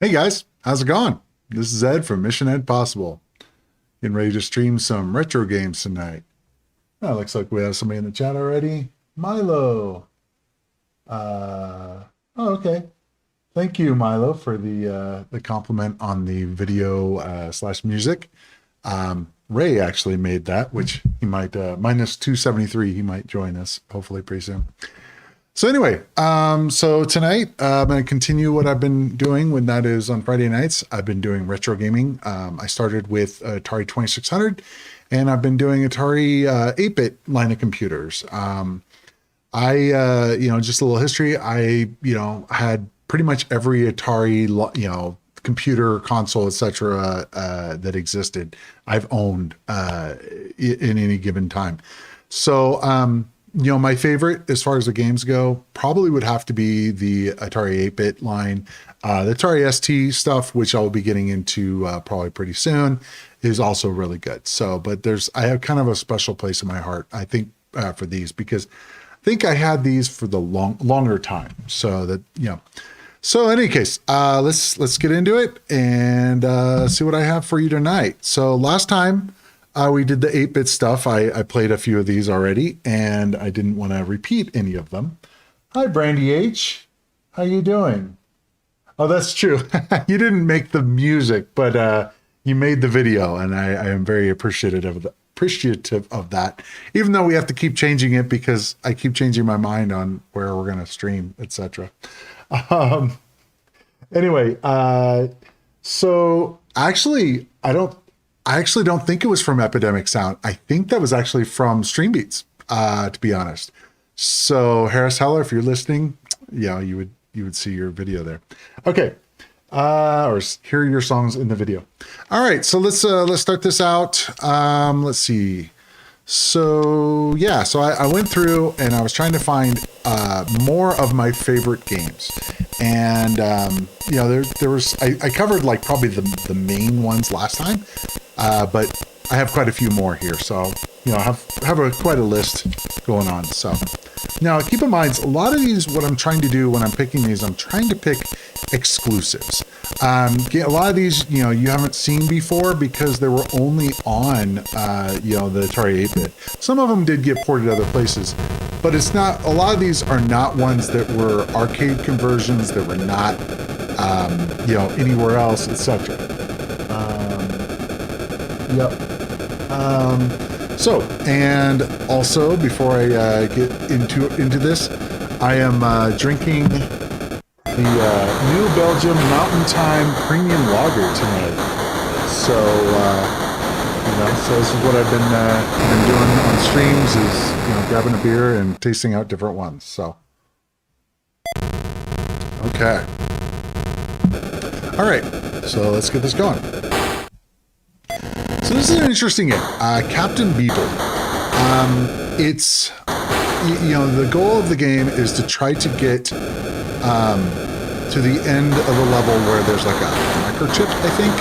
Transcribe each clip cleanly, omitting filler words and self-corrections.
Hey guys, how's it going? This is Ed from Mission Ed Possible. Getting ready to stream some retro games tonight. Oh, looks like we have somebody in the chat already. Milo. Okay. Thank you, Milo, for the compliment on the video slash music. Ray actually made that, which he might minus 273. He might join us hopefully pretty soon. So anyway, so tonight I'm going to continue what I've been doing when that is on Friday nights. I've been doing retro gaming. I started with Atari 2600 and I've been doing Atari 8-bit line of computers. Just a little history. I had pretty much every Atari, computer, console, etc. That existed. I've owned in any given time. So, my favorite as far as the games go probably would have to be the Atari 8-bit line. The Atari ST stuff, which I'll be getting into probably pretty soon, is also really good. So, but I have kind of a special place in my heart, I think, for these, because I think I had these for the longer time. So that, So in any case, let's get into it and see what I have for you tonight. So last time, we did the 8-bit stuff. I played a few of these already, and I didn't want to repeat any of them. Hi, Brandy H. How you doing? Oh, that's true. You didn't make the music, but you made the video, and I am very appreciative of that. Even though we have to keep changing it because I keep changing my mind on where we're going to stream, etc. Anyway, so actually, I actually don't think it was from Epidemic Sound. I think that was actually from Streambeats, to be honest. So Harris Heller, if you're listening, you would see your video there. Okay. Or hear your songs in the video. All right. So let's start this out. Let's see. So yeah, so I went through and I was trying to find more of my favorite games. And there was I covered like probably the main ones last time. But I have quite a few more here, so I have quite a list going on. So now keep in mind, a lot of these, what I'm trying to do when I'm picking these, I'm trying to pick exclusives. A lot of these, you haven't seen before because they were only on, the Atari 8-bit. Some of them did get ported to other places, but it's not. A lot of these are not ones that were arcade conversions that were not, anywhere else, etc. Yep. And also before I get into this, I am drinking the New Belgium Mountain Time Premium Lager tonight. So, so this is what I've been doing on streams is grabbing a beer and tasting out different ones. So, okay. All right. So let's get this going. So this is an interesting game, Captain Beeble. It's, the goal of the game is to try to get to the end of the level where there's like a microchip, I think,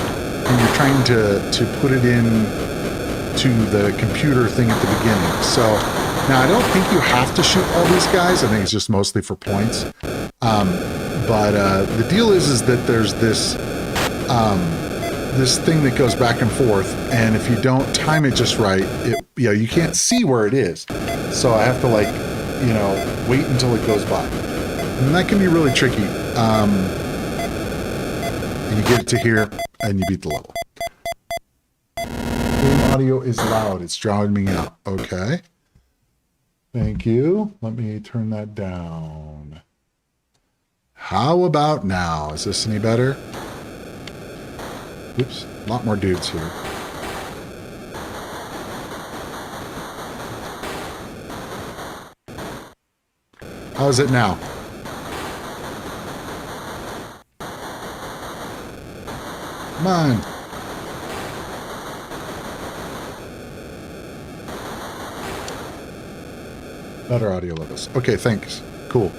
and you're trying to put it in to the computer thing at the beginning. So now I don't think you have to shoot all these guys. I think it's just mostly for points. But the deal is that there's this thing that goes back and forth, and if you don't time it just right, you can't see where it is. So I have to wait until it goes by, and that can be really tricky. And you get it to here, and you beat the level. Game audio is loud; it's drowning me out. Okay, thank you. Let me turn that down. How about now? Is this any better? Oops, a lot more dudes here. How is it now? Come on. Better audio levels. Okay, thanks. Cool.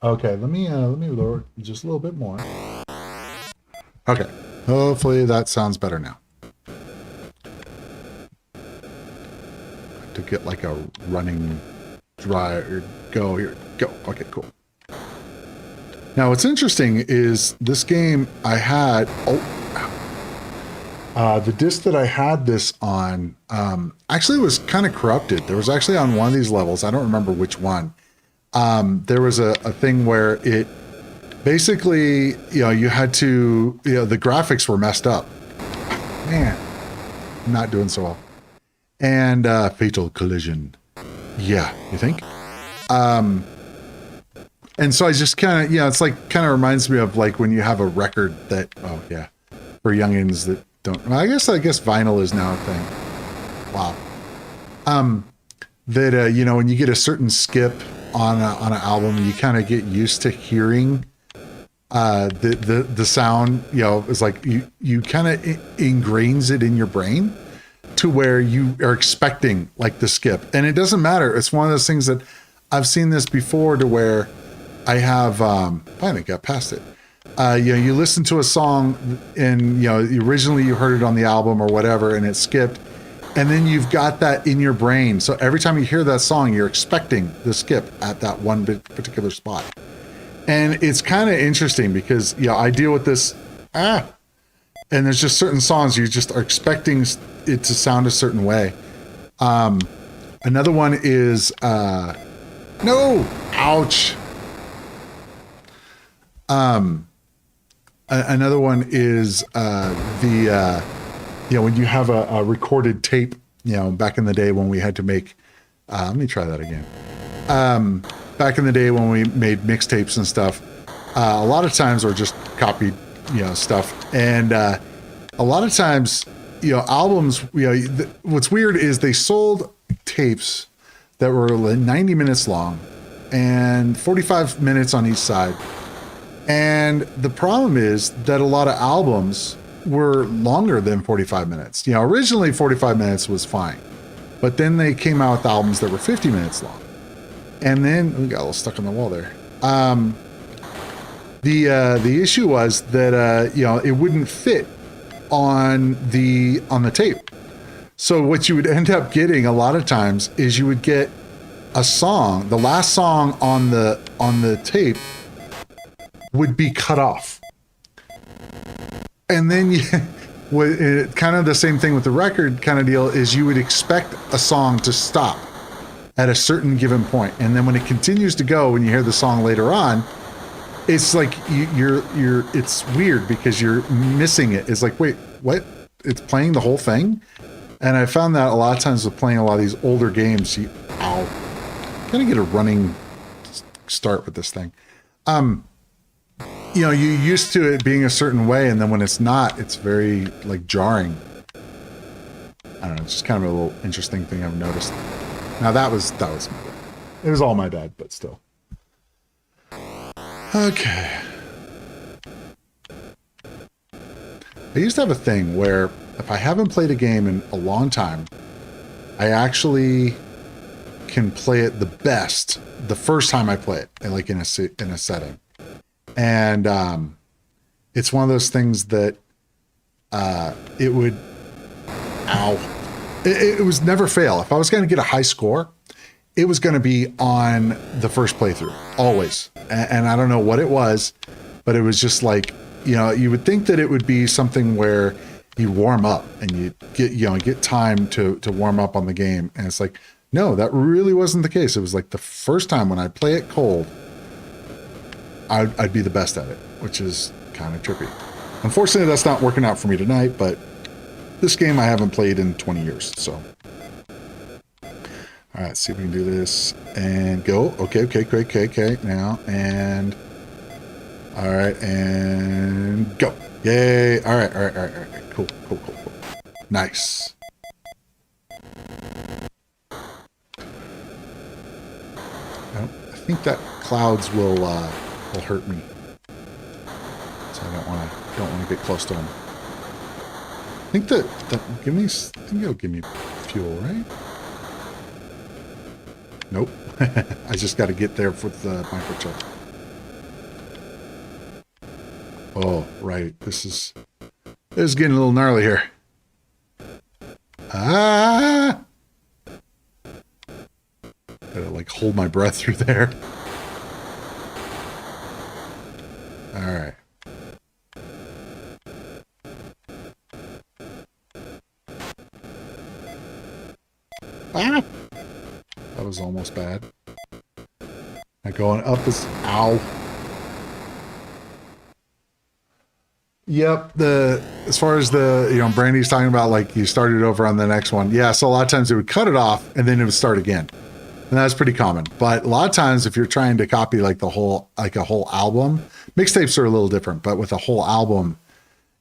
Okay, let me lower just a little bit more. Okay, hopefully that sounds better now. get like a running dry or go here. Go. Okay, cool. Now, what's interesting is this game I had, the disc that I had this on, actually was kind of corrupted. There was actually on one of these levels, I don't remember which one, there was a thing where it basically, you had to, the graphics were messed up. Man, I'm not doing so well. And fatal collision. Yeah, you think? And so I just kind of, it's like, kind of reminds me of like when you have a record that, oh yeah, for youngins that don't, well, I guess vinyl is now a thing. Wow. That, when you get a certain skip on an album, you kind of get used to hearing the sound, it's like you kind of ingrains it in your brain to where you are expecting like the skip. And it doesn't matter. It's one of those things that I've seen this before to where I have, finally got past it. You listen to a song and, originally you heard it on the album or whatever, and it skipped. And then you've got that in your brain. So every time you hear that song, you're expecting the skip at that one particular spot. And it's kind of interesting because, I deal with this, and there's just certain songs you just are expecting it to sound a certain way. Another one is, no, ouch. Another one is when you have a recorded tape, back in the day when we had to make, let me try that again. Back in the day when we made mixtapes and stuff, a lot of times or just copied, stuff. And a lot of times, albums, what's weird is they sold tapes that were 90 minutes long and 45 minutes on each side. And the problem is that a lot of albums were longer than 45 minutes. Originally 45 minutes was fine, but then they came out with albums that were 50 minutes long. And then we got a little stuck on the wall there. The issue was that, it wouldn't fit on the tape. So what you would end up getting a lot of times is you would get a song, the last song on the tape would be cut off. And then kind of the same thing with the record kind of deal is you would expect a song to stop at a certain given point. And then when it continues to go, when you hear the song later on, it's like it's weird because you're missing it. It's like, wait, what? It's playing the whole thing? And I found that a lot of times with playing a lot of these older games, gotta get a running start with this thing. You're used to it being a certain way, and then when it's not, it's very like jarring. I don't know, it's just kind of a little interesting thing I've noticed. Now that was my bad. It was all my bad, but still. Okay. I used to have a thing where if I haven't played a game in a long time, I actually can play it the best the first time I play it, like in a setting. And it's one of those things that it would, it was never fail. If I was going to get a high score, it was going to be on the first playthrough, always. And I don't know what it was, but it was just like, you would think that it would be something where you warm up and you get time to warm up on the game. And it's like, no, that really wasn't the case. It was like the first time when I play it cold, I'd be the best at it, which is kind of trippy. Unfortunately, that's not working out for me tonight, but this game I haven't played in 20 years, so. All right, let's see if we can do this and go. Okay, now, and all right, and go. Yay, all right, cool. Nice. I think that clouds will hurt me, so I don't want to get close to them. I think that'll give me fuel, right? Nope. I just got to get there with the microchip. Oh, right. This is getting a little gnarly here. Ah! Gotta like hold my breath through there. All right. Ah! That was almost bad. Now going up is... Ow. Yep, as far as Brandy's talking about, like, you started over on the next one. Yeah, so a lot of times it would cut it off and then it would start again. And that's pretty common. But a lot of times if you're trying to copy like a whole album, mixtapes are a little different, but with a whole album,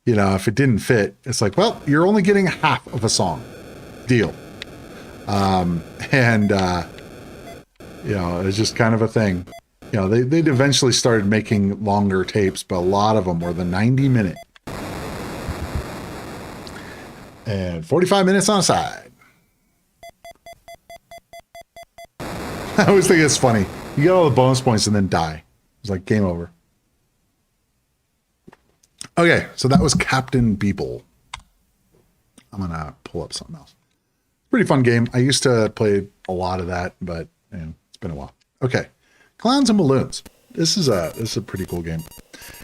if it didn't fit, it's like, well, you're only getting half of a song. Deal. It's just kind of a thing. They'd eventually started making longer tapes, but a lot of them were the 90-minute. And 45 minutes on a side. I always think it's funny. You get all the bonus points and then die. It's like game over. Okay, so that was Captain Beeble. I'm going to pull up something else. Pretty fun game. I used to play a lot of that, but it's been a while. Okay. Clowns and Balloons. This is a pretty cool game.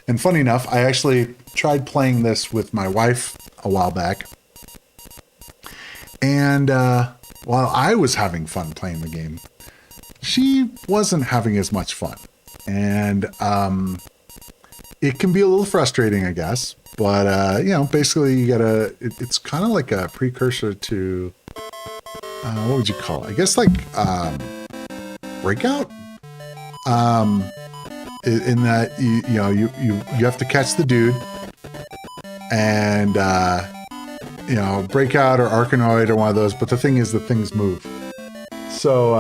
And funny enough, I actually tried playing this with my wife a while back. And while I was having fun playing the game, she wasn't having as much fun. And it can be a little frustrating, I guess. But, basically you gotta... It's kind of like a precursor to... what would you call it? I guess like Breakout? In that you have to catch the dude and Breakout or Arkanoid or one of those, but the thing is the things move. So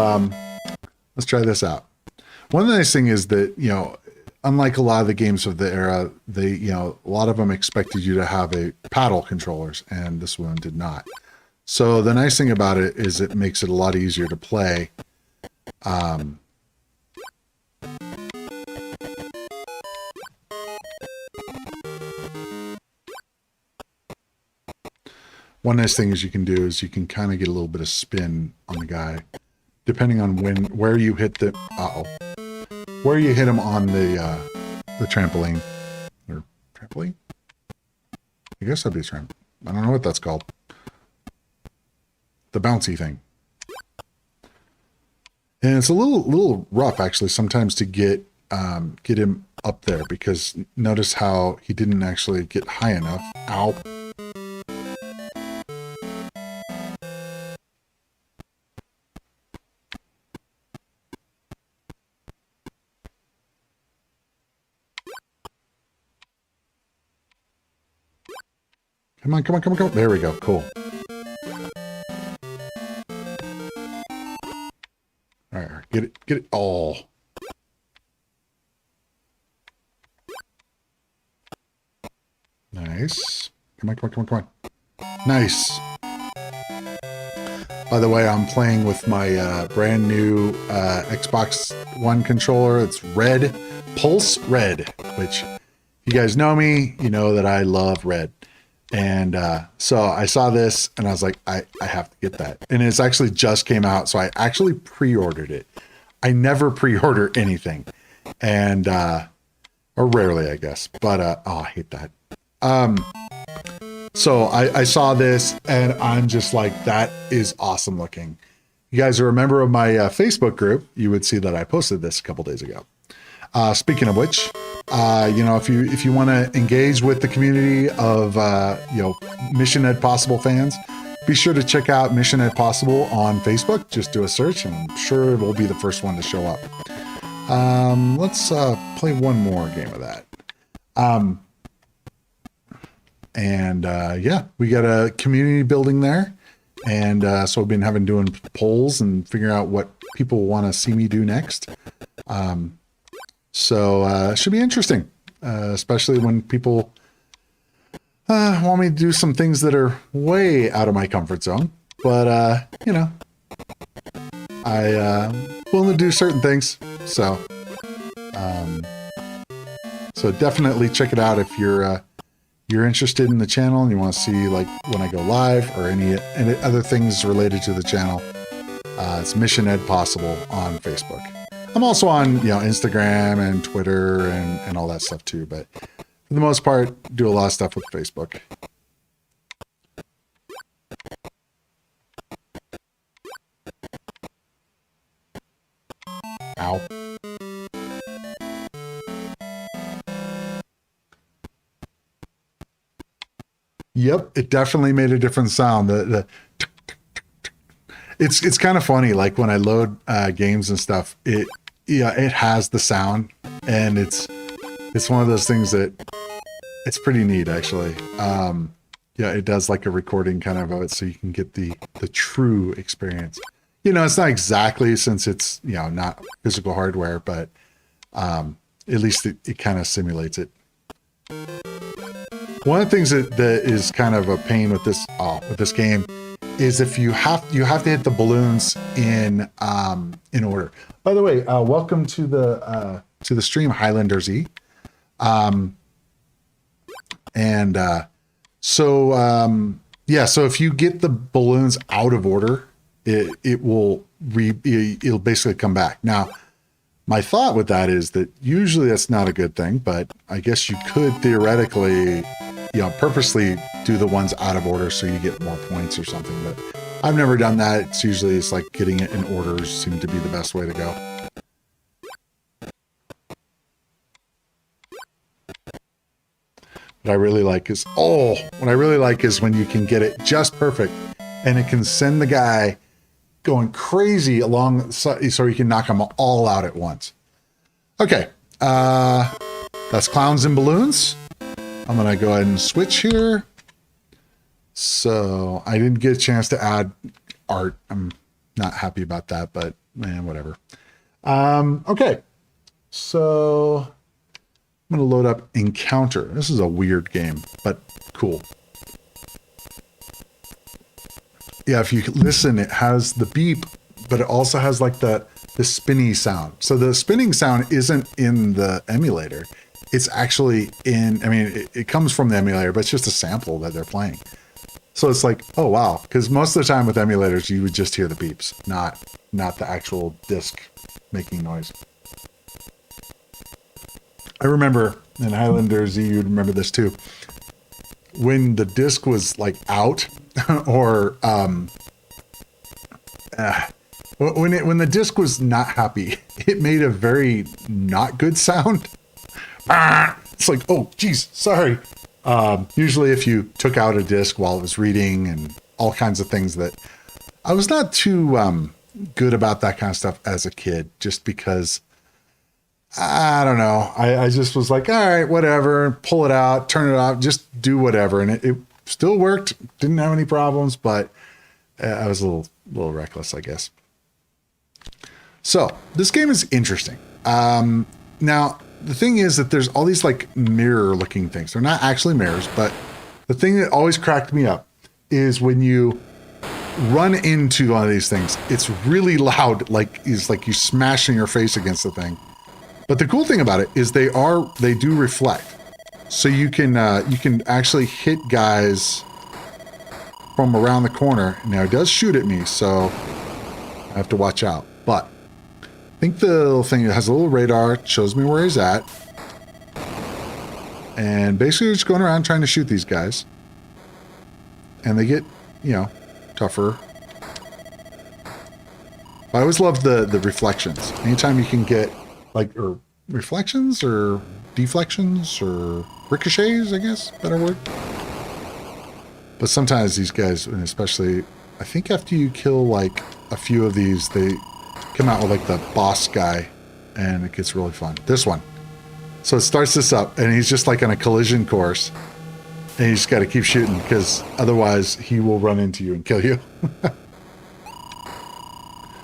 let's try this out. One of the nice things is that unlike a lot of the games of the era, a lot of them expected you to have a paddle controllers, and this one did not. So the nice thing about it is it makes it a lot easier to play. One nice thing is you can do is you can kind of get a little bit of spin on the guy, depending on where you hit the where you hit him on the trampoline or trampoline. I guess that'd be a trampoline. I don't know what that's called. The bouncy thing. And it's a little rough actually sometimes to get him up there, because notice how he didn't actually get high enough. Ow. Come on. There we go. Cool. All right, get it all. Nice. Come on. Nice. By the way, I'm playing with my brand new Xbox One controller. It's red, Pulse Red, which you guys know me, you know that I love red. And so I saw this and I was like, I have to get that. And it's actually just came out. So I actually pre-ordered it. I never pre-order anything. And, or rarely, I guess. But, I hate that. So I saw this and I'm just like, that is awesome looking. You guys are a member of my Facebook group. You would see that I posted this a couple days ago. Speaking of which, if you want to engage with the community of, Mission Ed Possible fans, be sure to check out Mission Ed Possible on Facebook. Just do a search and I'm sure it will be the first one to show up. Let's play one more game of that. We got a community building there. And so I've been doing polls and figuring out what people want to see me do next. So it should be interesting, especially when people want me to do some things that are way out of my comfort zone. But, I'm willing to do certain things. So definitely check it out if you're interested in the channel and you want to see like when I go live or any other things related to the channel. It's Mission Ed Possible on Facebook. I'm also on, Instagram and Twitter and all that stuff too, but for the most part, do a lot of stuff with Facebook. Ow. Yep, it definitely made a different sound. It's kind of funny, like when I load games and stuff, it has the sound, and it's one of those things that it's pretty neat actually. It does like a recording kind of it, so you can get the true experience. It's not exactly, since it's not physical hardware, but at least it kind of simulates it. One of the things that is kind of a pain with this game is if you have to hit the balloons in order. By the way, welcome to the stream, Highlander Z. So if you get the balloons out of order, it'll basically come back. Now, my thought with that is that usually that's not a good thing, but I guess you could theoretically, purposely do the ones out of order so you get more points or something. But I've never done that. It's like getting it in order seems to be the best way to go. What I really like is when you can get it just perfect and it can send the guy going crazy along so you can knock them all out at once. Okay, that's clowns and balloons. I'm gonna go ahead and switch here. So I didn't get a chance to add art. I'm not happy about that, but man, whatever. Okay, so I'm gonna load up Encounter. This is a weird game, but cool. Yeah, if you listen, it has the beep, but it also has like the spinny sound. So the spinning sound isn't in the emulator. It's actually it comes from the emulator, but it's just a sample that they're playing. So it's like, oh wow, because most of the time with emulators, you would just hear the beeps, not the actual disc making noise. I remember in Highlander Z, you'd remember this too. When the disc was like out, or when the disc was not happy, it made a very not good sound. It's like, oh geez, sorry. Usually if you took out a disc while it was reading and all kinds of things, that I was not too good about that kind of stuff as a kid, just because I don't know. I just was like, all right, whatever, pull it out, turn it off, just do whatever. And it still worked. Didn't have any problems, but I was a little reckless, I guess. So this game is interesting. Now, the thing is that there's all these like mirror looking things. They're not actually mirrors, but the thing that always cracked me up is when you run into one of these things, it's really loud, like you smashing your face against the thing. But the cool thing about it is they do reflect. So you can actually hit guys from around the corner. Now it does shoot at me, so I have to watch out. But I think the little thing has a little radar, shows me where he's at. And basically just going around trying to shoot these guys. And they get, tougher. I always love the reflections. Anytime you can get or reflections or deflections or ricochets, I guess, better word. But sometimes these guys, and especially, I think after you kill like a few of these, they come out with like the boss guy, and it gets really fun. This one. So it starts this up, and he's just like on a collision course, and you just got to keep shooting, because otherwise he will run into you and kill you.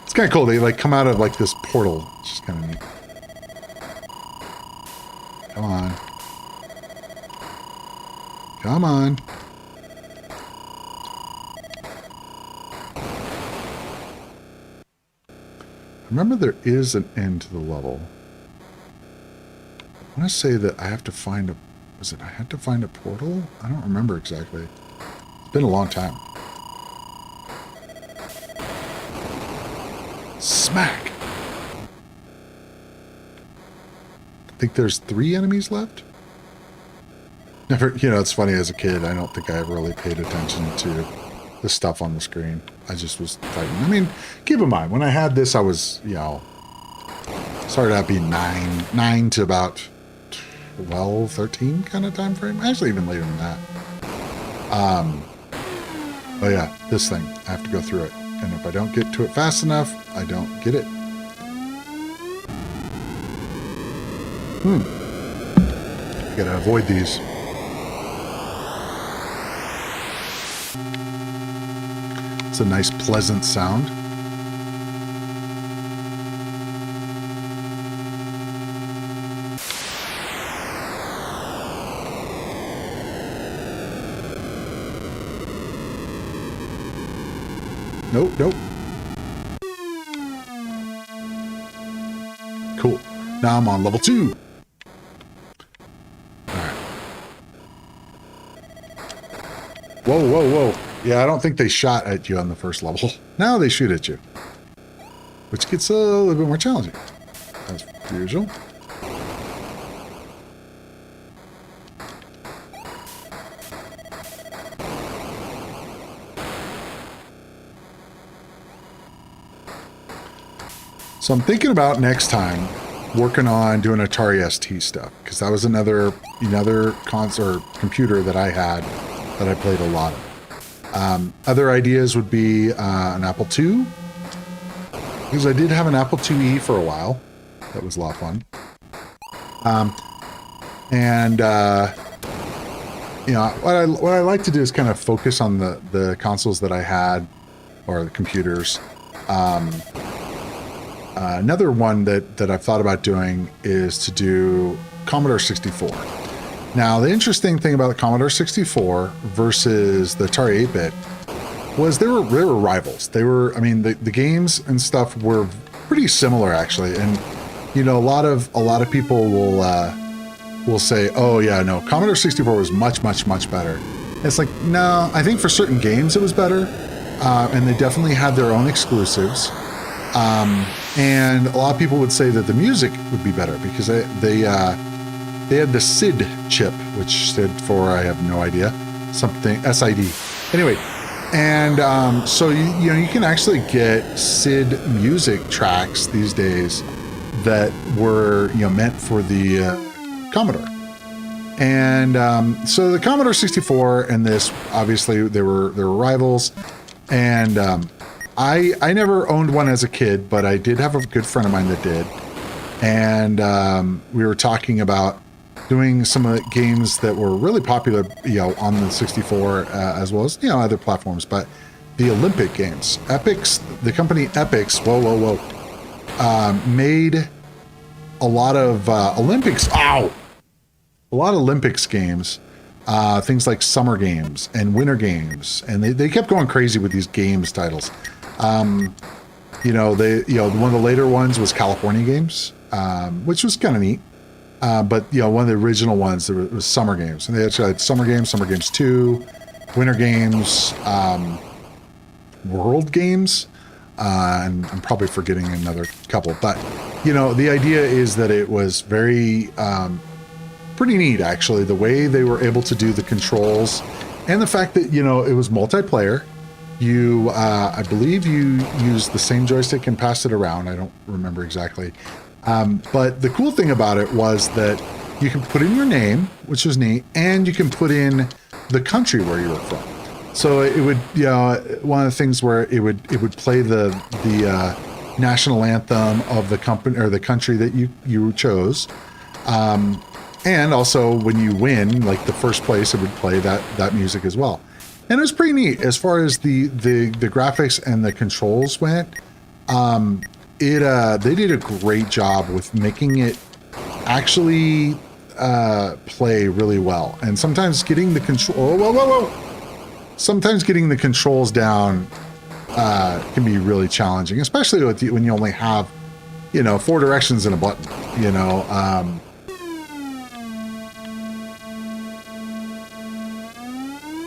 It's kind of cool. They like come out of like this portal. It's just kind of neat. Come on. Come on. Remember, there is an end to the level. I want to say that I have to find a... Was it I had to find a portal? I don't remember exactly. It's been a long time. Smack. I think there's 3 enemies left. Never, you know, it's funny, as a kid, I don't think I ever really paid attention to the stuff on the screen. I just was fighting. I mean, keep in mind, when I had this, I was, you know, started out being 9 to about 12, 13 kind of time frame. Actually, even later than that. But yeah, this thing, I have to go through it. And if I don't get to it fast enough, I don't get it. I gotta avoid these. It's a nice, pleasant sound. Nope, nope. Cool. Now I'm on level 2. Alright. Whoa, whoa, whoa. Yeah, I don't think they shot at you on the first level. Now they shoot at you. Which gets a little bit more challenging. As usual. So I'm thinking about next time working on doing Atari ST stuff, because that was another console or computer that I had that I played a lot of. Other ideas would be an Apple II, because I did have an Apple IIe for a while. That was a lot of fun. You know, what I like to do is kind of focus on the consoles that I had, or the computers. Another one that I've thought about doing is to do Commodore 64. Now, the interesting thing about the Commodore 64 versus the Atari 8-bit was they were rivals. They were, I mean, the games and stuff were pretty similar, actually. And, you know, a lot of people will say, oh yeah, no, Commodore 64 was much better. It's like, no, I think for certain games it was better, and they definitely had their own exclusives. And a lot of people would say that the music would be better because they had the SID chip, which stood for, I have no idea, something, SID. Anyway, and so you know, you can actually get SID music tracks these days that were, you know, meant for the Commodore. And so the Commodore 64 and this, obviously they were rivals. And I never owned one as a kid, but I did have a good friend of mine that did. And we were talking about doing some of the games that were really popular, you know, on the 64, as well as, you know, other platforms. But the Olympic games, Epix, the company Epix, made a lot of Olympics. Ow! A lot of Olympics games. Things like summer games and winter games, and they kept going crazy with these games titles. You know, one of the later ones was California games, which was kind of neat. But you know, one of the original ones was summer games, and they actually had Summer Games 2, Winter Games, World Games, and I'm probably forgetting another couple. But you know, the idea is that it was very pretty neat, actually, the way they were able to do the controls, and the fact that, you know, it was multiplayer. You, I believe you used the same joystick and passed it around. I don't remember exactly. But the cool thing about it was that you can put in your name, which was neat, and you can put in the country where you were from. So it would, you know, one of the things where it would play the national anthem of the company or the country that you chose. And also, when you win, like the first place, it would play that music as well. And it was pretty neat as far as the graphics and the controls went. They did a great job with making it actually play really well. And sometimes getting the control, sometimes getting the controls down can be really challenging, especially when you only have, you know, 4 directions and a button. You know.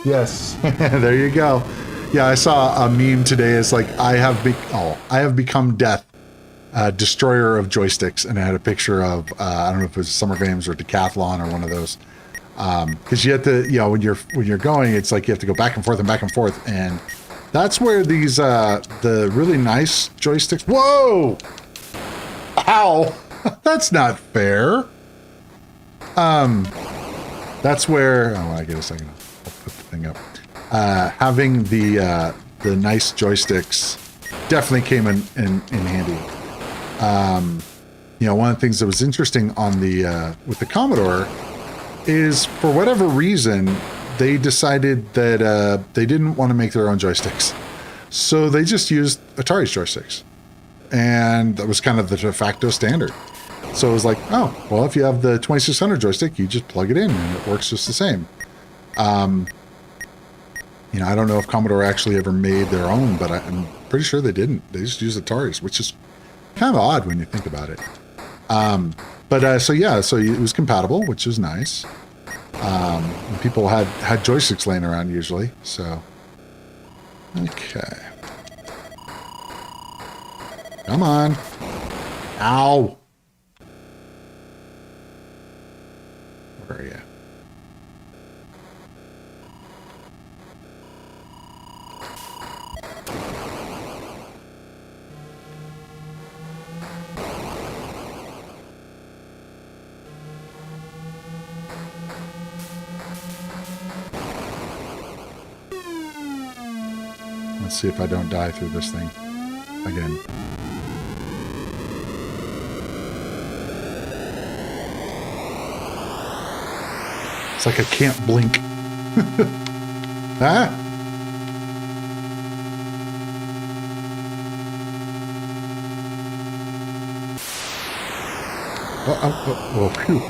Yes, there you go. Yeah, I saw a meme today. It's like, I have become death destroyer of joysticks, and it had a picture of I don't know if it was Summer Games or Decathlon or one of those. Because you have to, when you're going, it's like you have to go back and forth, and that's where these the really nice joysticks. Whoa! Ow! That's not fair. That's where. Oh, I get a second. I'll put the thing up. Having the nice joysticks definitely came in handy. One of the things that was interesting on the with the Commodore is, for whatever reason, they decided that they didn't want to make their own joysticks, so they just used Atari's joysticks, and that was kind of the de facto standard. So it was like, oh, well, if you have the 2600 joystick, you just plug it in and it works just the same. I don't know if Commodore actually ever made their own, but I'm pretty sure they didn't. They just used Atari's, which is kind of odd when you think about it. So it was compatible, which is nice. And people had joysticks laying around usually, so. Okay. Come on. Ow. Where are you? Let's see if I don't die through this thing again. It's like I can't blink. Ah! Oh, phew.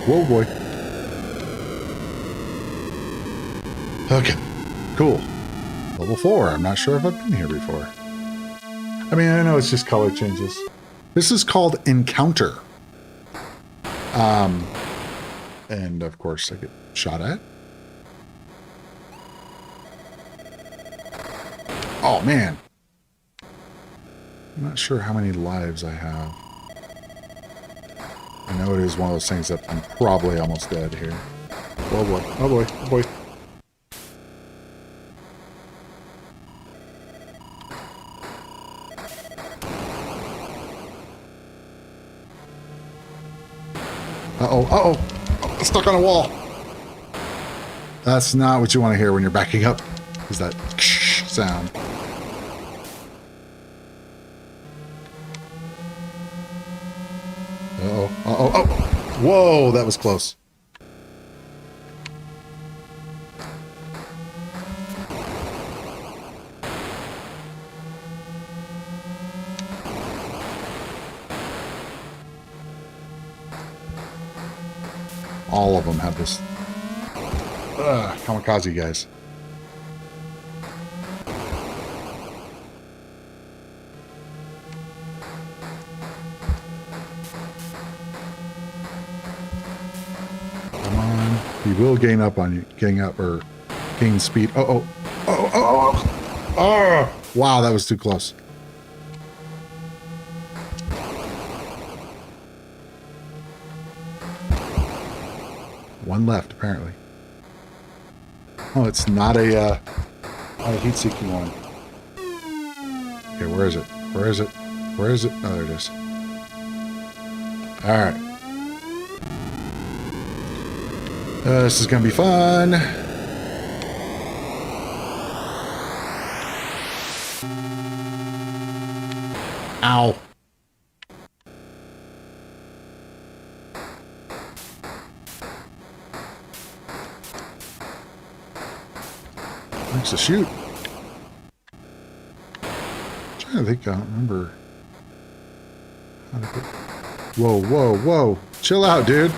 Whoa, boy. Okay, cool. Level 4. I'm not sure if I've been here before. I mean, I know it's just color changes. This is called Encounter. And of course I get shot at. Oh, man. I'm not sure how many lives I have. I know it is one of those things that I'm probably almost dead here. Oh, boy. Oh, boy. Oh, boy. Uh-oh, uh-oh. Oh, stuck on a wall. That's not what you want to hear when you're backing up, is that sound. Uh-oh, uh-oh, oh! Whoa, that was close. All of them have this kamikaze guys. Come on. He will gain up on you. Gain speed. Oh, wow, that was too close. One left, apparently. Oh, it's not a heat-seeking one. Okay, where is it? Where is it? Where is it? Oh, there it is. Alright. This is gonna be fun. Ow. To shoot. I'm trying to think. I don't remember. How to put... Whoa. Chill out, dude.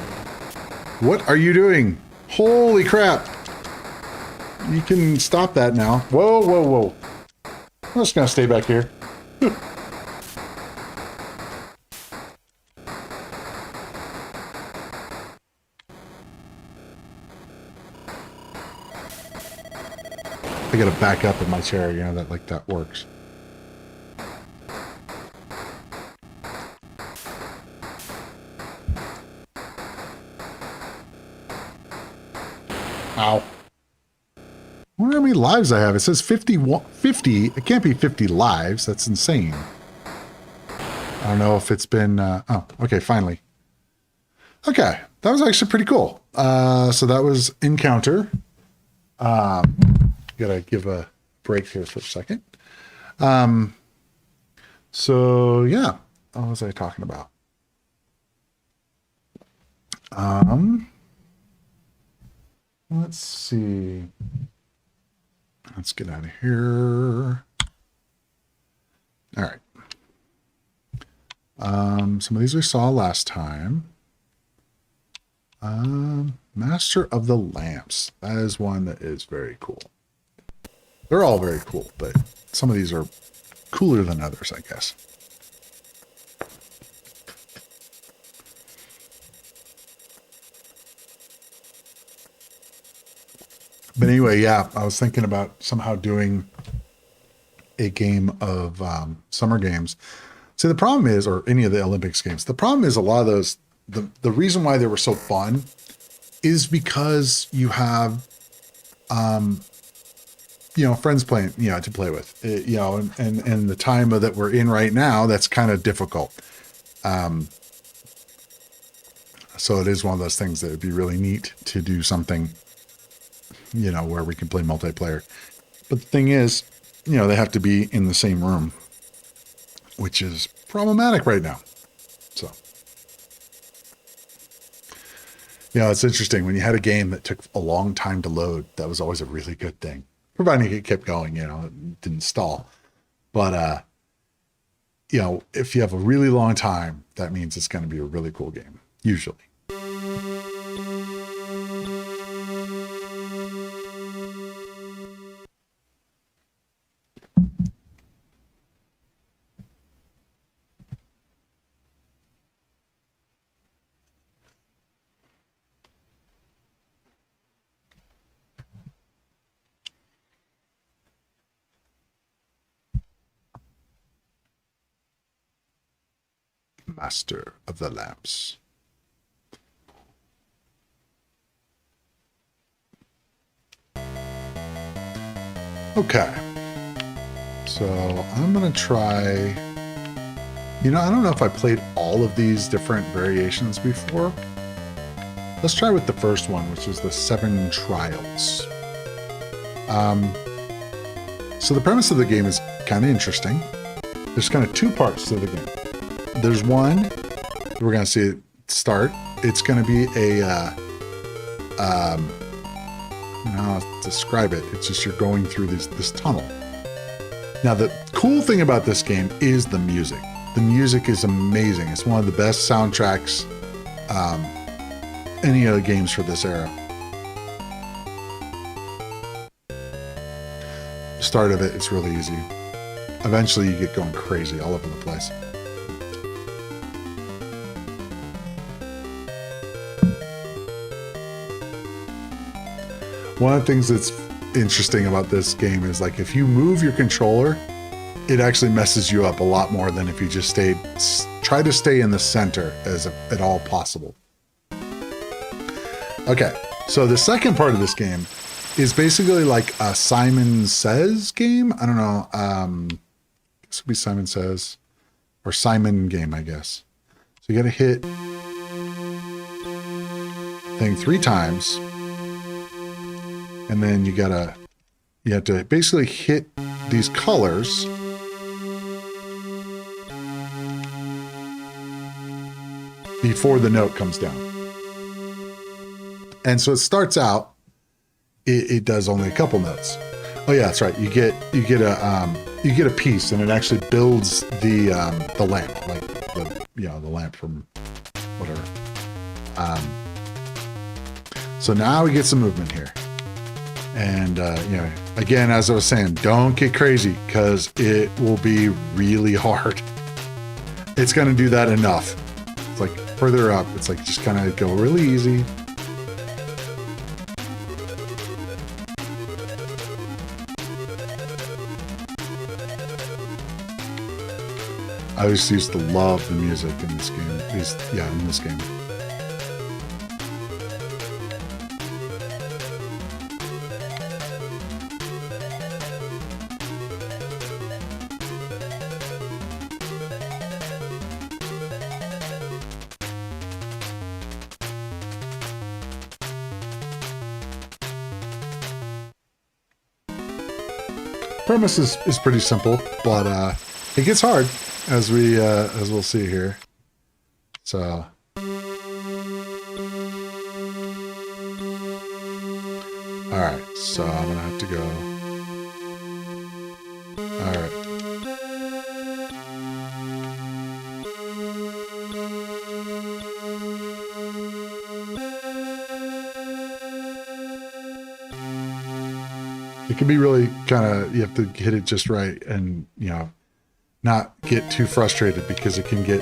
What are you doing? Holy crap. You can stop that now. Whoa. I'm just going to stay back here. I gotta back up in my chair, that works. Ow. I wonder how many lives I have. It says 50. It can't be 50 lives. That's insane. I don't know if it's been... oh, okay, finally. Okay, that was actually pretty cool. So that was Encounter. Gotta give a break here for a second. So, yeah. What was I talking about? Let's see. Let's get out of here. All right. Some of these we saw last time. Master of the Lamps. That is one that is very cool. They're all very cool, but some of these are cooler than others, I guess. But anyway, yeah, I was thinking about somehow doing a game of summer games. See, the problem is, or any of the Olympics games, the problem is a lot of those, the reason why they were so fun is because you have, friends playing, to play with, and the time that we're in right now, that's kind of difficult. So it is one of those things that would be really neat to do something, where we can play multiplayer. But the thing is, they have to be in the same room, which is problematic right now. So, it's interesting. When you had a game that took a long time to load, that was always a really good thing, providing it kept going, it didn't stall. But, if you have a really long time, that means it's going to be a really cool game, usually. Master of the Lamps. Okay. So I'm going to try, I don't know if I played all of these different variations before. Let's try with the first one, which is the 7 Trials. So the premise of the game is kind of interesting. There's kind of 2 parts to the game. There's one, we're going to see it start. It's going to be I don't know how to describe it. It's just you're going through this tunnel. Now, the cool thing about this game is the music. The music is amazing. It's one of the best soundtracks any of the games for this era. The start of it, it's really easy. Eventually, you get going crazy all over the place. One of the things that's interesting about this game is, like, if you move your controller, it actually messes you up a lot more than if you just try to stay in the center as at all possible. Okay, so the second part of this game is basically like a Simon Says game. I don't know. This would be Simon Says or Simon game, I guess. So you got to hit thing 3 times. And then you have to basically hit these colors before the note comes down. And so it starts out, it does only a couple notes. Oh yeah, that's right. You get a piece, and it actually builds the lamp, like the lamp from whatever. So now we get some movement here. And, again, as I was saying, don't get crazy because it will be really hard. It's going to do that enough. It's like further up, it's like just kind of go really easy. I always used to love the music in this game. In this game. Premise is pretty simple, but it gets hard as we'll see here. So all right, so I'm gonna have to go. All right. It can be really kind of, you have to hit it just right and, you know, not get too frustrated because it can get,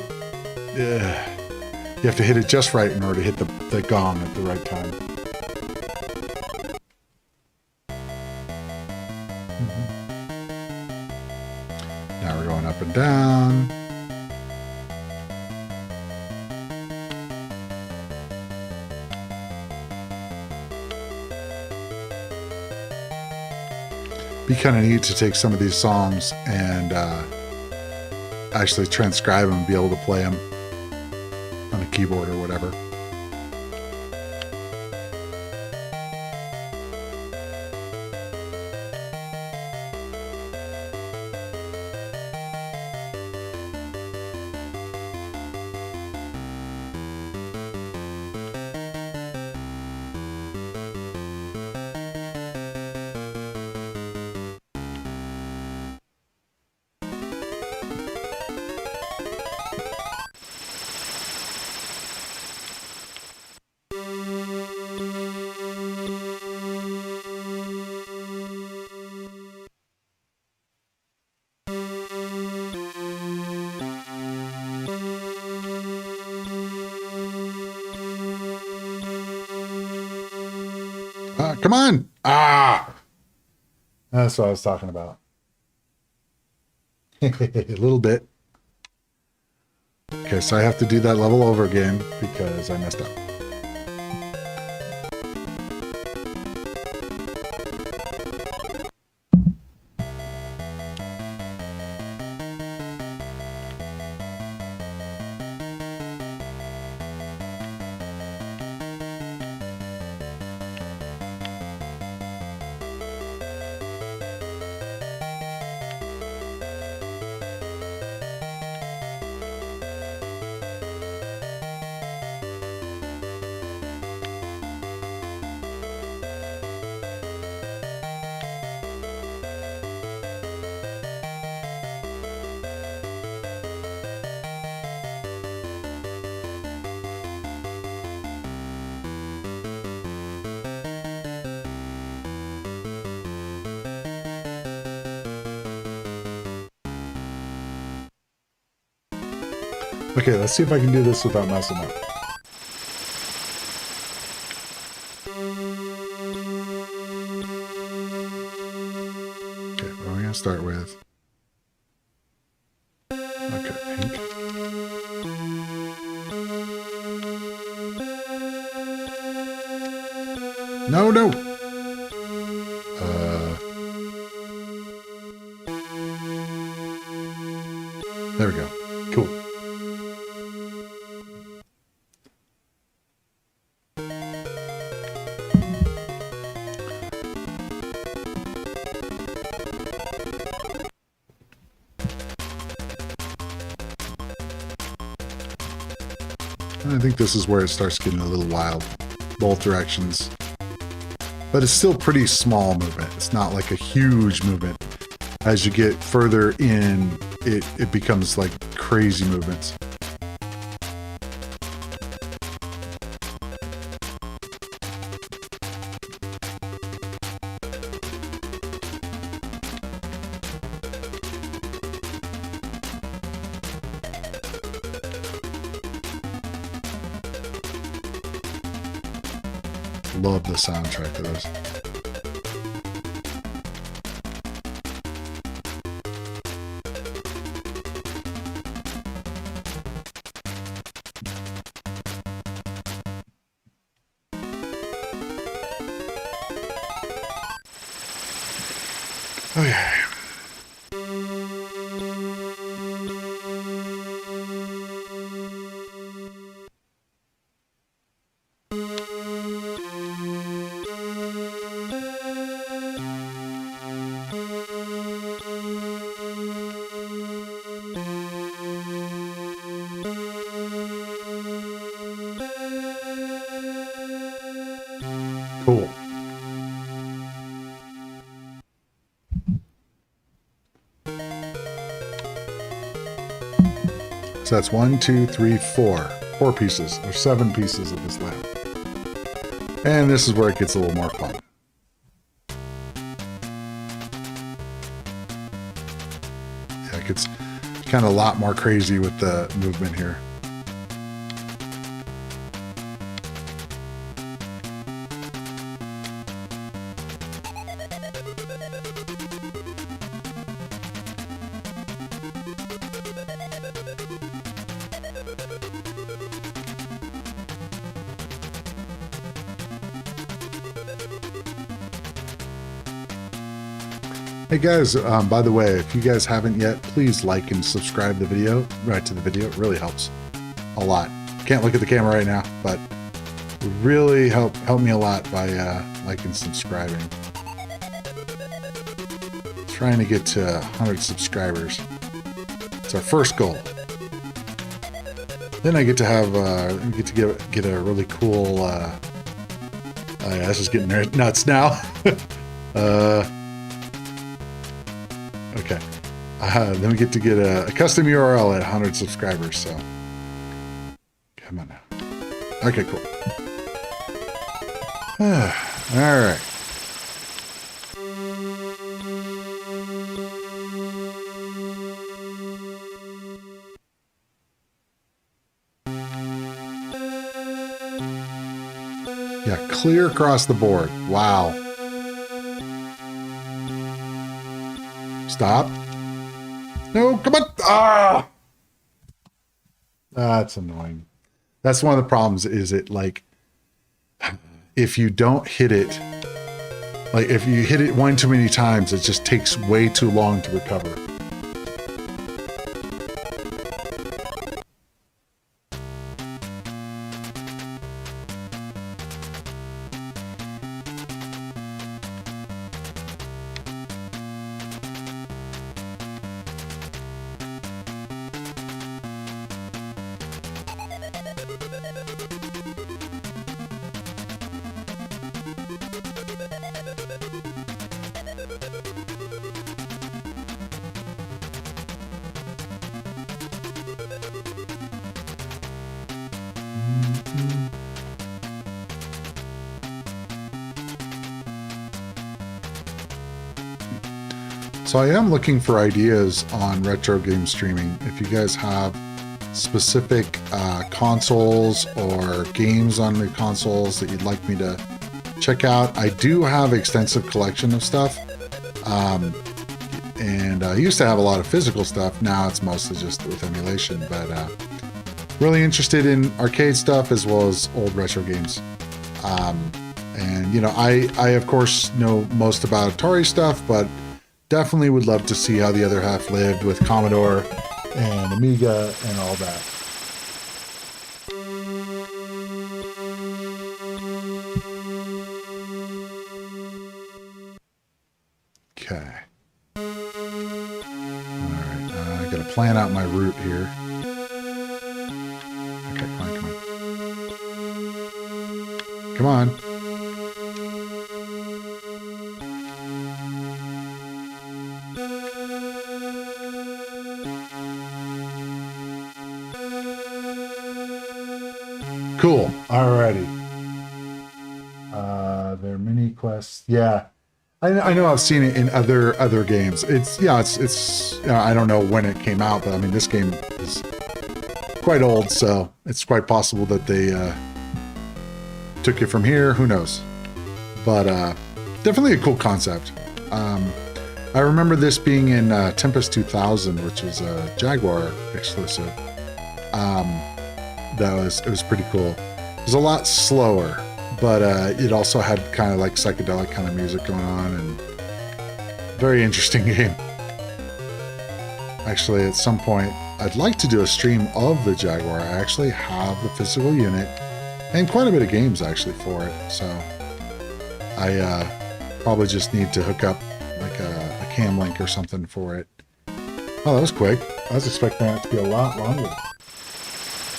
you have to hit it just right in order to hit the gong at the right time. Now we're going up and down. Be kind of neat to take some of these songs and actually transcribe them and be able to play them on a keyboard or whatever. Come on. Ah, that's what I was talking about. A little bit. Okay, so I have to do that level over again because I messed up. Okay, let's see if I can do this without messing up. Okay, what are we gonna start with? Okay, pink. No, no. There we go. Cool. I think this is where it starts getting a little wild. Both directions. But it's still pretty small movement. It's not like a huge movement. As you get further in, it becomes like crazy movements. Love the soundtrack of this. Okay. Cool. So that's 1, 2, 3, 4. 4 pieces. There's 7 pieces of this lamp. And this is where it gets a little more fun. Yeah, it gets kind of a lot more crazy with the movement here. Hey guys, by the way, if you guys haven't yet, please like and subscribe the video, right to the video. It really helps a lot. Can't look at the camera right now, but it really help me a lot by liking and subscribing. Trying to get to 100 subscribers. It's our first goal. Then I get to have get a really cool. Yeah, this is getting nuts now. Okay. Then we get to get a custom URL at 100 subscribers, so. Come on now. Okay, cool. All right. Yeah, clear across the board. Wow. Stop. No, come on. Ah! That's annoying. That's one of the problems, is it like, if you don't hit it, like if you hit it one too many times, it just takes way too long to recover. So I am looking for ideas on retro game streaming. If you guys have specific consoles or games on the consoles that you'd like me to check out, I do have an extensive collection of stuff. And I used to have a lot of physical stuff. Now it's mostly just with emulation, but really interested in arcade stuff as well as old retro games. And you know, I of course know most about Atari stuff, but definitely would love to see how the other half lived with Commodore and Amiga and all that. Okay. Alright, I gotta plan out my route here. Okay, come on, come on. Come on. Cool. Alrighty. Their mini quests. Yeah, I know. I've seen it in other games. It's I don't know when it came out, but I mean this game is quite old, so it's quite possible that they took it from here. Who knows? But definitely a cool concept. I remember this being in Tempest 2000, which was a Jaguar exclusive. It was pretty cool. It was a lot slower, but it also had kind of like psychedelic kind of music going on, and very interesting game. Actually, at some point, I'd like to do a stream of the Jaguar. I actually have the physical unit and quite a bit of games actually for it, so I probably just need to hook up like a cam link or something for it. Oh, that was quick. I was expecting that to be a lot longer.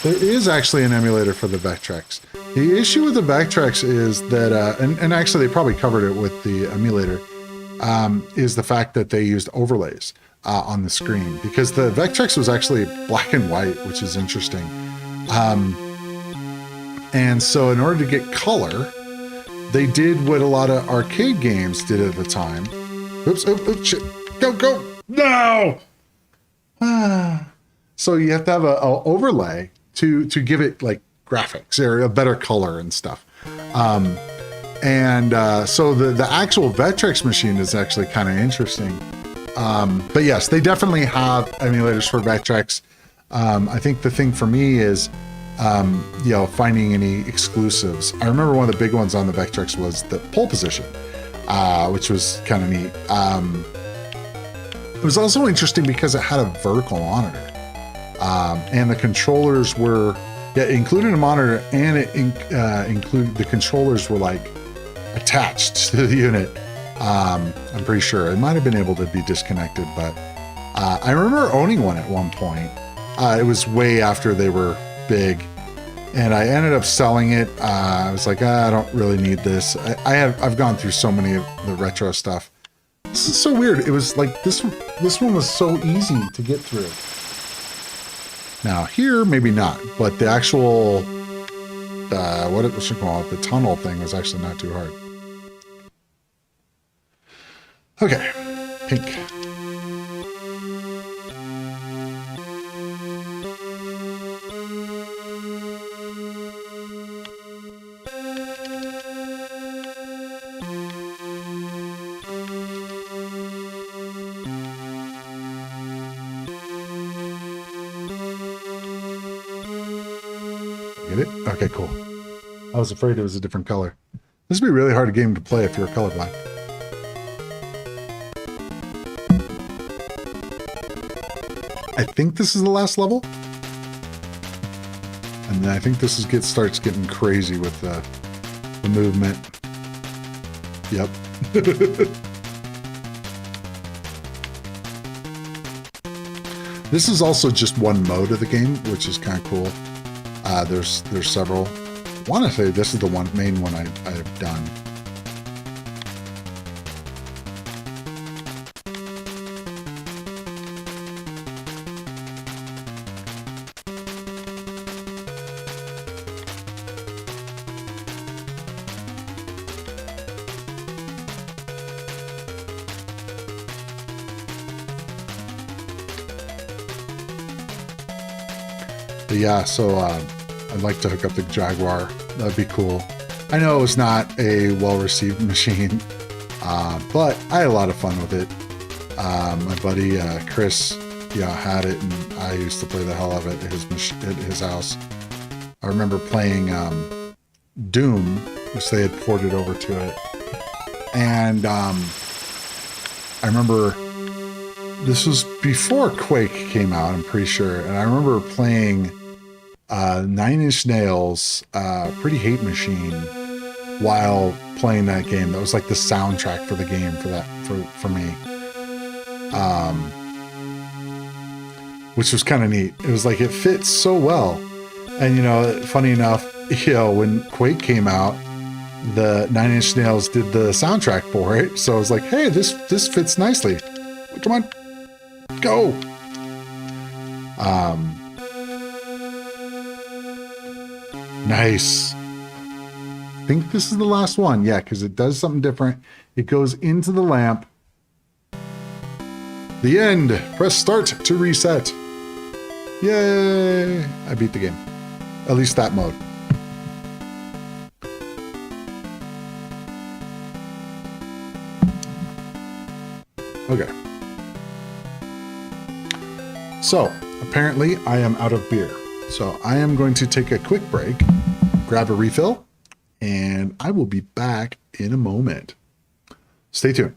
There is actually an emulator for the Vectrex. The issue with the Vectrex is that, and actually they probably covered it with the emulator, is the fact that they used overlays on the screen, because the Vectrex was actually black and white, which is interesting. And so in order to get color, they did what a lot of arcade games did at the time. Oops, oops, shit. Go, no! So you have to have a overlay to give it like graphics or a better color and stuff. So the actual Vectrex machine is actually kind of interesting. But yes, they definitely have emulators for Vectrex. I think the thing for me is, finding any exclusives. I remember one of the big ones on the Vectrex was the pole position, which was kind of neat. It was also interesting because it had a vertical monitor, and the controllers were, included a monitor, and it included the controllers were like attached to the unit. I'm pretty sure it might have been able to be disconnected, but I remember owning one at one point. It was way after they were big, and I ended up selling it. I was like, I don't really need this. I've gone through so many of the retro stuff. This is so weird. It was like this one was so easy to get through. Now here, maybe not, but the actual what it was called, the tunnel thing, was actually not too hard. Okay, pink. Get it? Okay, cool. I was afraid it was a different color. This would be a really hard game to play if you're colorblind. I think this is the last level. And then I think this starts getting crazy with the movement. Yep. This is also just one mode of the game, which is kind of cool. There's several. I want to say this is the main one I've done. But yeah, so I'd like to hook up the Jaguar. That'd be cool. I know it was not a well-received machine, but I had a lot of fun with it. My buddy Chris, had it, and I used to play the hell out of it at his house. I remember playing Doom, which they had ported over to it, and I remember this was before Quake came out, I'm pretty sure, and I remember playing Nine Inch Nails' Pretty Hate Machine while playing that game. That was like the soundtrack for the game for me, which was kind of neat. It was like it fits so well, and funny enough, when Quake came out, the Nine Inch Nails did the soundtrack for it, so I was like, hey, this fits nicely. Come on, go. Nice. I think this is the last one. Yeah, because it does something different. It goes into the lamp. The end. Press start to reset. Yay. I beat the game. At least that mode. Okay. So, apparently I am out of beer. So I am going to take a quick break, grab a refill, and I will be back in a moment. Stay tuned.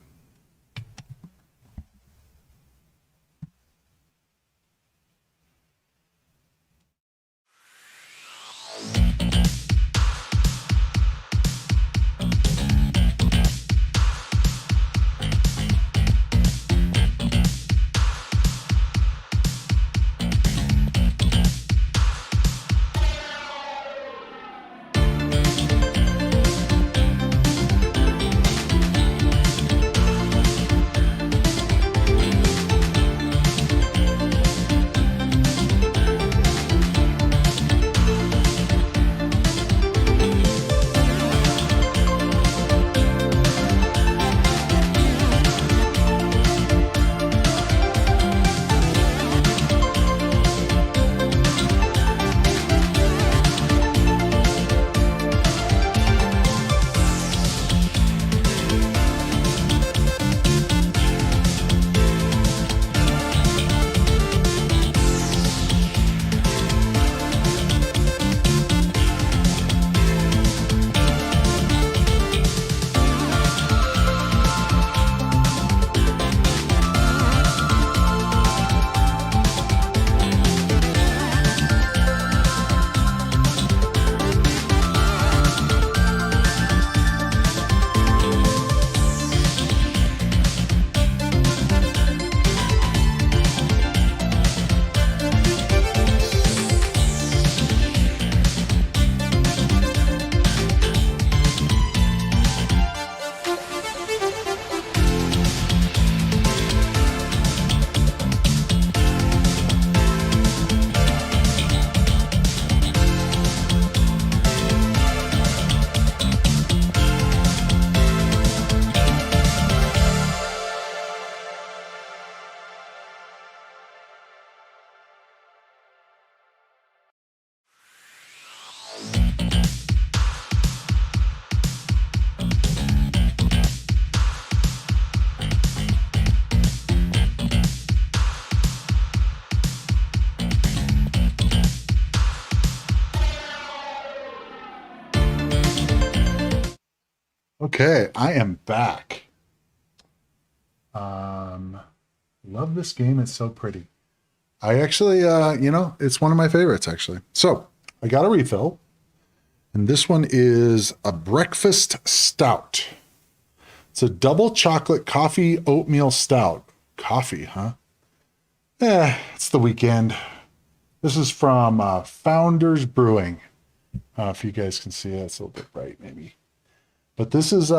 Okay, I am back. Love this game. It's so pretty. I actually, it's one of my favorites, actually. So I got a refill, and this one is a breakfast stout. It's a double chocolate coffee oatmeal stout. Coffee, huh? It's the weekend. This is from Founders Brewing. If you guys can see it, it's a little bit bright, maybe. But this is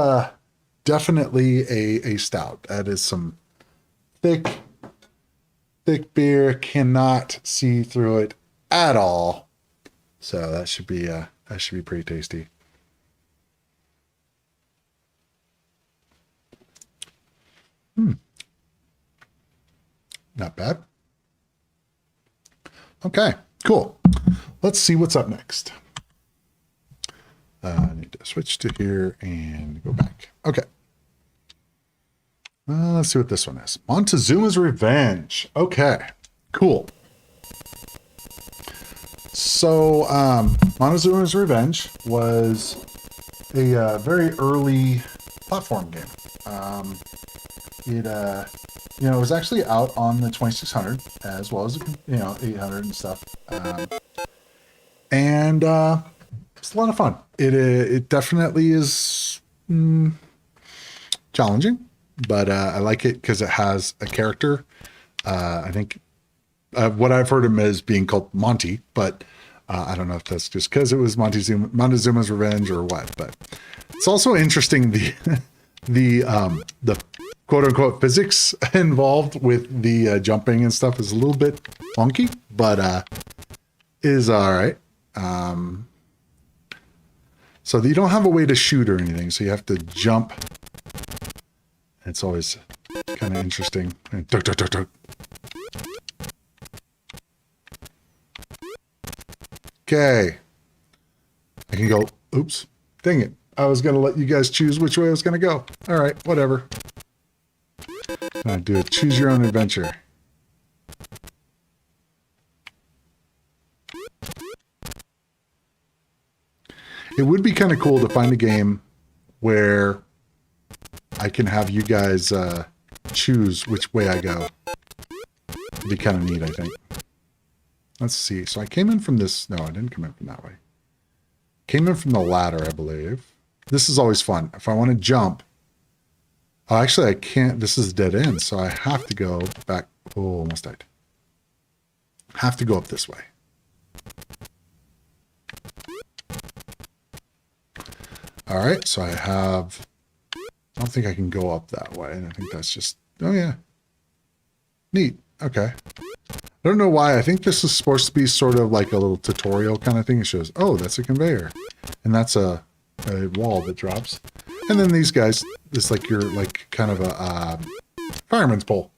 definitely a stout. That is some thick beer. Cannot see through it at all. So that should be pretty tasty. Not bad. Okay, cool. Let's see what's up next. I need to switch to here and go back. Okay. Let's see what this one is. Montezuma's Revenge. Okay, cool. So Montezuma's Revenge was a very early platform game. It was actually out on the 2600 as well as 800 and stuff. And it's a lot of fun. It definitely is challenging, but I like it because it has a character. I think what I've heard him as being called Monty, but I don't know if that's just because it was Montezuma's Revenge or what. But it's also interesting the quote unquote physics involved with the jumping and stuff is a little bit funky, but is all right. So you don't have a way to shoot or anything, so you have to jump. It's always kind of interesting. Duck, duck, duck, duck. Okay. I can go, oops, dang it. I was going to let you guys choose which way I was going to go. All right, whatever. I do a choose your own adventure. It would be kind of cool to find a game where I can have you guys choose which way I go. It'd be kind of neat, I think. Let's see. So I came in from this. No, I didn't come in from that way. Came in from the ladder, I believe. This is always fun. If I want to jump. Oh, actually, I can't. This is a dead end, so I have to go back. Oh, almost died. Have to go up this way. All right, so I have. I don't think I can go up that way, and I think that's just. Oh yeah. Neat. Okay. I don't know why. I think this is supposed to be sort of like a little tutorial kind of thing. It shows, oh, that's a conveyor, and that's a wall that drops. And then these guys, it's like you're like kind of a fireman's pole.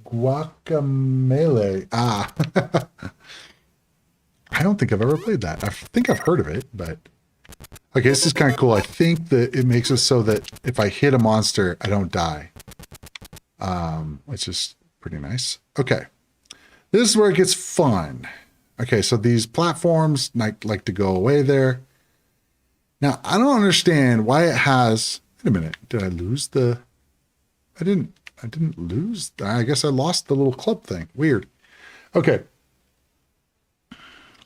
Guacamole. Ah. I don't think I've ever played that. I think I've heard of it, but... Okay, this is kind of cool. I think that it makes it so that if I hit a monster, I don't die. Which is pretty nice. Okay. This is where it gets fun. Okay, so these platforms like to go away there. Now, I don't understand why it has... Wait a minute. Did I lose the... I didn't lose... I guess I lost the little club thing. Weird. Okay.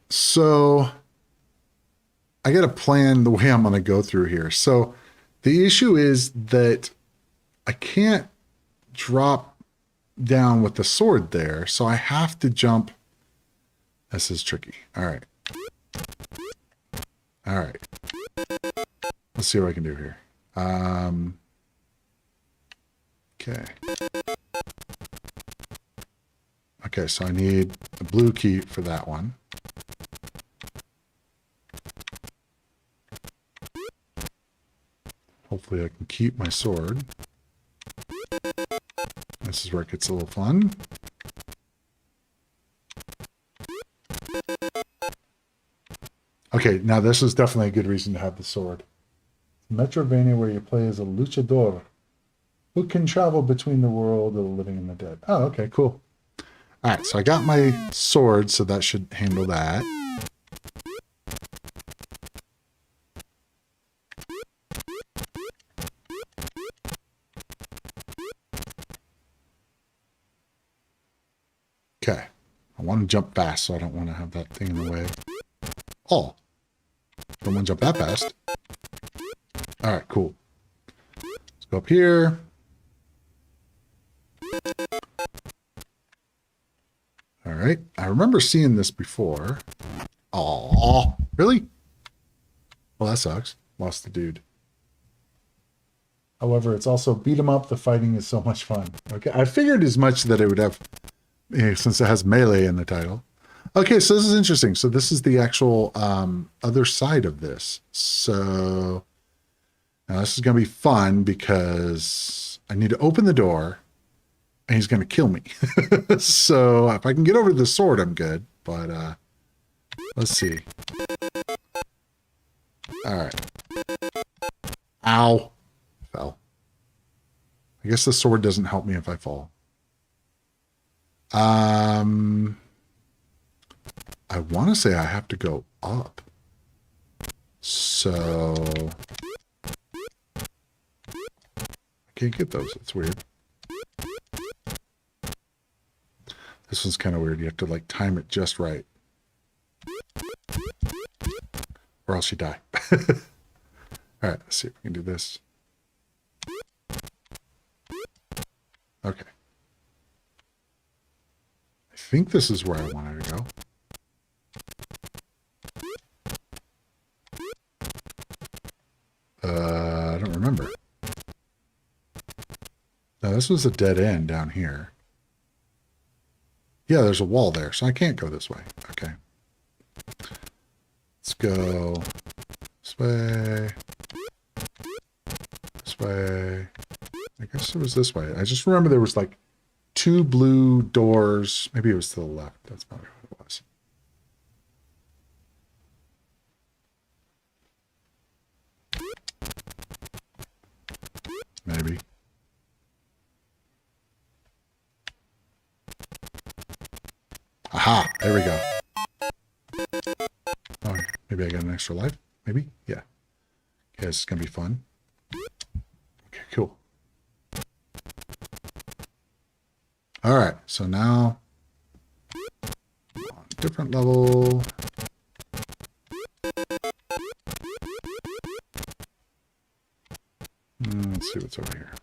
So I got to plan the way I'm going to go through here. So the issue is that I can't drop down with the sword there. So I have to jump. This is tricky. All right. All right. Let's see what I can do here. Okay. Okay, so I need a blue key for that one. Hopefully I can keep my sword. This is where it gets a little fun. Okay, now this is definitely a good reason to have the sword. Metrovania, where you play as a luchador who can travel between the world of the living and the dead. Oh, okay, cool. All right, so I got my sword, so that should handle that. I want to jump fast, so I don't want to have that thing in the way. Oh. Don't want to jump that fast. All right, cool. Let's go up here. All right. I remember seeing this before. Oh, really? Well, that sucks. Lost the dude. However, it's also beat 'em up. The fighting is so much fun. Okay, I figured as much that it would have, since it has melee in the title. Okay, so this is interesting. So this is the actual other side of this. So now this is going to be fun because I need to open the door and he's going to kill me. So if I can get over to the sword, I'm good. But let's see. All right. Ow. Fell. I guess the sword doesn't help me if I fall. I want to say I have to go up. So I can't get those. It's weird. This one's kind of weird. You have to like time it just right. Or else you die. All right, let's see if we can do this. Okay. I think this is where I wanted to go. I don't remember. No, this was a dead end down here. Yeah, there's a wall there, so I can't go this way. Okay. Let's go this way. This way. I guess it was this way. I just remember there was like 2 blue doors. Maybe it was to the left. That's probably what it was. Maybe. Aha! There we go. Oh, maybe I got an extra life? Maybe? Yeah. Okay, this is going to be fun. Okay, cool. All right, so now on a different level. Let's see what's over here.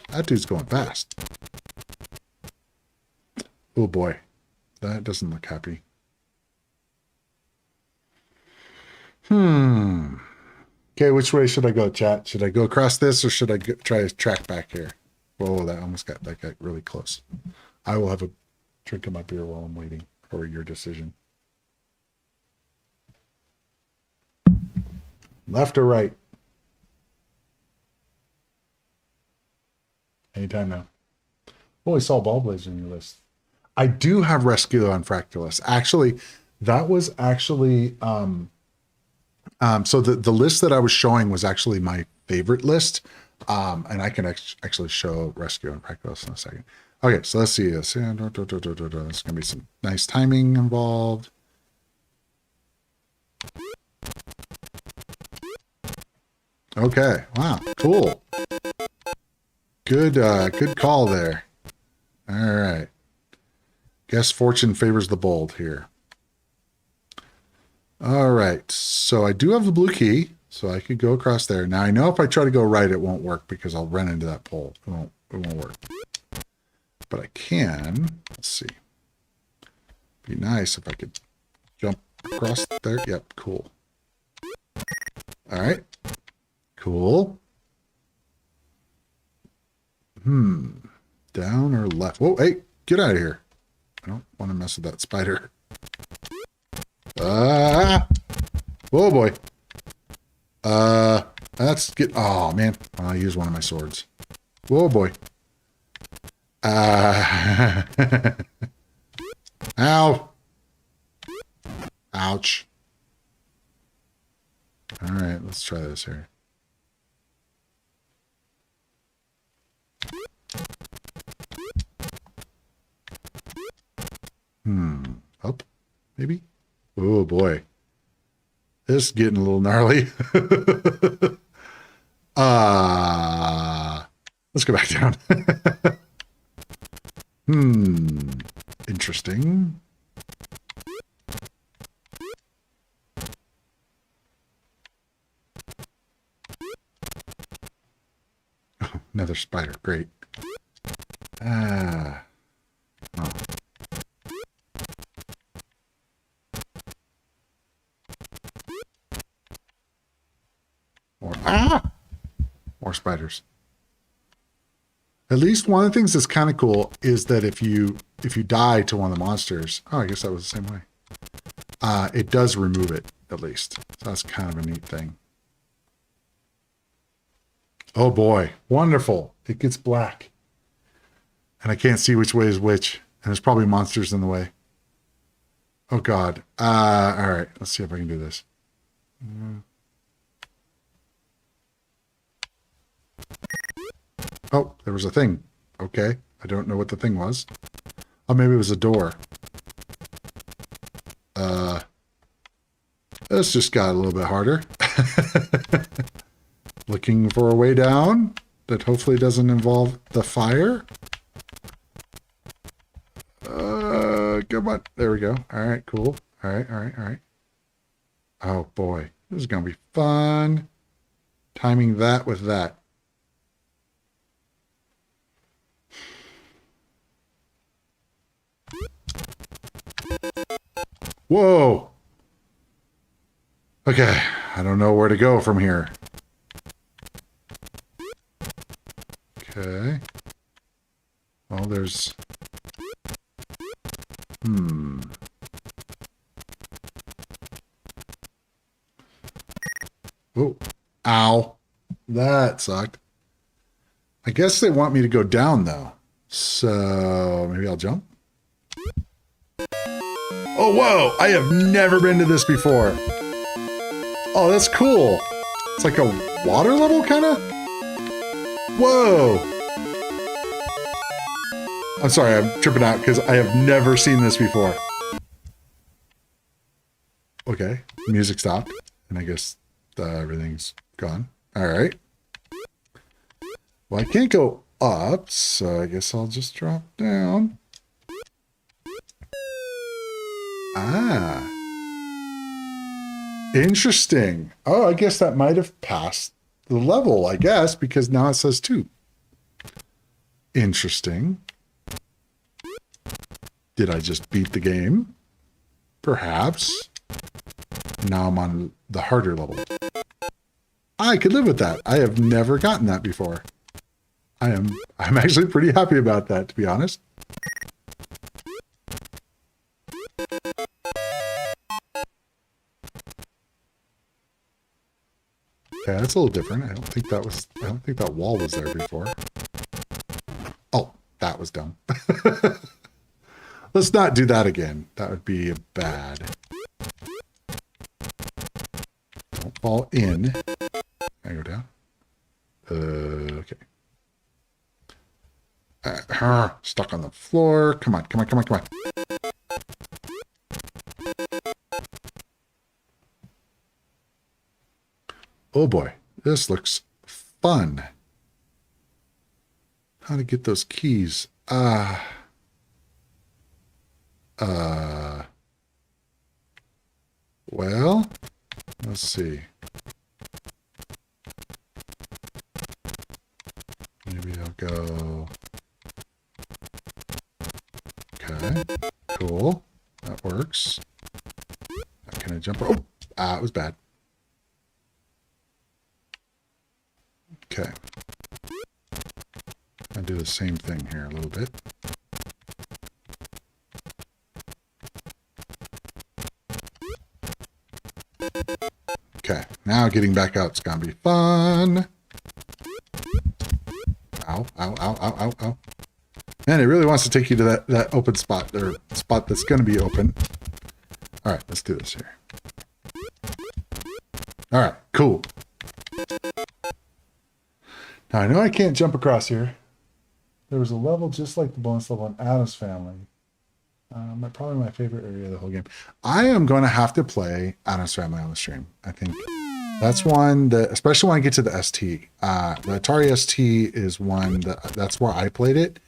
That dude's going fast. Oh boy, that doesn't look happy. Okay, which way should I go, chat? Should I go across this or should I try to track back here? Whoa, that got really close. I will have a drink of my beer while I'm waiting for your decision. Left or right? Anytime now. Oh, I saw Ball Blazer in your list. I do have Rescue on Fractalus. Actually, that was actually so the list that I was showing was actually my favorite list. And I can actually show Rescue on Fractalus in a second. Okay, so let's see this. There's going to be some nice timing involved. Okay, wow, cool. Good call there. All right. Guess fortune favors the bold here. All right, so I do have the blue key, so I could go across there. Now I know if I try to go right, it won't work because I'll run into that pole. It won't work. But I can. Let's see. Be nice if I could jump across there. Yep, cool. All right. Cool. Down or left? Whoa, hey, get out of here. I don't want to mess with that spider. Whoa, boy. That's get. Oh, man. I'll use one of my swords. Whoa, boy. Ow. Ouch. All right, let's try this here. Up, maybe? Oh, boy. This is getting a little gnarly. Let's go back down. Interesting. Oh, another spider. Great. Ah. Oh. More spiders. At least one of the things that's kind of cool is that if you die to one of the monsters, oh, I guess that was the same way. It does remove it at least. So that's kind of a neat thing. Oh boy, wonderful! It gets black, and I can't see which way is which, and there's probably monsters in the way. Oh god! All right, let's see if I can do this. Oh, there was a thing. Okay. I don't know what the thing was. Oh, maybe it was a door. This just got a little bit harder. Looking for a way down that hopefully doesn't involve the fire. Come on. There we go. All right, cool. All right, all right, all right. Oh, boy. This is going to be fun. Timing that with that. Whoa. Okay, I don't know where to go from here. Okay. Well, there's... Oh, ow. That sucked. I guess they want me to go down, though. So, maybe I'll jump? Oh, whoa! I have never been to this before. Oh, that's cool. It's like a water level, kind of? Whoa! I'm sorry, I'm tripping out because I have never seen this before. Okay, music stopped, and I guess everything's gone. All right. Well, I can't go up, so I guess I'll just drop down. Ah. Interesting. Oh, I guess that might have passed the level, I guess, because now it says 2. Interesting. Did I just beat the game? Perhaps. Now I'm on the harder level. I could live with that. I have never gotten that before. I'm actually pretty happy about that, to be honest. Okay, that's a little different. I don't think that wall was there before. Oh, that was dumb. Let's not do that again. That would be bad. Don't fall in. Can I go down? Okay. Stuck on the floor. Come on, come on, come on, come on. Oh boy, this looks fun. How to get those keys? Well, let's see. Maybe I'll go. Okay, cool. That works. Now can I jump? Oh, it was bad. Okay. I'll do the same thing here a little bit. Okay, now getting back out is gonna be fun. Ow, ow, ow, ow, ow, ow. Man, it really wants to take you to that open spot, or spot that's gonna be open. All right, let's do this here. All right, cool. Now, I know I can't jump across here. There was a level just like the bonus level in Addams Family. Probably my favorite area of the whole game. I am going to have to play Addams Family on the stream. I think That's one that, especially when I get to the ST. The Atari ST is one that's where I played it.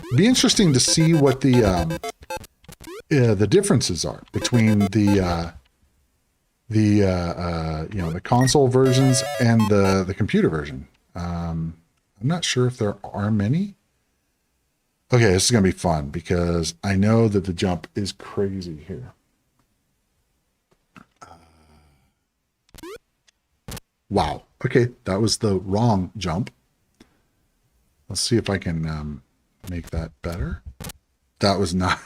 It'd be interesting to see what the differences are between the console versions and the computer version. I'm not sure if there are many. Okay, this is gonna be fun because I know that the jump is crazy here. Wow. Okay, that was the wrong jump. Let's see if I can make that better. That was not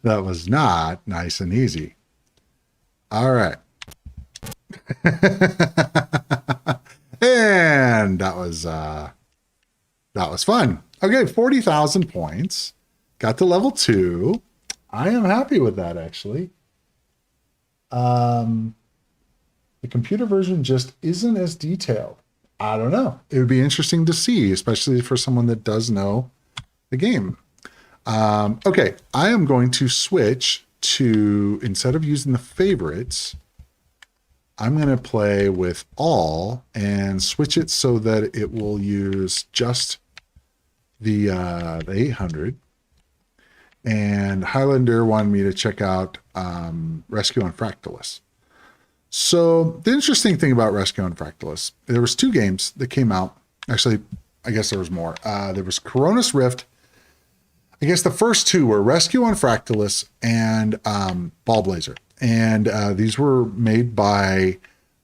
that was not nice and easy. All right. And that was fun. Okay, 40,000 points. Got to level 2. I am happy with that actually. The computer version just isn't as detailed. I don't know. It would be interesting to see, especially for someone that does know the game. Okay, I am going to switch to, instead of using the favorites, I'm going to play with all and switch it so that it will use just the 800. And Highlander wanted me to check out Rescue on Fractalus. So the interesting thing about Rescue on Fractalus, there was 2 games that came out. Actually, I guess there was more. There was Coronis Rift. I guess the first 2 were Rescue on Fractalus and Ball Blazer. And these were made by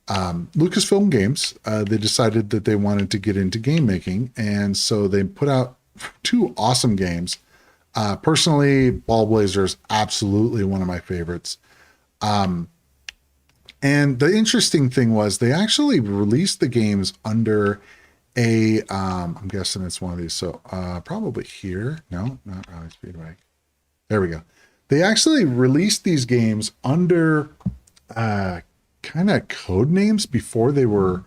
Lucasfilm Games. They decided that they wanted to get into game making. And so they put out 2 awesome games. Personally, Ball Blazer is absolutely one of my favorites. And the interesting thing was they actually released the games under a, I'm guessing it's one of these. So probably here. No, not Rally Speedway. There we go. They actually released these games under kind of code names before they were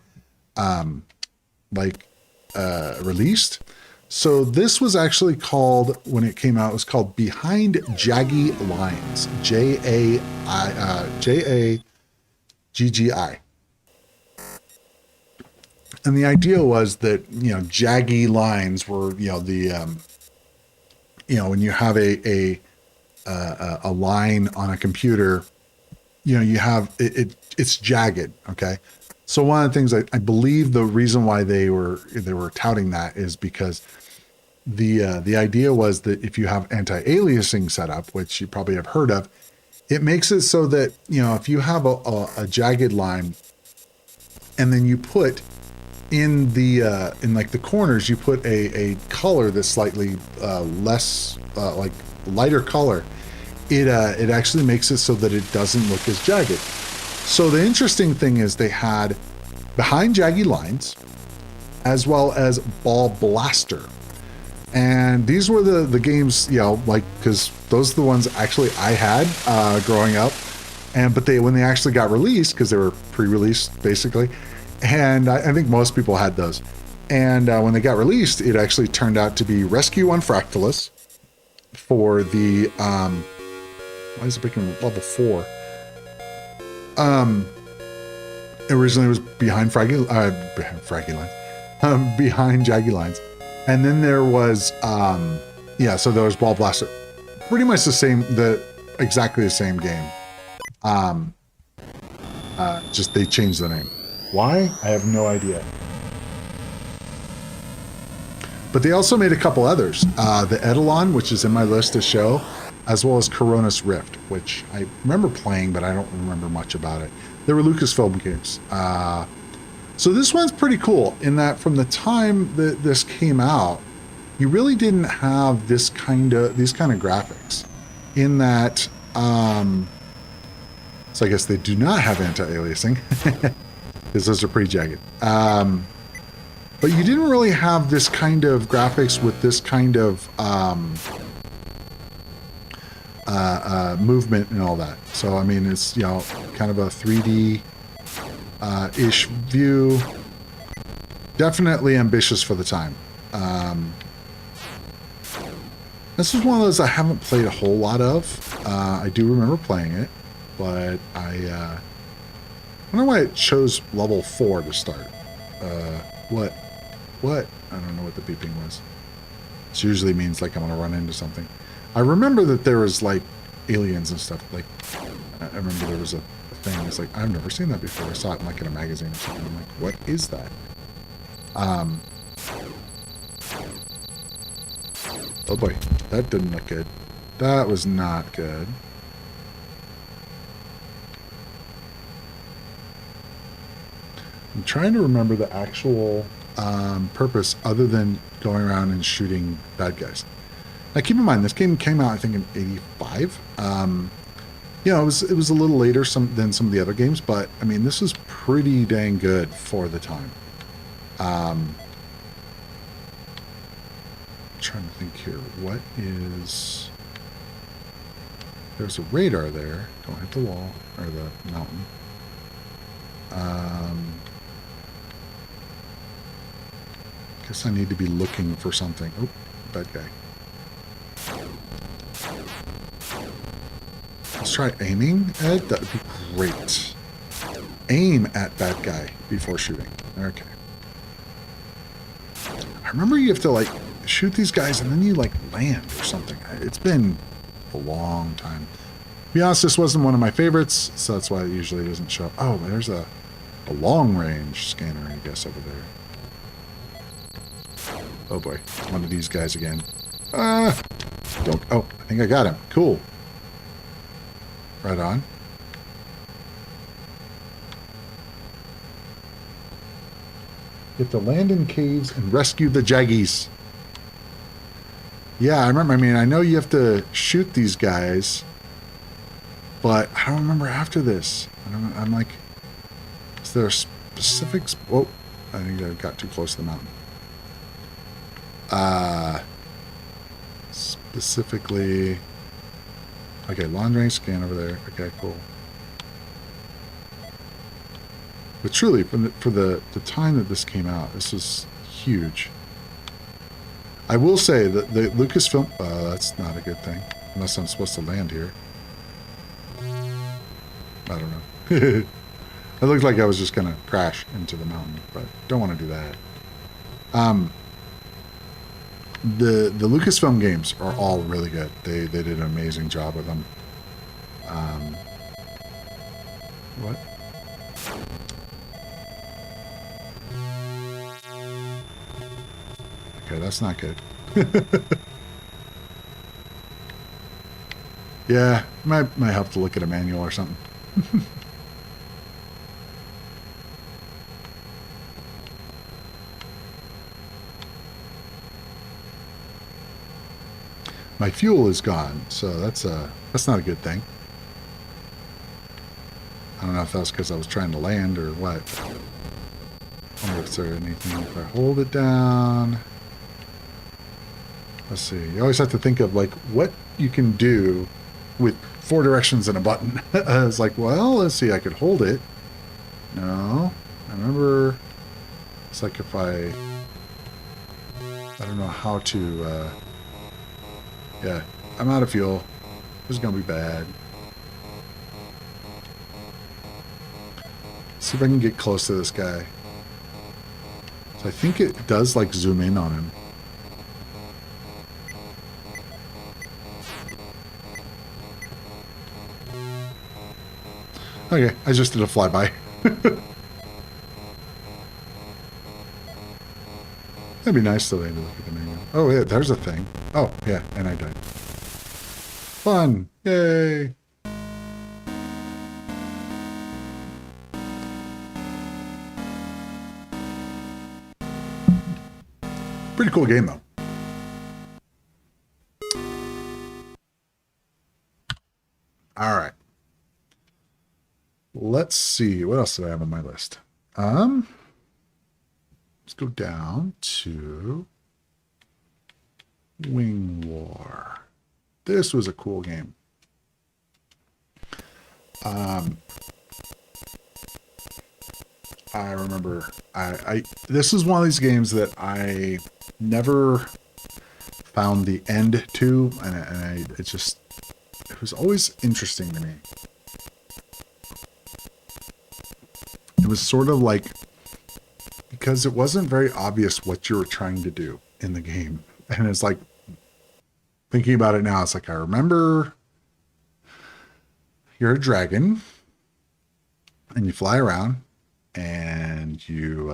released. So this was actually called, when it came out, it was called Behind Jaggy Lines. Jaggi. And the idea was that, jaggy lines were, when you have a line on a computer, you have it's jagged. Okay. So one of the things I believe the reason why they were touting that is because the idea was that if you have anti-aliasing set up, which you probably have heard of, it makes it so that, if you have a jagged line and then you put in the corners, you put a color that's slightly less, lighter color, it actually makes it so that it doesn't look as jagged. So the interesting thing is they had Behind Jaggy Lines as well as Ball Blaster. And these were the games, because those are the ones actually I had growing up. But when they actually got released, because they were pre-released basically, and I think most people had those. And when they got released, it actually turned out to be Rescue on Fractalus for the, why is it picking level 4? Originally it was Behind Fraggy Lines, Behind Jaggy Lines. And then there was, so there was Ball Blaster. Pretty much exactly the same game. Just they changed the name. Why? I have no idea. But they also made a couple others. The Eidolon, which is in my list to show, as well as Coronis Rift, which I remember playing, but I don't remember much about it. They were Lucasfilm games. So this one's pretty cool in that from the time that this came out, you really didn't have these kind of graphics. In that, so I guess they do not have anti-aliasing because those are pretty jagged. But you didn't really have this kind of graphics with this kind of movement and all that. So I mean, it's kind of a 3D ish view. Definitely ambitious for the time. This is one of those I haven't played a whole lot of. I do remember playing it, but I I don't know why it chose level 4 to start. What? What? I don't know what the beeping was. It usually means like I'm gonna run into something. I remember that there was like aliens and stuff. Like I remember there was a thing. It's like I've never seen that before. I saw it in, like in a magazine or something. I'm like, what is that? Oh boy, that didn't look good. That was not good. I'm trying to remember the actual purpose other than going around and shooting bad guys. Now keep in mind, this game came out I think in '85. You know, it was a little later than some of the other games, but I mean this was pretty dang good for the time. I'm trying to think here. What is... There's a radar there. Don't hit the wall or the mountain. Guess I need to be looking for something. Oh, bad guy. Let's try aiming, Ed. That would be great. Aim at bad guy before shooting. Okay. I remember you have to, like, shoot these guys and then you, like, land or something. It's been a long time. To be honest, this wasn't one of my favorites, so that's why it usually doesn't show up. Oh, there's a long-range scanner, I guess, over there. Oh boy, one of these guys again. Don't... Oh, I think I got him. Cool. Right on. You have to land in caves and rescue the jaggies. Yeah, I remember. I mean, I know you have to shoot these guys, but I don't remember after this. I'm like, is there a specific... Oh, I think I got too close to the mountain. Specifically... Okay, long range scan over there. Okay, cool. But truly, for the time that this came out, this was huge. I will say that the Lucasfilm... that's not a good thing. Unless I'm supposed to land here. I don't know. It looked like I was just going to crash into the mountain, but don't want to do that. The Lucasfilm games are all really good. They did an amazing job with them. What? Okay, that's not good. Yeah, might help to look at a manual or something. My fuel is gone, so that's not a good thing. I don't know if that's because I was trying to land or what. I wonder if there's anything if I hold it down. Let's see. You always have to think of like what you can do with 4 directions and a button. I was like, well, let's see. I could hold it. No, I remember. It's like if I don't know how to. Yeah, I'm out of fuel. This is gonna be bad. See if I can get close to this guy. So I think it does like zoom in on him. Okay, I just did a flyby. That'd be nice to land to look at the menu. Oh, yeah, there's a thing. Oh, yeah, and I died. Fun! Yay! Pretty cool game, though. All right. Let's see. What else do I have on my list? Let's go down to Wing War. This was a cool game. I remember this is one of these games that I never found the end to, and it was always interesting to me. was sort of like, because it wasn't very obvious what you were trying to do in the game. And it's like, thinking about it now, it's like, I remember you're a dragon and you fly around and you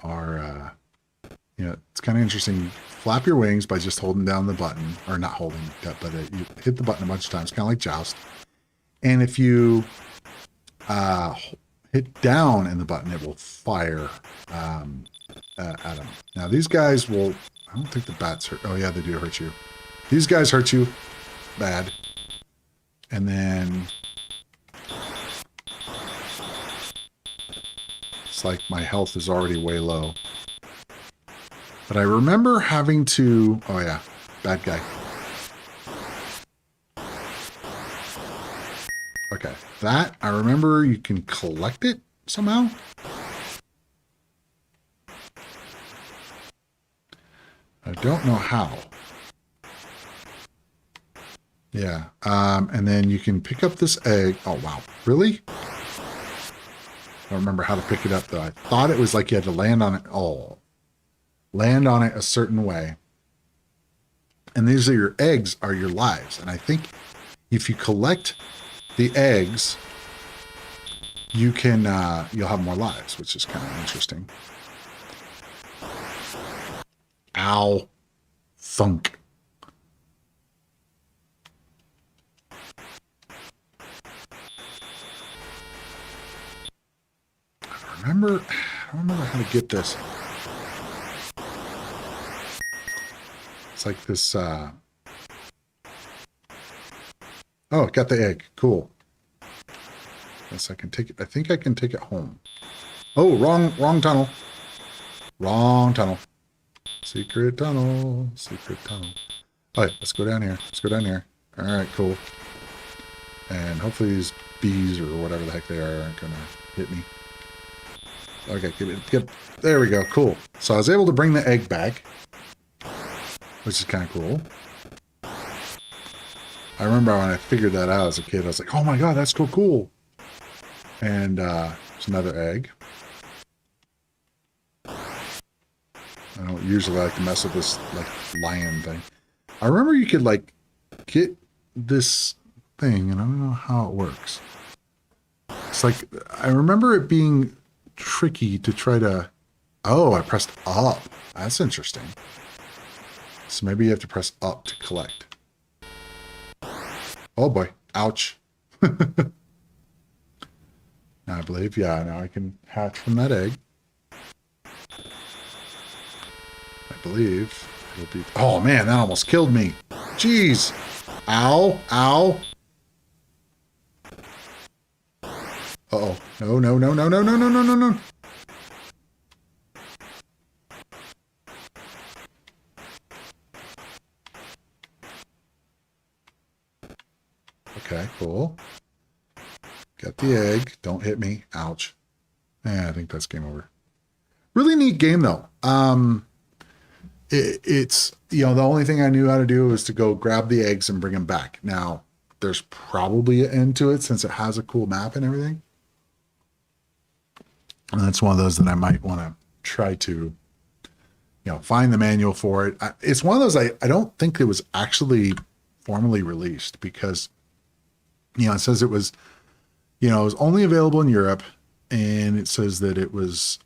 are, it's kind of interesting. You flap your wings by just holding down the button, or not holding it, but you hit the button a bunch of times, kind of like Joust. And if you hit down in the button, it will fire at them. Now, these guys will, I don't think the bats hurt. Oh, yeah, they do hurt you. These guys hurt you bad. And then it's like my health is already way low. But I remember having to, oh yeah, bad guy. Okay, that, I remember you can collect it somehow. I don't know how. Yeah, and then you can pick up this egg. Oh, wow, really? I don't remember how to pick it up, though. I thought it was like you had to land on it. Oh, land on it a certain way. And these are your eggs, are your lives. And I think if you collect the eggs, you can, you'll have more lives, which is kind of interesting. Ow. Thunk. I don't remember how to get this. It's like this, oh, got the egg. Cool. Yes, I can take it. I think I can take it home. Oh, wrong tunnel. Wrong tunnel. Secret tunnel. Secret tunnel. All right, let's go down here. Let's go down here. All right, cool. And hopefully these bees or whatever the heck they are aren't going to hit me. Okay, there we go. Cool. So I was able to bring the egg back, which is kind of cool. I remember when I figured that out as a kid, I was like, oh my god, that's so cool. And there's another egg. I don't usually like to mess with this like lion thing. I remember you could like get this thing, and I don't know how it works. It's like, I remember it being tricky to try to, oh, I pressed up. That's interesting. So maybe you have to press up to collect. Oh boy, ouch. Now I believe, yeah, now I can hatch from that egg. I believe it'll be, oh man, that almost killed me. Jeez. Ow, ow. Uh-oh. No, no, no, no, no, no, no, no, no, no. Okay, cool. Got the egg. Don't hit me. Ouch. Yeah, I think that's game over. Really neat game, though. It's, you know, the only thing I knew how to do was to go grab the eggs and bring them back. Now, there's probably an end to it since it has a cool map and everything. And that's one of those that I might want to try to, you know, find the manual for it. It's one of those I don't think it was actually formally released because, you know, it says it was, you know, it was only available in Europe, and it says that it was,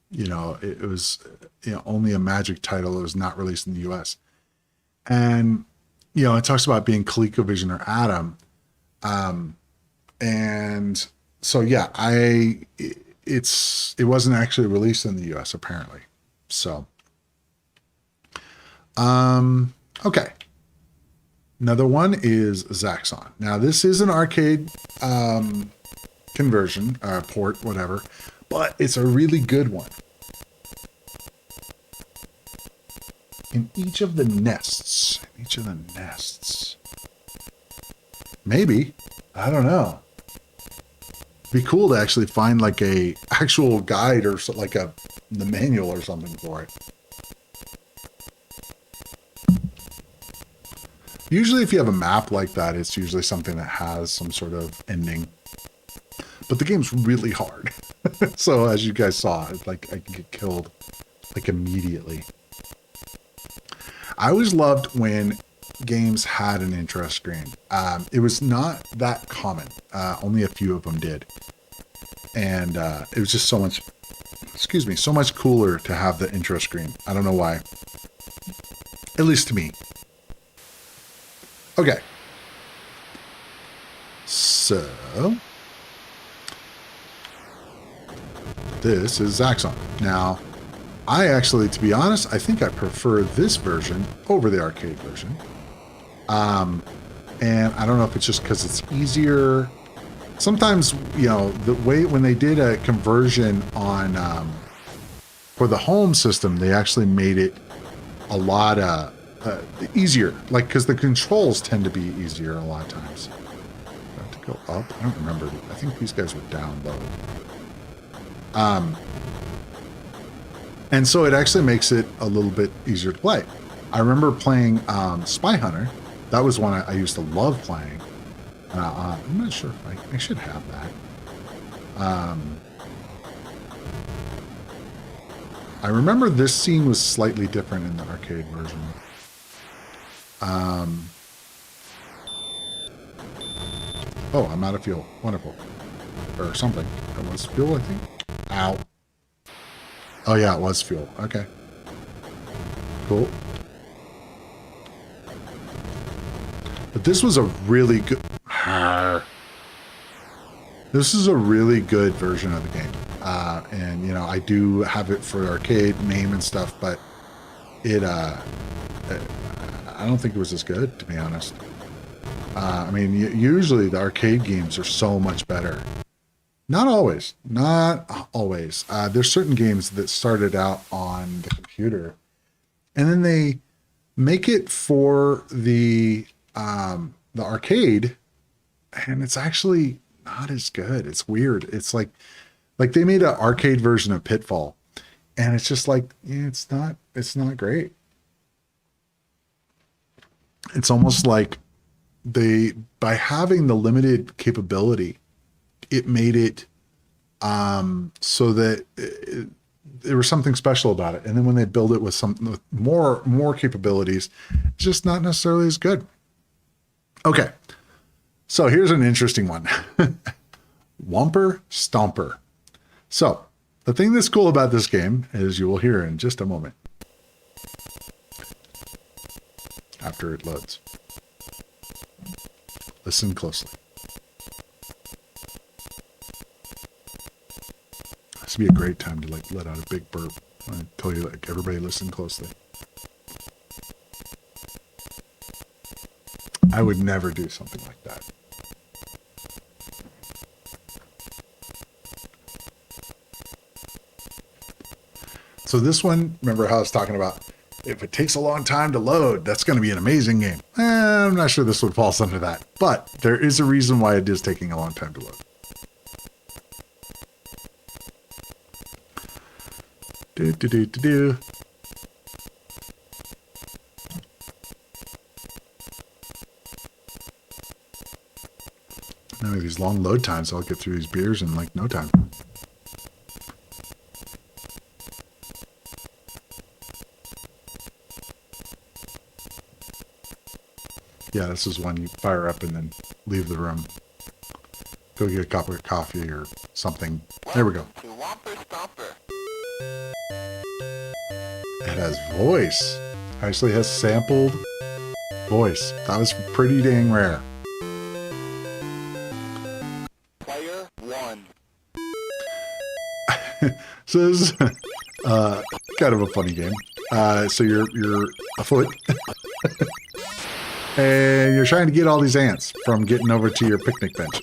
you know, it was, you know, only a Magic title. It was not released in the U.S. And, you know, it talks about being ColecoVision or Atom. And so, yeah, it wasn't actually released in the U.S. apparently. So, okay. Another one is Zaxxon. Now, this is an arcade conversion, port, whatever, but it's a really good one. In each of the nests, maybe, I don't know. It'd be cool to actually find like a actual guide or like the manual or something for it. Usually if you have a map like that, it's usually something that has some sort of ending. But the game's really hard. So as you guys saw, like I can get killed like immediately. I always loved when games had an intro screen. It was not that common. Only a few of them did. And it was just so much, excuse me, so much cooler to have the intro screen. I don't know why. At least to me. Okay. So this is Zaxxon. Now, I actually, to be honest, I think I prefer this version over the arcade version. And I don't know if it's just because it's easier. Sometimes, you know, the way when they did a conversion on for the home system, they actually made it a lot easier. Like, because the controls tend to be easier a lot of times. Do I have to go up? I don't remember. I think these guys were down low. And so it actually makes it a little bit easier to play. I remember playing Spy Hunter. That was one I used to love playing. I'm not sure if I should have that. I remember this scene was slightly different in the arcade version. Oh, I'm out of fuel. Wonderful. Or something. That was fuel, I think. Ow. Oh yeah, it was fuel. Okay. Cool. But this was a really good... This is a really good version of the game. And, you know, I do have it for arcade name and stuff, but it... I don't think it was as good, to be honest. I mean, usually the arcade games are so much better. Not always. Not always. There's certain games that started out on the computer, and then they make it for the arcade, and it's actually not as good. It's weird. It's like they made an arcade version of Pitfall, and it's just like, yeah, it's not great. It's almost like by having the limited capability, it made it so that there was something special about it. And then when they build it with with more capabilities, it's just not necessarily as good. Okay. So here's an interesting one. Whomper Stomper. So the thing that's cool about this game, as you will hear in just a moment, after it loads. Listen closely. This would be a great time to like let out a big burp. I tell you, like, everybody listen closely. I would never do something like that. So this one, remember how I was talking about, if it takes a long time to load, that's going to be an amazing game. I'm not sure this one falls under that, but there is a reason why it is taking a long time to load. Now with these long load times, I'll get through these beers in like no time. Yeah, this is when you fire up and then leave the room. Go get a cup of coffee or something. There we go. Whomper Stomper. It has voice. Actually has sampled voice. That was pretty dang rare. Player 1. So this is kind of a funny game. So you're afoot. And you're trying to get all these ants from getting over to your picnic bench.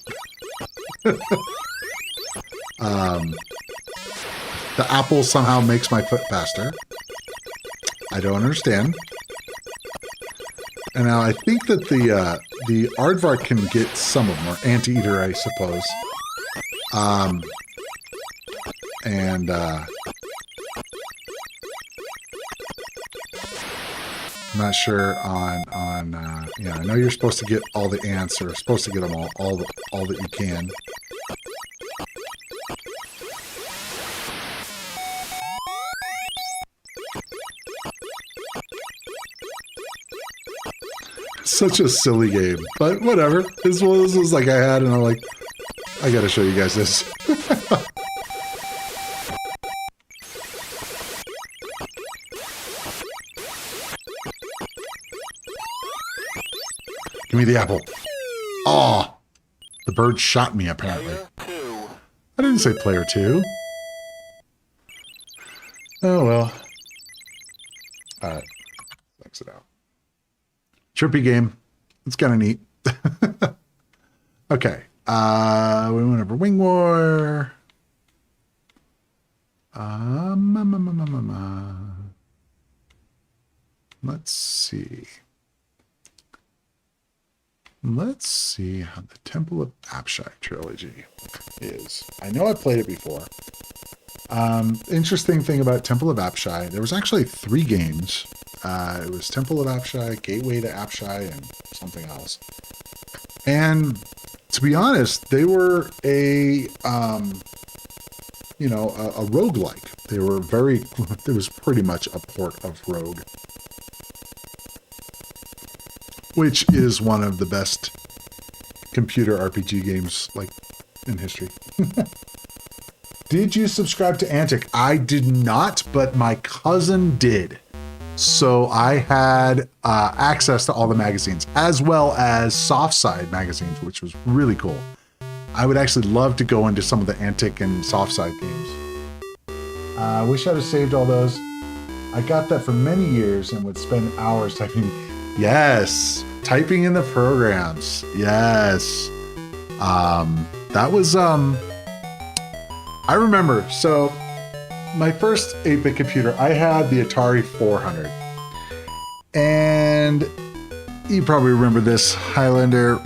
The apple somehow makes my foot faster. I don't understand. And now I think that the aardvark can get some of them, or anteater, I suppose. I'm not sure on yeah, I know you're supposed to get all the ants, or supposed to get them all that you can. Such a silly game, but whatever. This was like I had, and I'm like, I gotta show you guys this. Give me the apple. Oh, the bird shot me, apparently. Player 2. I didn't say player 2. Oh, well. Alright. Exit out. Trippy game. It's kind of neat. Okay. We went over Wing War. Let's see. Let's see how the Temple of Apshai trilogy is. I know I played it before. Interesting thing about Temple of Apshai, there was actually 3 games. It was Temple of Apshai, Gateway to Apshai, and something else. And to be honest, they were a roguelike. They were it was pretty much a port of Rogue, which is one of the best computer RPG games, like, in history. Did you subscribe to Antic? I did not, but my cousin did. So I had access to all the magazines, as well as soft side magazines, which was really cool. I would actually love to go into some of the Antic and soft side games. I wish I'd have saved all those. I got that for many years and would spend hours typing. Yes, typing in the programs. Yes. That was, I remember, so my first 8-bit computer, I had the Atari 400. And you probably remember this, Highlander.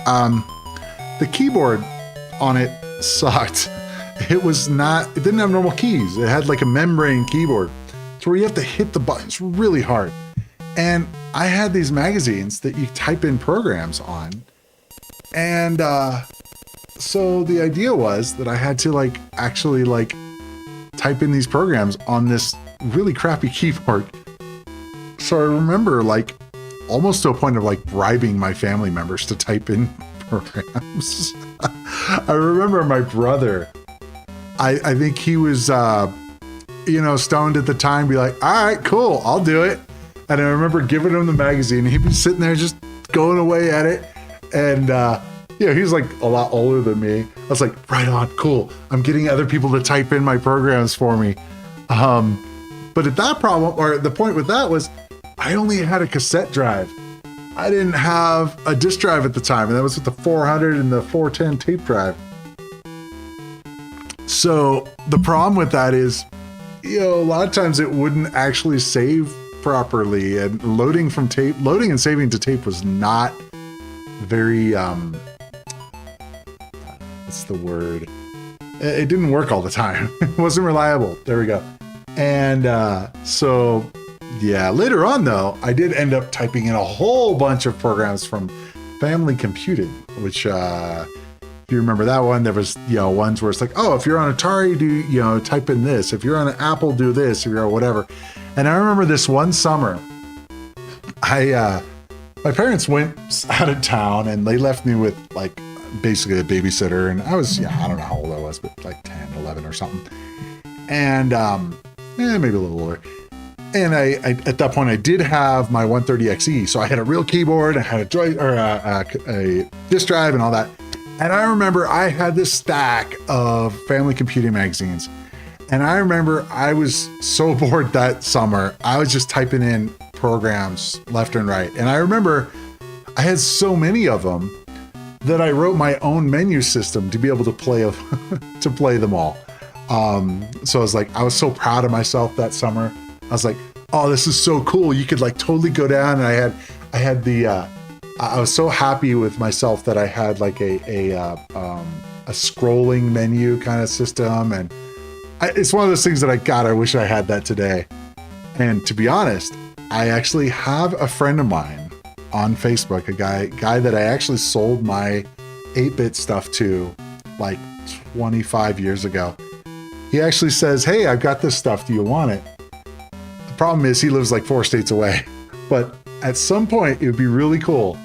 The keyboard on it sucked. It didn't have normal keys. It had like a membrane keyboard. So where you have to hit the buttons really hard. And I had these magazines that you type in programs on. And so the idea was that I had to actually type in these programs on this really crappy keyboard. So I remember almost to a point of bribing my family members to type in programs. I remember my brother, I think he was, stoned at the time, be like, all right, cool, I'll do it. And I remember giving him the magazine. He'd be sitting there just going away at it. And, he was a lot older than me. I was like, right on, cool. I'm getting other people to type in my programs for me. But at that problem, or the point with that was, I only had a cassette drive. I didn't have a disk drive at the time. And that was with the 400 and the 410 tape drive. So the problem with that is, a lot of times it wouldn't actually save properly, and loading and saving to tape was not very, what's the word? It didn't work all the time. It wasn't reliable. There we go. And so, yeah, later on though, I did end up typing in a whole bunch of programs from Family Computing, which, if you remember that one, there was, ones where it's like, oh, if you're on Atari, do, type in this. If you're on an Apple, do this, if you're on whatever. And I remember this one summer, my parents went out of town and they left me with basically a babysitter. And I was, I don't know how old I was, but 10, 11 or something. And, maybe a little older. And I at that point, I did have my 130XE. So I had a real keyboard, I had a disk drive and all that. And I remember I had this stack of Family Computing magazines. And I remember I was so bored that summer, I was just typing in programs left and right. And I remember I had so many of them that I wrote my own menu system to be able to play them all. So I was so proud of myself that summer. I was like, oh, this is so cool. You could totally go down. And I was so happy with myself that I had a scrolling menu kind of system. And it's one of those things that I wish I had that today. And to be honest, I actually have a friend of mine on Facebook, a guy that I actually sold my 8-bit stuff to like 25 years ago. He actually says, hey, I've got this stuff. Do you want it? The problem is he lives like 4 states away. But at some point, it would be really cool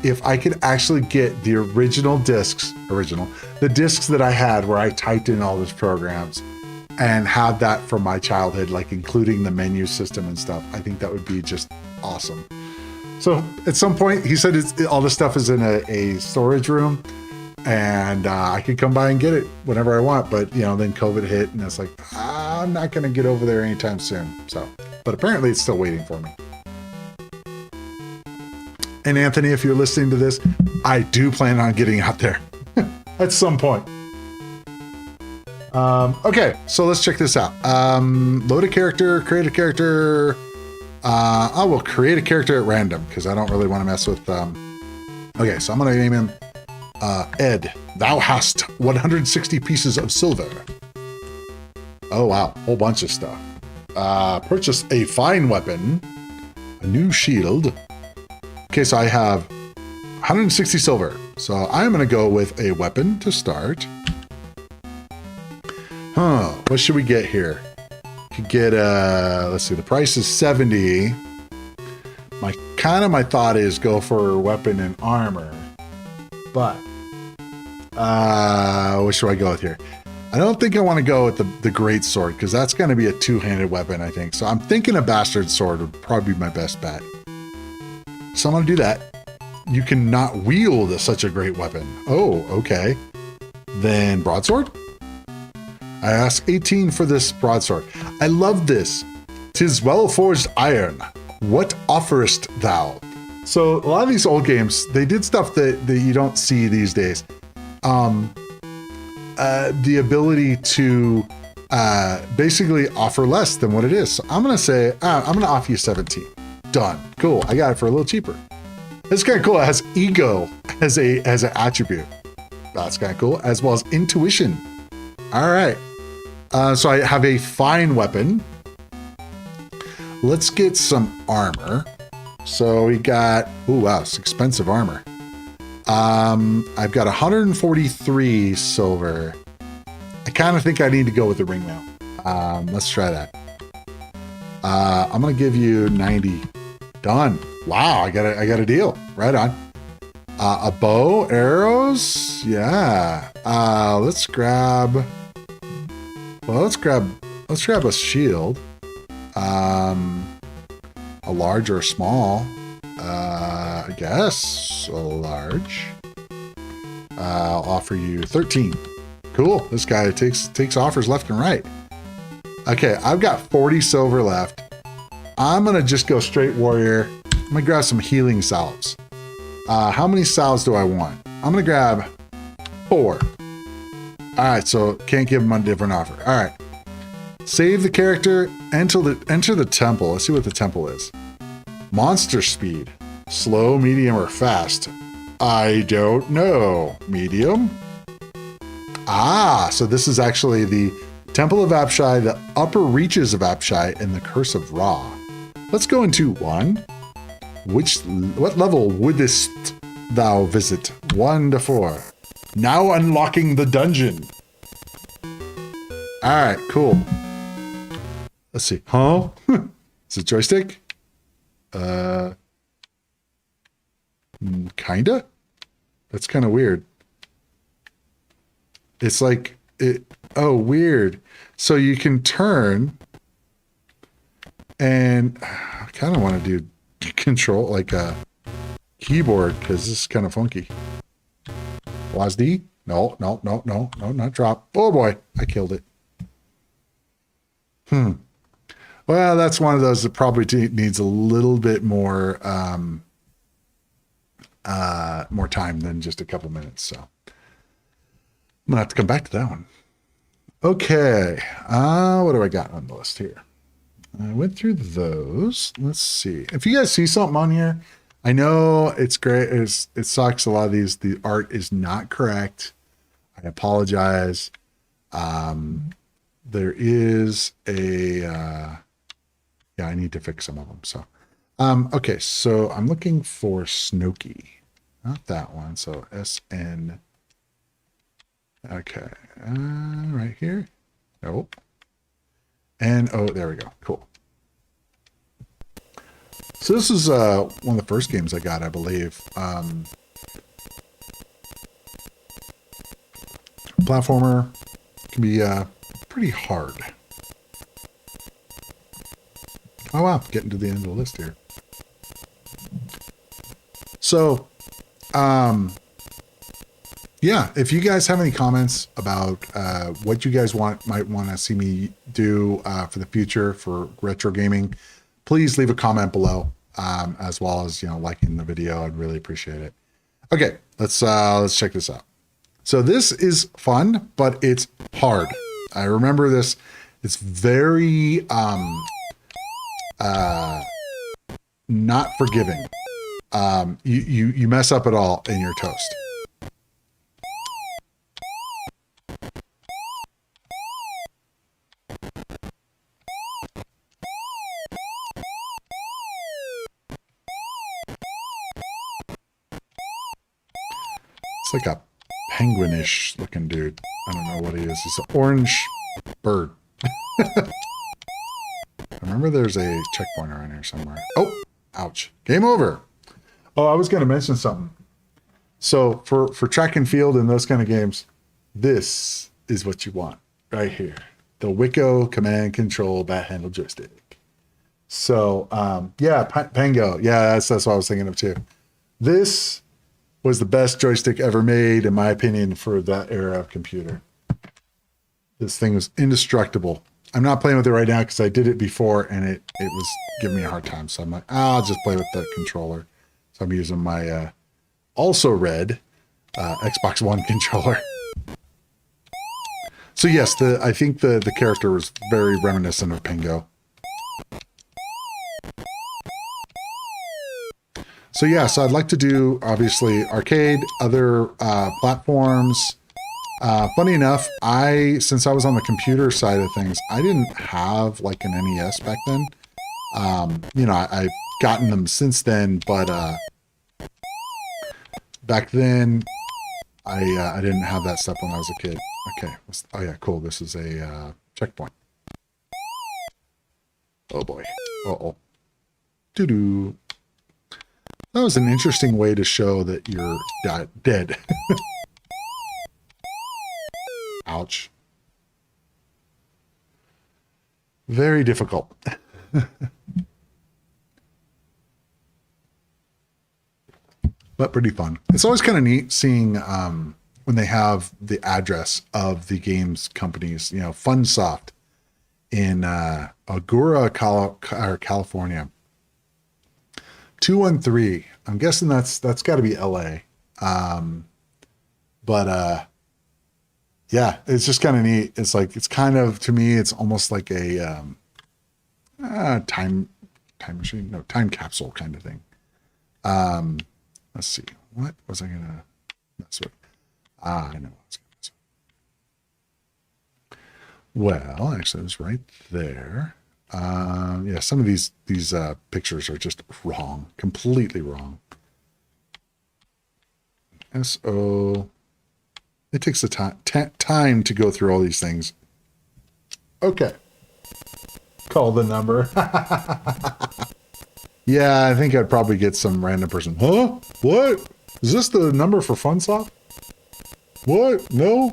if I could actually get the original discs, the discs that I had where I typed in all those programs and have that from my childhood, like including the menu system and stuff. I think that would be just awesome. So at some point, he said all this stuff is in a storage room, and I could come by and get it whenever I want. But, you know, then COVID hit, and it's like, I'm not going to get over there anytime soon. So, but apparently it's still waiting for me. And Anthony, if you're listening to this, I do plan on getting out there at some point. Okay, so let's check this out. Load a character, create a character. I will create a character at random because I don't really want to mess with. Okay, so I'm going to name him Ed. Thou hast 160 pieces of silver. Oh, wow. Whole bunch of stuff. Purchase a fine weapon, a new shield. Okay, so I have 160 silver. So I'm going to go with a weapon to start. What should we get here? Could get let's see, the price is 70. My thought is go for weapon and armor. But what should I go with here? I don't think I want to go with the great sword because that's going to be a two-handed weapon, I think. So I'm thinking a bastard sword would probably be my best bet. So I'm going to do that. You cannot wield such a great weapon. Oh, okay. Then broadsword? I ask 18 for this broadsword. I love this. 'Tis well-forged iron. What offerest thou? So a lot of these old games, they did stuff that you don't see these days. The ability to basically offer less than what it is. So I'm going to say, I'm going to offer you 17. Done. Cool. I got it for a little cheaper. It's kind of cool. It has ego as an attribute. That's kind of cool. As well as intuition. All right. So I have a fine weapon. Let's get some armor. So we got, oh wow, it's expensive armor. I've got 143 silver. I kind of think I need to go with the ring now. Let's try that. I'm gonna give you 90. Done. Wow, I got a deal. Right on. A bow, arrows. Yeah. Let's grab a shield. A large or a small. I guess a large. I'll offer you 13. Cool. This guy takes offers left and right. Okay, I've got 40 silver left. I'm gonna just go straight warrior. I'm gonna grab some healing salves. How many salves do I want? I'm gonna grab 4. All right, so can't give him a different offer. All right. Save the character, enter the temple. Let's see what the temple is. Monster speed. Slow, medium, or fast? I don't know. Medium? Ah, so this is actually the Temple of Apshai, the upper reaches of Apshai, and the Curse of Ra. Let's go into 1. What level wouldst thou visit? 1 to 4. Now unlocking the dungeon. All right, cool. Let's see. Huh? Is it joystick? Kinda? That's kind of weird. It's like it. Oh, weird. So you can turn, and I kind of want to do control like a keyboard because this is kind of funky. WASD? No, not drop. Oh boy, I killed it. Well, that's one of those that probably needs a little bit more more time than just a couple minutes. So I'm gonna have to come back to that one. Okay, what do I got on the list here? I went through those. Let's see. If you guys see something on here, I know it's great. It sucks. A lot of these, the art is not correct. I apologize. There is a, yeah, I need to fix some of them. So Okay, so I'm looking for Snooky. Not that one. So SN. Okay. Right here. Nope. And oh, there we go. Cool. So this is one of the first games I got, I believe. Platformer can be pretty hard. Oh wow, getting to the end of the list here. So, yeah, if you guys have any comments about what you guys might want to see me do for the future for retro gaming, please leave a comment below, as well as, you know, liking the video. I'd really appreciate it. Okay, let's check this out. So this is fun, but it's hard. I remember this. It's very not forgiving. You mess up at all and you're toast. It's like a penguinish looking dude. I don't know what he is. He's an orange bird. I remember there's a checkpoint around here somewhere. Oh, ouch. Game over. Oh, I was going to mention something. So for track and field and those kind of games, this is what you want right here. The Wicco command control bat handle joystick. So, yeah, Pango. Yeah, that's what I was thinking of too. This was the best joystick ever made, in my opinion, for that era of computer. This thing was indestructible. I'm not playing with it right now because I did it before and it was giving me a hard time. So I'm like, I'll just play with the controller. So I'm using my also red Xbox One controller. So yes, I think the character was very reminiscent of Pingo. So yeah, so I'd like to do, obviously, arcade, other platforms. Funny enough, since I was on the computer side of things, I didn't have like an NES back then. You know, I've gotten them since then, but back then, I didn't have that stuff when I was a kid. Okay. Oh yeah, cool. This is a checkpoint. Oh boy. Uh-oh. Doo-doo. That was an interesting way to show that you're dead. Ouch. Very difficult. But pretty fun. It's always kind of neat seeing when they have the address of the games companies, you know, Funsoft in Agoura, California. 213. I'm guessing that's got to be LA. But yeah, it's just kind of neat. It's like, it's kind of, to me, it's almost like a time machine, no, time capsule kind of thing. Let's see, what was I gonna mess with? I know what I was gonna mess with. Well, actually, it was right there. Yeah, some of these pictures are just wrong, completely wrong. SO. It takes the time to go through all these things. Okay. Call the number. Yeah, I think I'd probably get some random person. Huh? What? Is this the number for Funsoft? What? No?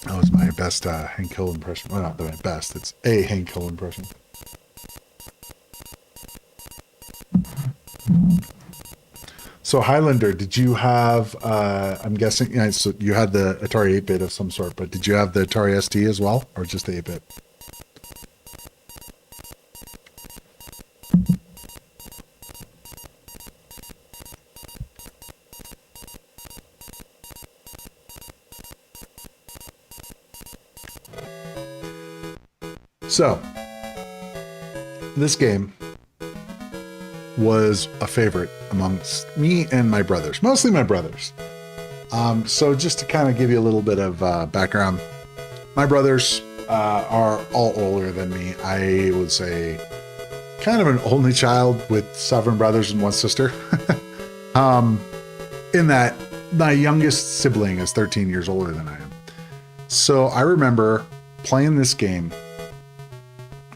That was my best Hank Hill impression. Well, not my best. It's a Hank Hill impression. So Highlander, did you have, I'm guessing, you know, so you had the Atari 8-bit of some sort, but did you have the Atari ST as well, or just the 8-bit? So, this game was a favorite amongst me and my brothers, mostly my brothers. So just to kind of give you a little bit of background, my brothers are all older than me. I would say kind of an only child with 7 brothers and 1 sister. In that my youngest sibling is 13 years older than I am. So I remember playing this game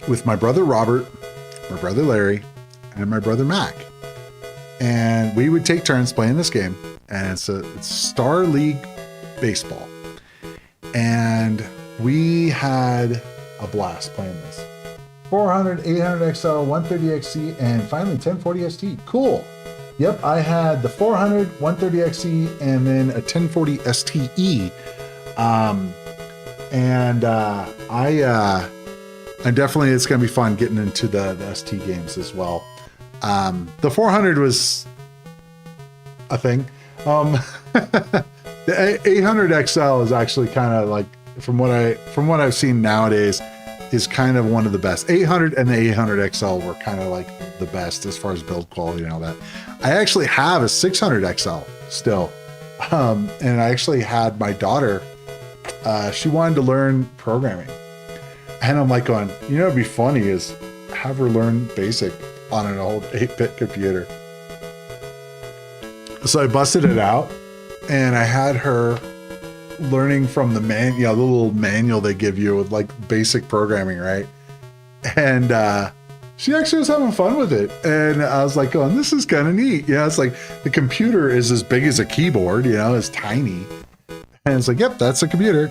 with my brother Robert, my brother Larry, and my brother Mac. And we would take turns playing this game. And it's Star League Baseball. And we had a blast playing this. 400, 800 XL, 130 XC, and finally 1040 ST. Cool. Yep, I had the 400, 130 XE, and then a 1040 STE. I definitely, it's going to be fun getting into the ST games as well. The 400 was a thing. The 800 XL is actually kind of like, from what I've seen nowadays, is kind of one of the best. 800 and the 800 XL were kind of like the best as far as build quality and all that. I actually have a 600 XL still. And I actually had my daughter, she wanted to learn programming. And I'm like going, you know, it'd be funny is have her learn BASIC on an old 8-bit computer. So I busted it out and I had her learning from the the little manual they give you with like basic programming, right? And she actually was having fun with it. And I was like going, this is kind of neat. You know, it's like the computer is as big as a keyboard, you know, it's tiny. And it's like, yep, that's a computer.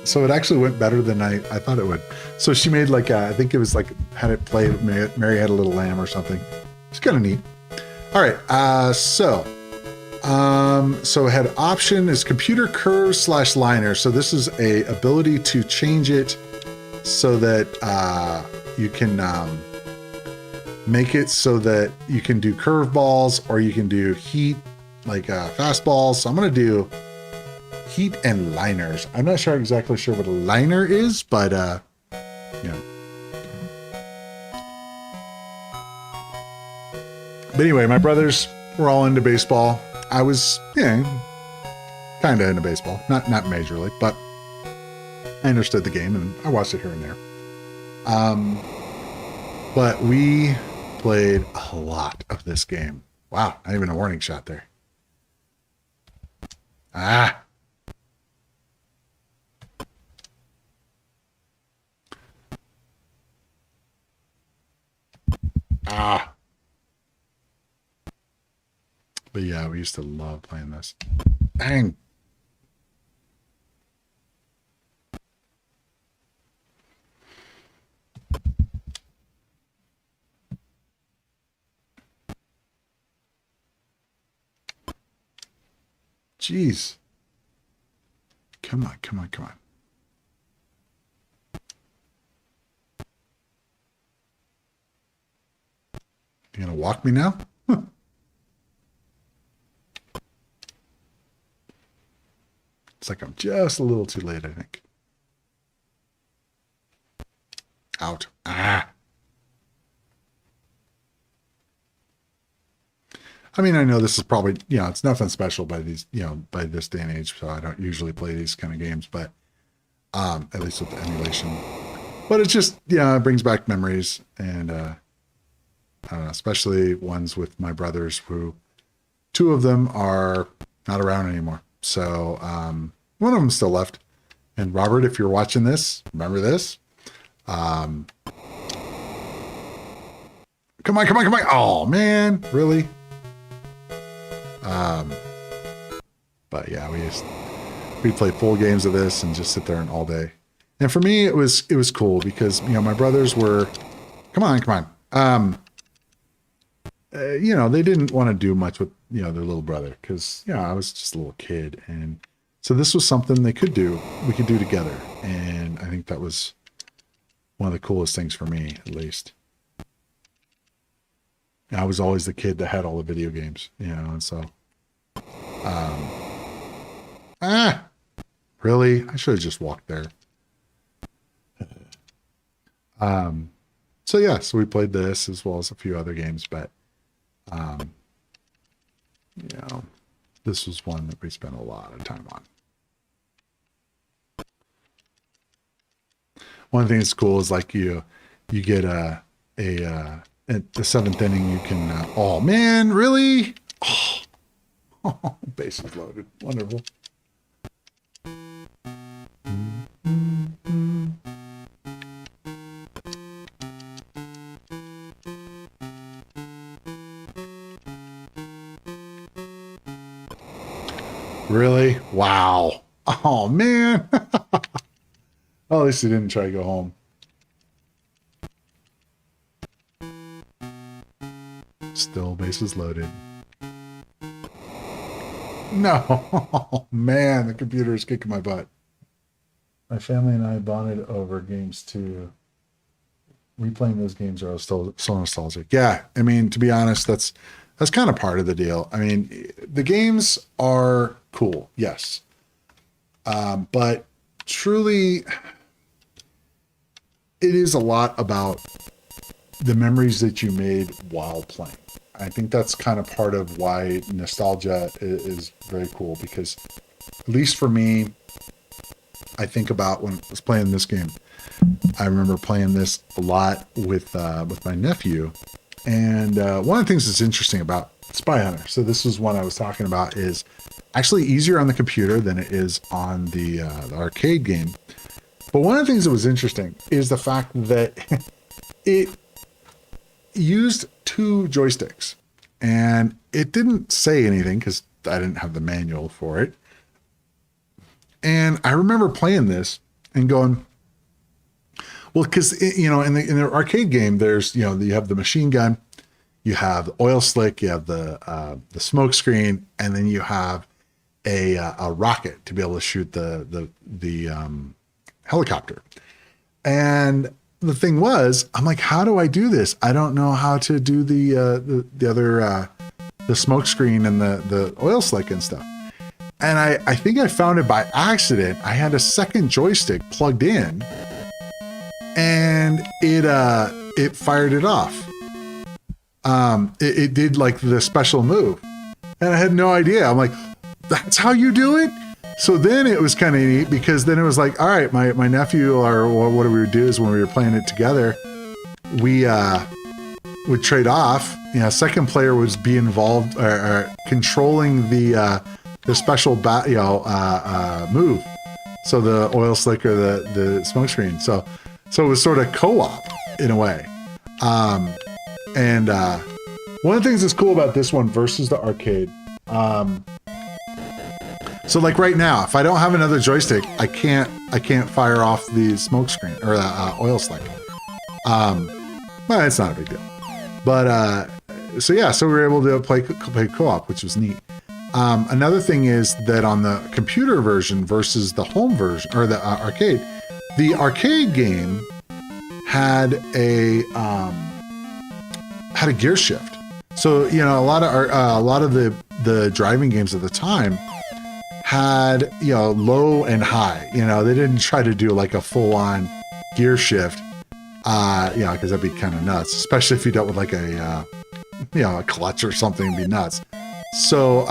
So it actually went better than I thought it would. So she made like, I think it was like, had it play Mary Had a Little Lamb or something. It's kind of neat. All right. So it had option is computer curve / liner. So this is a ability to change it so that you can make it so that you can do curveballs or you can do heat, like fastballs. So I'm going to do heat and liners. I'm not exactly sure what a liner is, but yeah. But anyway, my brothers were all into baseball. I was, kind of into baseball, not majorly, but I understood the game and I watched it here and there. But we played a lot of this game. Wow, not even a warning shot there. But yeah, we used to love playing this. Dang. Jeez. Come on. You gonna walk me now? Huh. It's like I'm just a little too late, I think. Out. I mean, I know this is probably, it's nothing special by these, by this day and age, so I don't usually play these kind of games, but at least with the emulation. But it's just, it brings back memories, and I don't know, especially ones with my brothers who, 2 of them are not around anymore. So one of them still left. And Robert, if you're watching this, remember this. Come on. Oh, man. Really? But yeah, we'd play full games of this and just sit there and all day. And for me, it was cool because, my brothers were, come on. They didn't want to do much with, their little brother because, I was just a little kid. And so this was something we could do together. And I think that was one of the coolest things for me, at least. I was always the kid that had all the video games, and so, really? I should have just walked there. So yeah, so we played this as well as a few other games, but, this was one that we spent a lot of time on. One thing that's cool is like you get at the seventh inning, you can, oh man, really? Oh, bases loaded. Wonderful. Really? Wow. Oh man. Oh, at least he didn't try to go home. Still bases loaded. No. Oh, man, the computer is kicking my butt. My family and I bonded over games too. Replaying those games are still so nostalgic. Yeah, I mean, to be honest, that's kind of part of the deal. I mean, the games are cool, yes. But truly, it is a lot about the memories that you made while playing. I think that's kind of part of why nostalgia is very cool, because at least for me, I think about when I was playing this game. I remember playing this a lot with my nephew, and one of the things that's interesting about Spy Hunter, so this is one I was talking about, is actually easier on the computer than it is on the arcade game. But one of the things that was interesting is the fact that it used 2 joysticks, and it didn't say anything because I didn't have the manual for it. And I remember playing this and going, well, because in the arcade game, there's you have the machine gun, you have the oil slick, you have the smoke screen, and then you have a rocket to be able to shoot the helicopter. And the thing was, I'm like, how do I do this? I don't know how to do the other the smoke screen and the oil slick and stuff. And I think I found it by accident. I had a second joystick plugged in, and it fired it off. It did like the special move, and I had no idea. I'm like, that's how you do it? So then it was kind of neat, because then it was like, all right, my nephew, or what we would do is when we were playing it together, we would trade off. Second player would be involved or controlling the special move. So the oil slick or the smoke screen. So it was sort of co-op in a way. And one of the things that's cool about this one versus the arcade, so like right now, if I don't have another joystick, I can't fire off the smoke screen or the oil slick. Well, it's not a big deal. But so we were able to play co-op, which was neat. Another thing is that on the computer version versus the home version or the arcade game had a gear shift. So a lot of the driving games at the time had low and high. They didn't try to do like a full-on gear shift. Because that'd be kind of nuts, especially if you dealt with like a clutch or something. It'd be nuts. So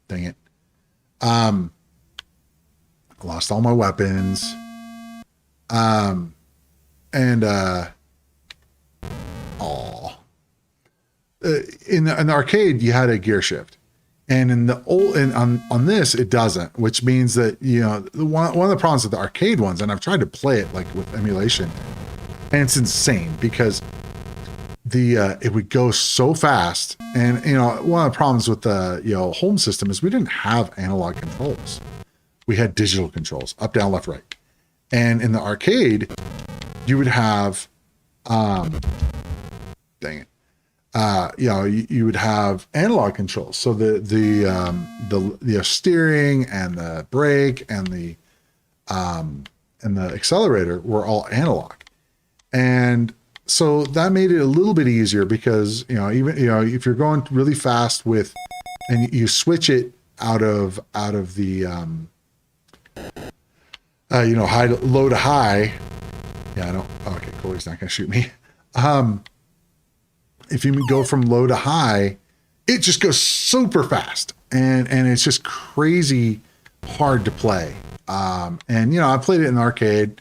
dang it. Lost all my weapons. In the arcade you had a gear shift, and in the old and on this it doesn't, which means that one of the problems with the arcade ones, and I've tried to play it like with emulation, and it's insane because it would go so fast. And one of the problems with the home system is we didn't have analog controls. We had digital controls, up, down, left, right. And in the arcade you would have you would have analog controls. So the steering and the brake and the accelerator were all analog. And so that made it a little bit easier because, even, if you're going really fast and you switch it out of the, low to high. Yeah, okay, cool. He's not going to shoot me. If you go from low to high, it just goes super fast, and it's just crazy hard to play. I played it in the arcade,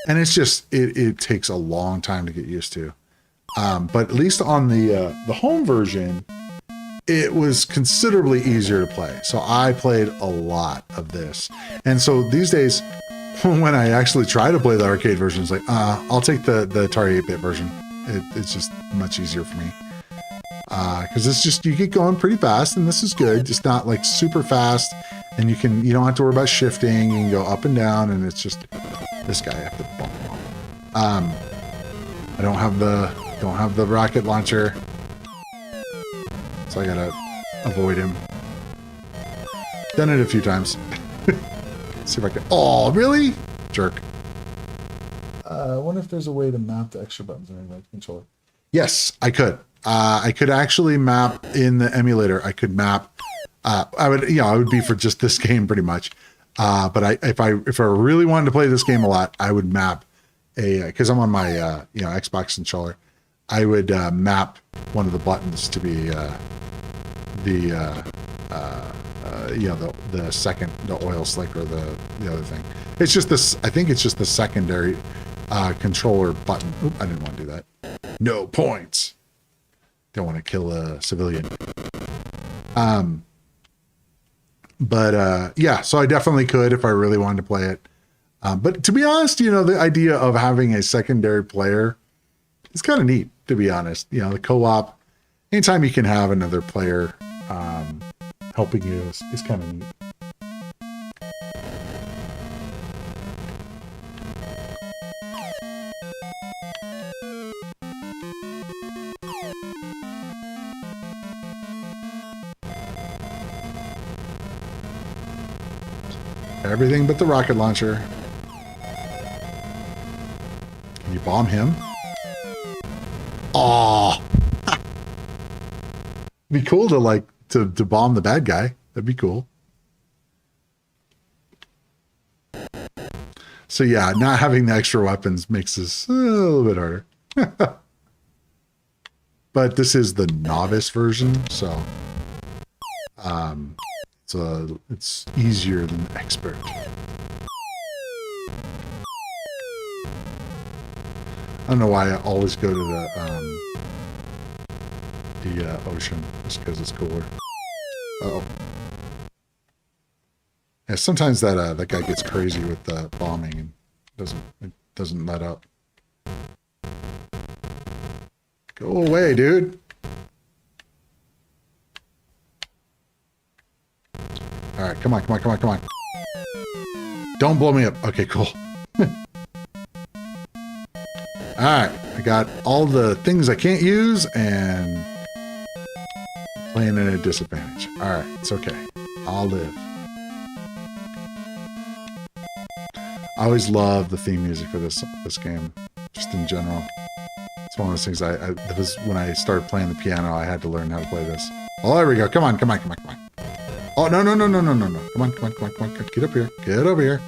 and it's just it takes a long time to get used to. But at least on the home version, it was considerably easier to play. So I played a lot of this, and so these days, when I actually try to play the arcade version, it's like, I'll take the Atari 8-bit version. It's just much easier for me. Because it's just, you get going pretty fast, and this is good. It's not like super fast, and you don't have to worry about shifting. You can go up and down, and it's just this guy I have to bump on. I don't have the rocket launcher, so I gotta avoid him. Done it a few times. See if I can. Oh, really? Jerk. I wonder if there's a way to map the extra buttons on the controller. Yes, I could. I could actually map in the emulator. I could map. I would be for just this game pretty much. But if I really wanted to play this game a lot, I would map because I'm on my Xbox controller. I would map one of the buttons to be the oil slick or the other thing. It's just this. I think it's just the secondary controller button. Oop, I didn't want to do that. No points. Don't want to kill a civilian. Yeah, so I definitely could if I really wanted to play it. But to be honest, the idea of having a secondary player is kind of neat, to be honest. The co-op, anytime you can have another player helping you is kind of neat. Everything but the rocket launcher. Can you bomb him? Oh, be cool to bomb the bad guy. That'd be cool. So yeah, not having the extra weapons makes this a little bit harder. But this is the novice version, so it's easier than expert. I don't know why I always go to the ocean, just because it's cooler. Uh-oh. Yeah, sometimes that guy gets crazy with the bombing and doesn't let up. Go away, dude. All right, come on. Don't blow me up. Okay, cool. All right, I got all the things I can't use and playing at a disadvantage. All right, it's okay. I'll live. I always love the theme music for this game, just in general. It's one of those things that was when I started playing the piano, I had to learn how to play this. Oh, there we go. Come on. Oh, no. Come on. Get up here. Get over here.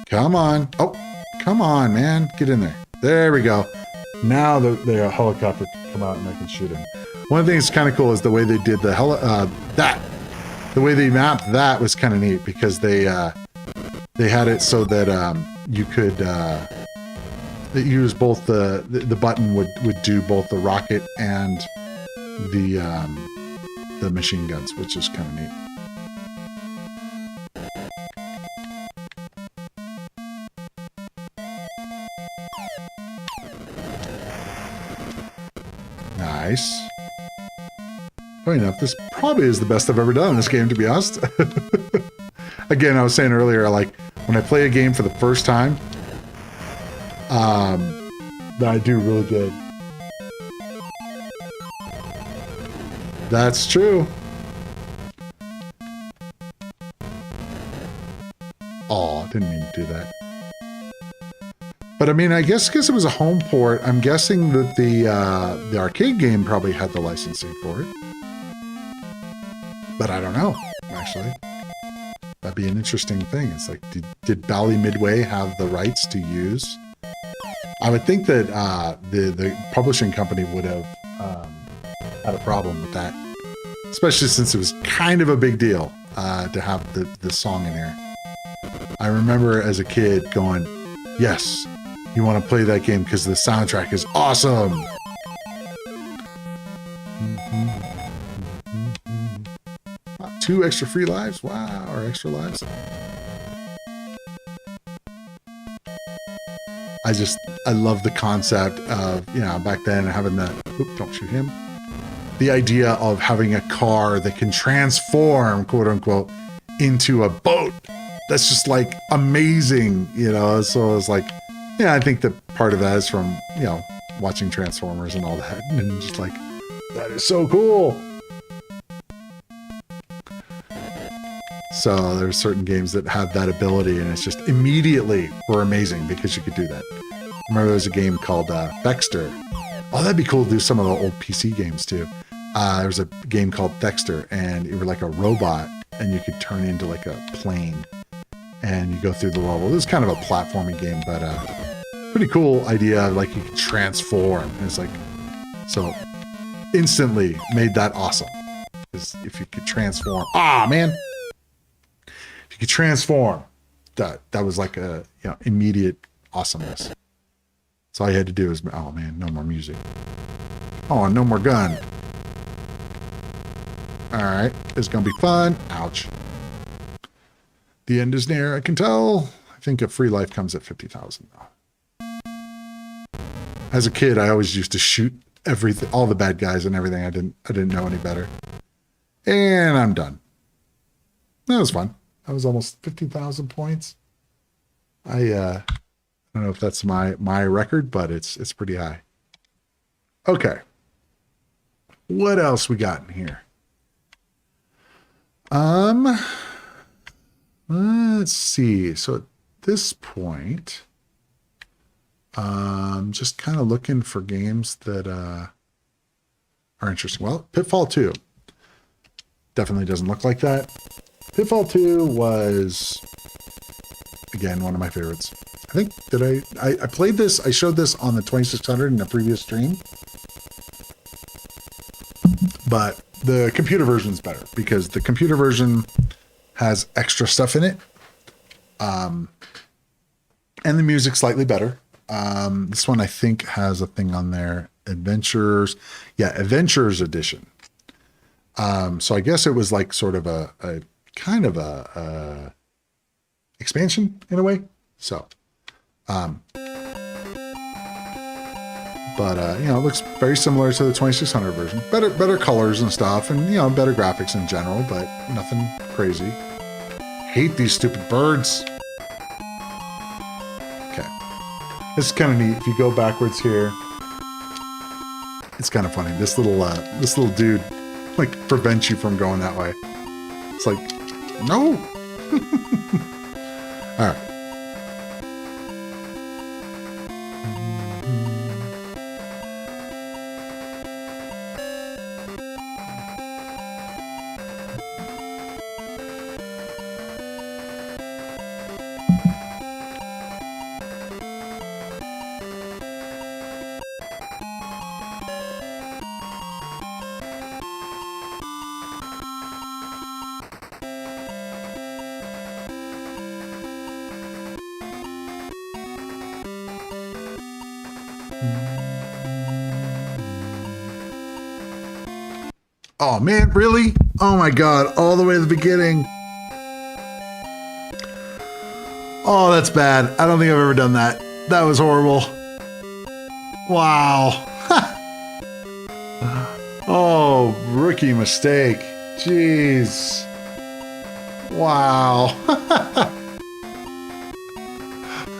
Come on. Oh, come on, man. Get in there. There we go. Now the helicopter can come out and I can shoot him. One of the things that's kind of cool is the way they did the way they mapped that was kind of neat because they had it so that you could use both the button would do both the rocket and the machine guns, which is kind of neat. Nice. Funny enough, this probably is the best I've ever done in this game, to be honest. Again, I was saying earlier, like, when I play a game for the first time, that I do really good. That's true. Oh, didn't mean to do that. But I mean, I guess because it was a home port, I'm guessing that the arcade game probably had the licensing for it. But I don't know, actually. That'd be an interesting thing. It's like, did Bally Midway have the rights to use? I would think that the publishing company would have had a problem with that, especially since it was kind of a big deal to have the song in there. I remember as a kid going, yes, you want to play that game because the soundtrack is awesome. 2 extra free lives? Wow, or extra lives. I love the concept of, you know, back then having the, oops, don't shoot him. The idea of having a car that can transform, quote unquote, into a boat. That's just like amazing, you know? So it's like, yeah, I think that part of that is from, you know, watching Transformers and all that. And just like, that is so cool. So there's certain games that have that ability, and it's just immediately were amazing because you could do that. I remember there was a game called Dexter. Oh, that'd be cool to do some of the old PC games too. There was a game called Dexter, and you were like a robot, and you could turn into like a plane, and you go through the level. It was kind of a platforming game, but pretty cool idea. Like you could transform, and it's like, so instantly made that awesome. Because if you could transform, man. You could transform. That was like a, you know, immediate awesomeness. So all you had to do is, oh man, no more music. Oh, no more gun. All right, it's gonna be fun. Ouch. The end is near. I can tell. I think a free life comes at 50,000 though. As a kid, I always used to shoot everything, all the bad guys and everything. I didn't know any better. And I'm done. That was fun. That was almost 50,000 points. I don't know if that's my record, but it's pretty high. Okay. What else we got in here? Let's see. So at this point, just kind of looking for games that are interesting. Well, Pitfall 2 definitely doesn't look like that. Pitfall 2 was, again, one of my favorites. I think that I played this, I showed this on the 2600 in a previous stream. But the computer version is better because the computer version has extra stuff in it. And the music's slightly better. This one I think has a thing on there. Adventures. Yeah, Adventures Edition. So I guess it was like sort of a kind of a expansion in a way. So, but you know, it looks very similar to the 2600 version. Better colors and stuff, and you know, better graphics in general, but nothing crazy. Hate these stupid birds. Okay, this is kind of neat. If you go backwards here, it's kind of funny. This little dude like prevents you from going that way. It's like, no. All right. Oh man, really? Oh my god, all the way to the beginning. Oh, that's bad. I don't think I've ever done that. That was horrible. Wow. Oh, rookie mistake. Jeez. Wow.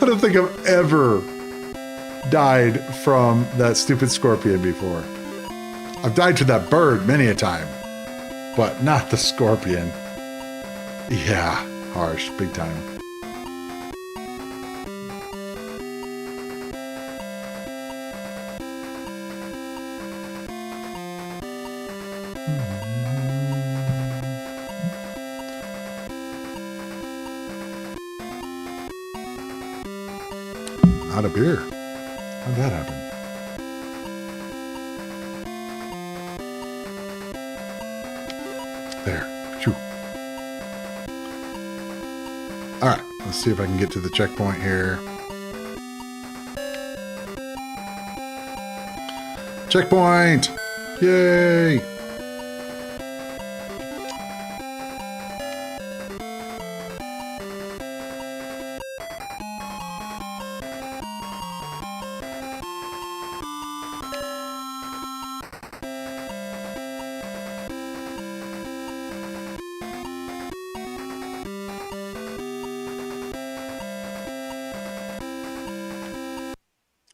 I don't think I've ever died from that stupid scorpion before. I've died to that bird many a time, but not the scorpion. Yeah, harsh, big time. Out of beer. How'd that happen? There. Phew. All right. Let's see if I can get to the checkpoint here. Checkpoint! Yay!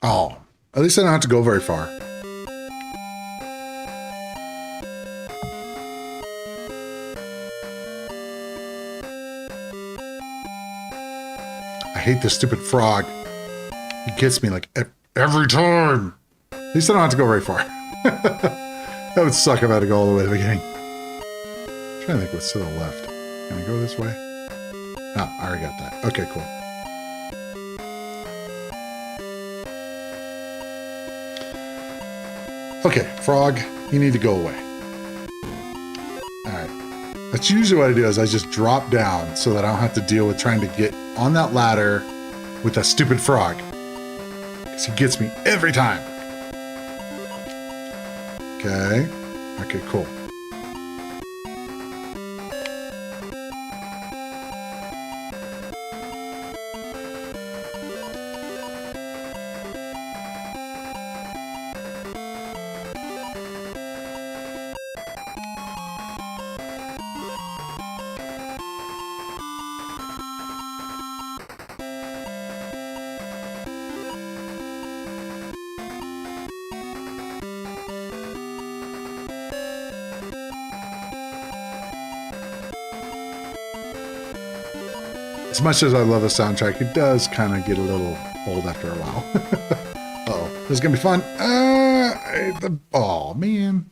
Oh, at least I don't have to go very far. I hate this stupid frog. He gets me like every time. At least I don't have to go very far. That would suck if I had to go all the way to the beginning. I'm trying to think what's to the left. Can I go this way? Oh, I already got that. Okay, cool. Okay, frog, you need to go away. Alright. That's usually what I do is I just drop down so that I don't have to deal with trying to get on that ladder with that stupid frog. Because he gets me every time. Okay. Okay, cool. As much as I love the soundtrack, it does kind of get a little old after a while. Uh-oh, this is going to be fun. Oh, man.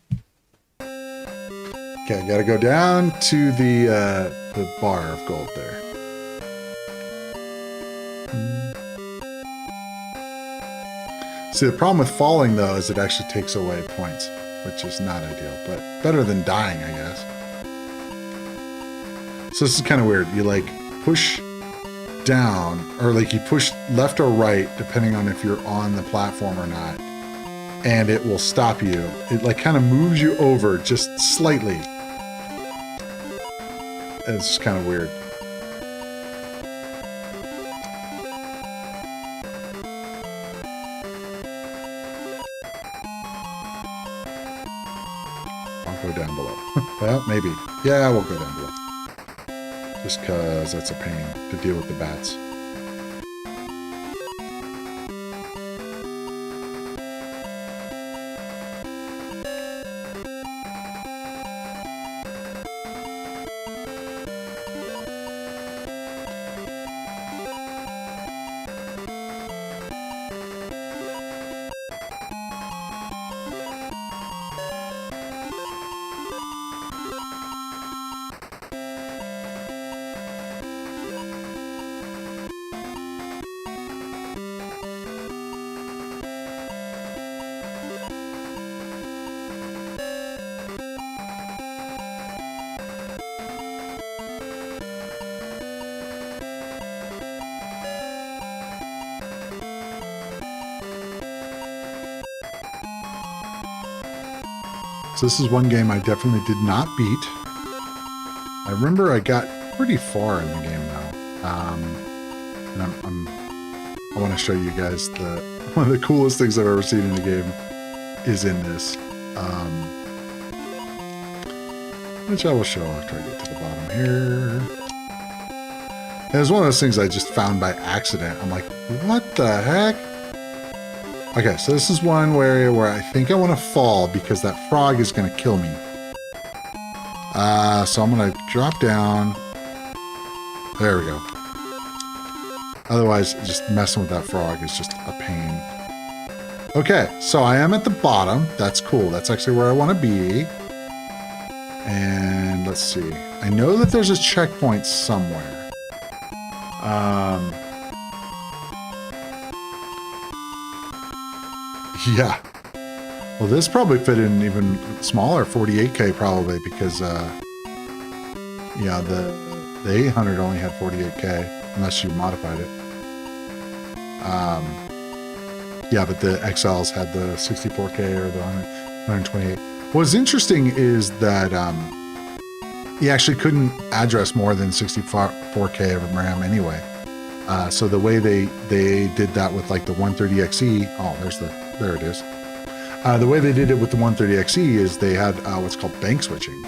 Okay, I got to go down to the bar of gold there. See, the problem with falling, though, is it actually takes away points, which is not ideal, but better than dying, I guess. So this is kind of weird. You, like, push down, or like you push left or right depending on if you're on the platform or not, and it will stop you. It like kind of moves you over just slightly. It's kind of weird. I'll go down below. Well, maybe. Yeah, we'll go down below. Just because that's a pain to deal with the bats. So this is one game I definitely did not beat. I remember I got pretty far in the game now. And I want to show you guys one of the coolest things I've ever seen in the game is in this. Which I will show after I get to the bottom here. And it was one of those things I just found by accident. I'm like, what the heck? Okay, so this is one area where I think I want to fall because that frog is going to kill me. So I'm going to drop down. There we go. Otherwise, just messing with that frog is just a pain. Okay, so I am at the bottom. That's cool. That's actually where I want to be. And let's see. I know that there's a checkpoint somewhere. Yeah. Well, this probably fit in even smaller, 48K probably, because, yeah, the 800 only had 48K, unless you modified it. Yeah, but the XLs had the 64K or the 128. What's interesting is that you actually couldn't address more than 64K of RAM anyway. So the way they did that with like the 130XE, there it is. The way they did it with the 130XE is they had what's called bank switching.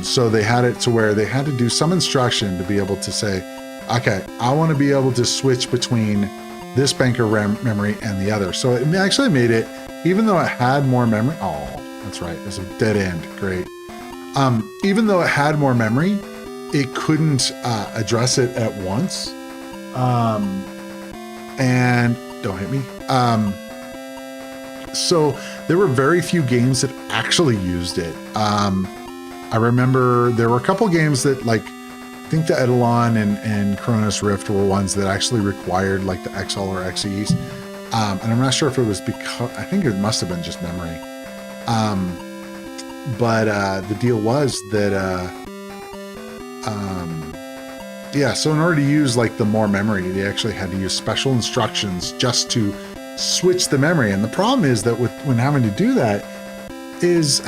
So they had it to where they had to do some instruction to be able to say, okay, I want to be able to switch between this bank of RAM memory and the other. So it actually made it, even though it had more memory, that's right, it's a dead end, great. Even though it had more memory, it couldn't address it at once. And don't hit me. So there were very few games that actually used it. I remember there were a couple games that, like, I think the Eidolon and Chronos Rift were ones that actually required like the XL or XEs. And I'm not sure if it was because, I think it must have been just memory. But the deal was that, yeah, so in order to use like the more memory, they actually had to use special instructions just to switch the memory. And the problem is that when having to do that is,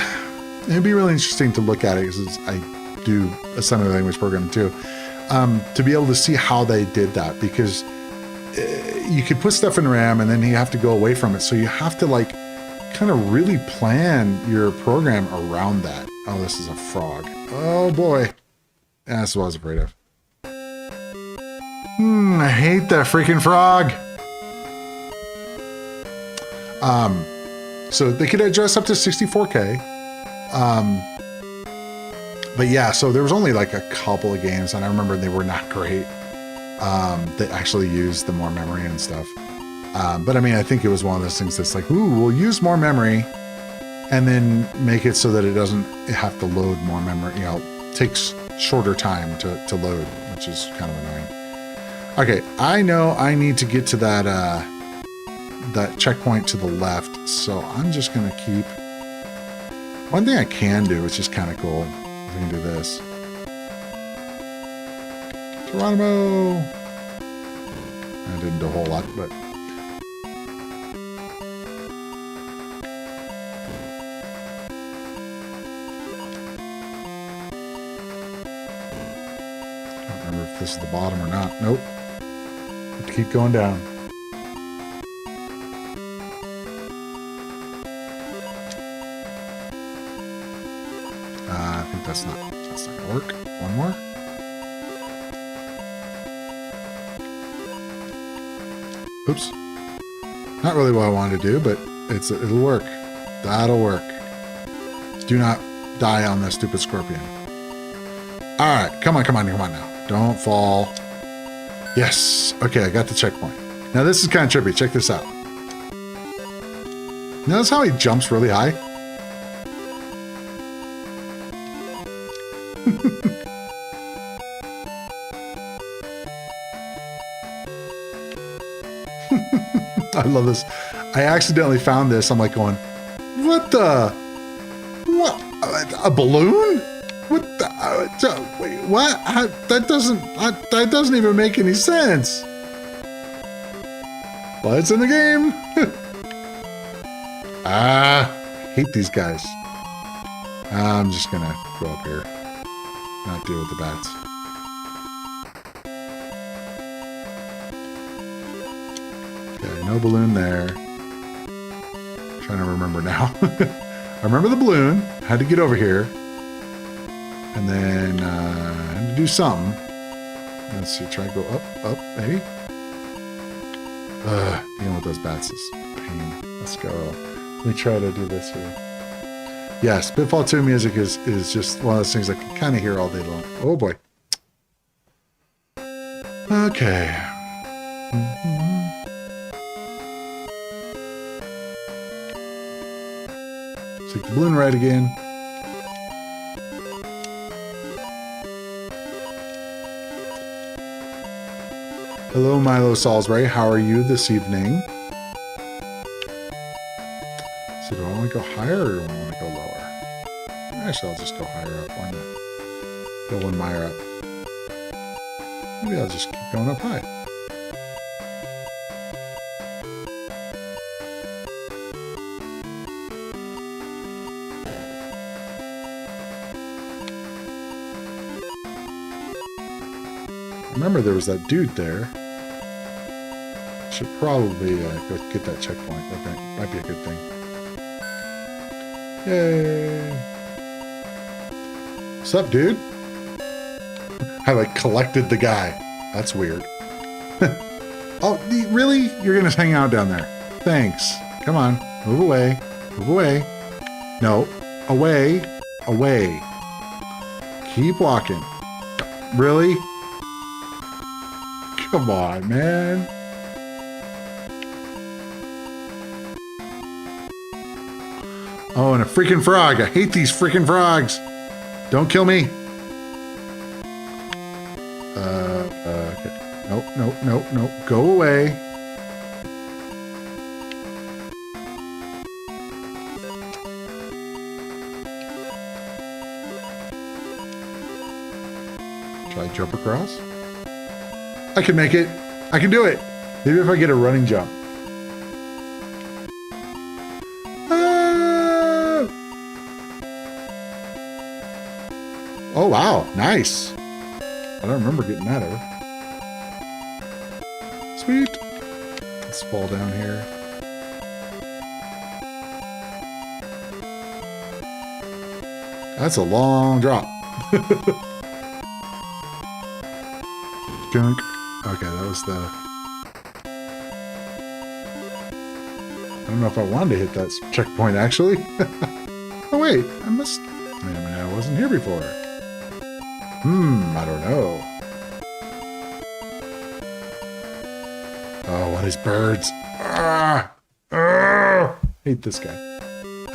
it'd be really interesting to look at it because I do assembly language programming too, to be able to see how they did that, because you could put stuff in RAM and then you have to go away from it. So you have to like kind of really plan your program around that. Oh, this is a frog. Oh boy. That's what I was afraid of. I hate that freaking frog. So they could address up to 64K. But yeah, so there was only like a couple of games, and I remember they were not great, that actually used the more memory and stuff. But I mean, I think it was one of those things that's like, ooh, we'll use more memory and then make it so that it doesn't have to load more memory, you know, takes shorter time to load, which is kind of annoying. Okay, I know I need to get to that that checkpoint to the left, so I'm just gonna keep. One thing I can do, which is kind of cool, I can do this. Geronimo! I didn't do a whole lot, but. I don't remember if this is the bottom or not. Nope. Have to keep going down. I think that's not gonna work. One more. Oops. Not really what I wanted to do, but it'll work. That'll work. Do not die on that stupid scorpion. All right, come on now. Don't fall. Yes. Okay, I got the checkpoint. Now this is kind of trippy. Check this out. Notice how he jumps really high? I love this. I accidentally found this. I'm like going, what the? What? A balloon? What the? Wait, what? That doesn't even make any sense. But it's in the game. Hate these guys. I'm just gonna go up here. Not deal with the bats. Okay, no balloon there. I'm trying to remember now. I remember the balloon. Had to get over here. And then I had to do something. Let's see, try to go up, maybe. Dealing with those bats is pain. Let's go. Let me try to do this here. Yes, Pitfall 2 music is just one of those things I can kind of hear all day long. Oh boy. Okay. Take the balloon ride again. Hello, Milo Salisbury. How are you this evening? So do I want to go higher or do I want to go lower? Actually, I'll just go higher up. Why not? Go one mile up. Maybe I'll just keep going up high. remember there was that dude there. Should probably go get that checkpoint. That might be a good thing. Yay! What's up, dude? I like collected the guy. That's weird. Oh, really? You're gonna hang out down there? Thanks. Come on, move away. Move away. No, away, away. Keep walking. Really? Come on, man. Oh, and a freaking frog. I hate these freaking frogs. Don't kill me. Okay. Nope, nope, nope, nope. Go away. Should I jump across? I can make it. I can do it. Maybe if I get a running jump. Oh, wow. Nice. I don't remember getting that ever. Sweet. Let's fall down here. That's a long drop. Gunk. Okay, that was the... I don't know if I wanted to hit that checkpoint, actually. Oh, wait. I must... Wait a minute. I wasn't here before. I don't know. Oh, what is birds? Hate this guy.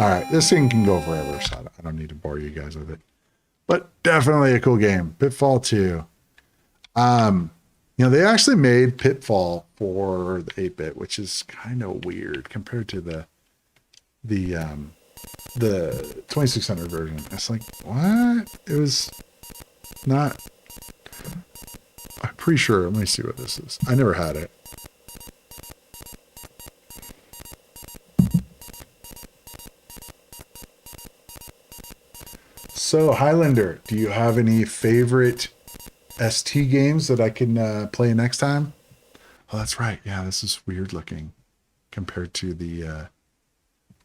Alright, this thing can go forever, so I don't need to bore you guys with it. But definitely a cool game. Pitfall 2. You know, they actually made Pitfall for the 8-bit, which is kind of weird compared to the 2600 version. It's like, what? It was not... I'm pretty sure. Let me see what this is. I never had it. So, Highlander, do you have any favorite ST games that I can play next time? Oh, that's right. Yeah, this is weird looking compared to the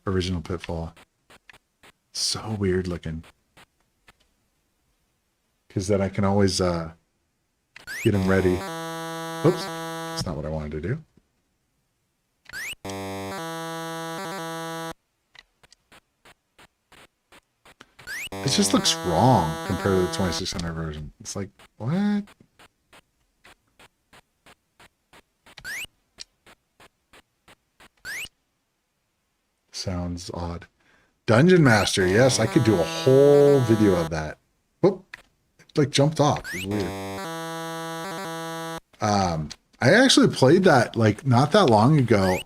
original Pitfall. So weird looking. Because then I can always get them ready. Oops, that's not what I wanted to do. It just looks wrong compared to the 2600 version. It's like, what? Sounds odd. Dungeon Master, yes, I could do a whole video of that. Whoop, it like jumped off. It was weird. I actually played that like not that long ago.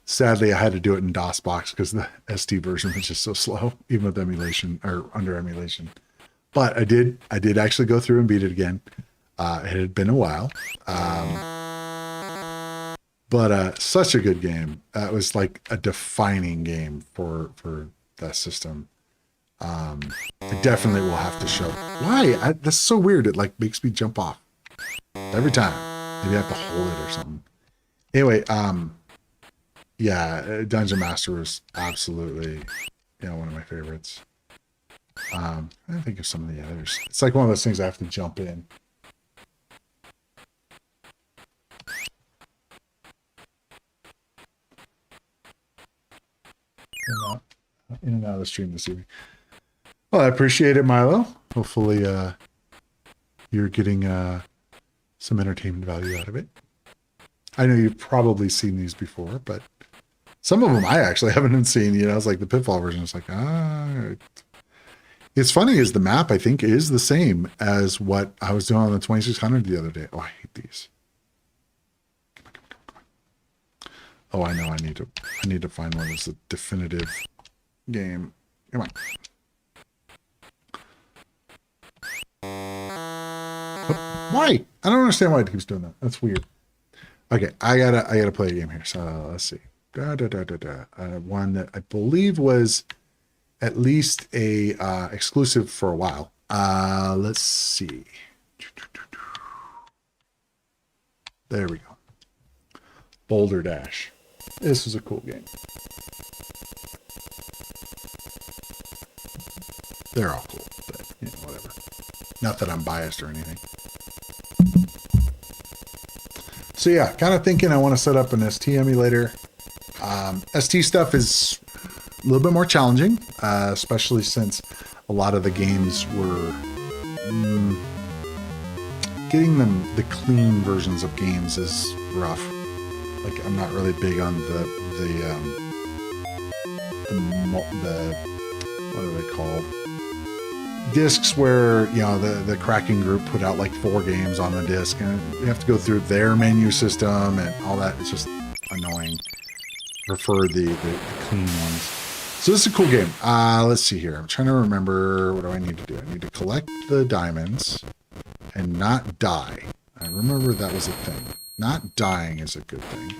Sadly, I had to do it in DOSBox because the SD version was just so slow, even with emulation or under emulation. But I did actually go through and beat it again. It had been a while. But such a good game. It was like a defining game for that system. I definitely will have to show. Why? That's so weird. It like makes me jump off every time. Maybe I have to hold it or something. Anyway, yeah, Dungeon Master was absolutely, one of my favorites. I think of some of the others. It's like one of those things I have to jump in. In and out of the stream this evening. Well, I appreciate it, Milo. Hopefully, you're getting some entertainment value out of it. I know you've probably seen these before, but some of them I actually haven't seen. It's like the Pitfall version. It's like, It's funny is the map, I think, is the same as what I was doing on the 2600 the other day. Oh, I hate these. Come on. Oh, I know. I need to find one that's a definitive game. Come on. Oh, why? I don't understand why it keeps doing that. That's weird. Okay, I gotta play a game here. So let's see. One that I believe was at least a exclusive for a while. Let's see. There we go. Boulder Dash. This was a cool game. They're all cool, but you know, whatever. Not that I'm biased or anything. So yeah, kind of thinking I want to set up an ST emulator. ST stuff is a little bit more challenging, especially since a lot of the games were getting them the clean versions of games is rough. Like I'm not really big on the what are they called? Discs where, you know, the cracking group put out like 4 games on the disc and you have to go through their menu system and all that. It's just annoying. Prefer the clean ones. So this is a cool game. Let's see here. I'm trying to remember, what do I need to do? I need to collect the diamonds and not die. I remember that was a thing. Not dying is a good thing.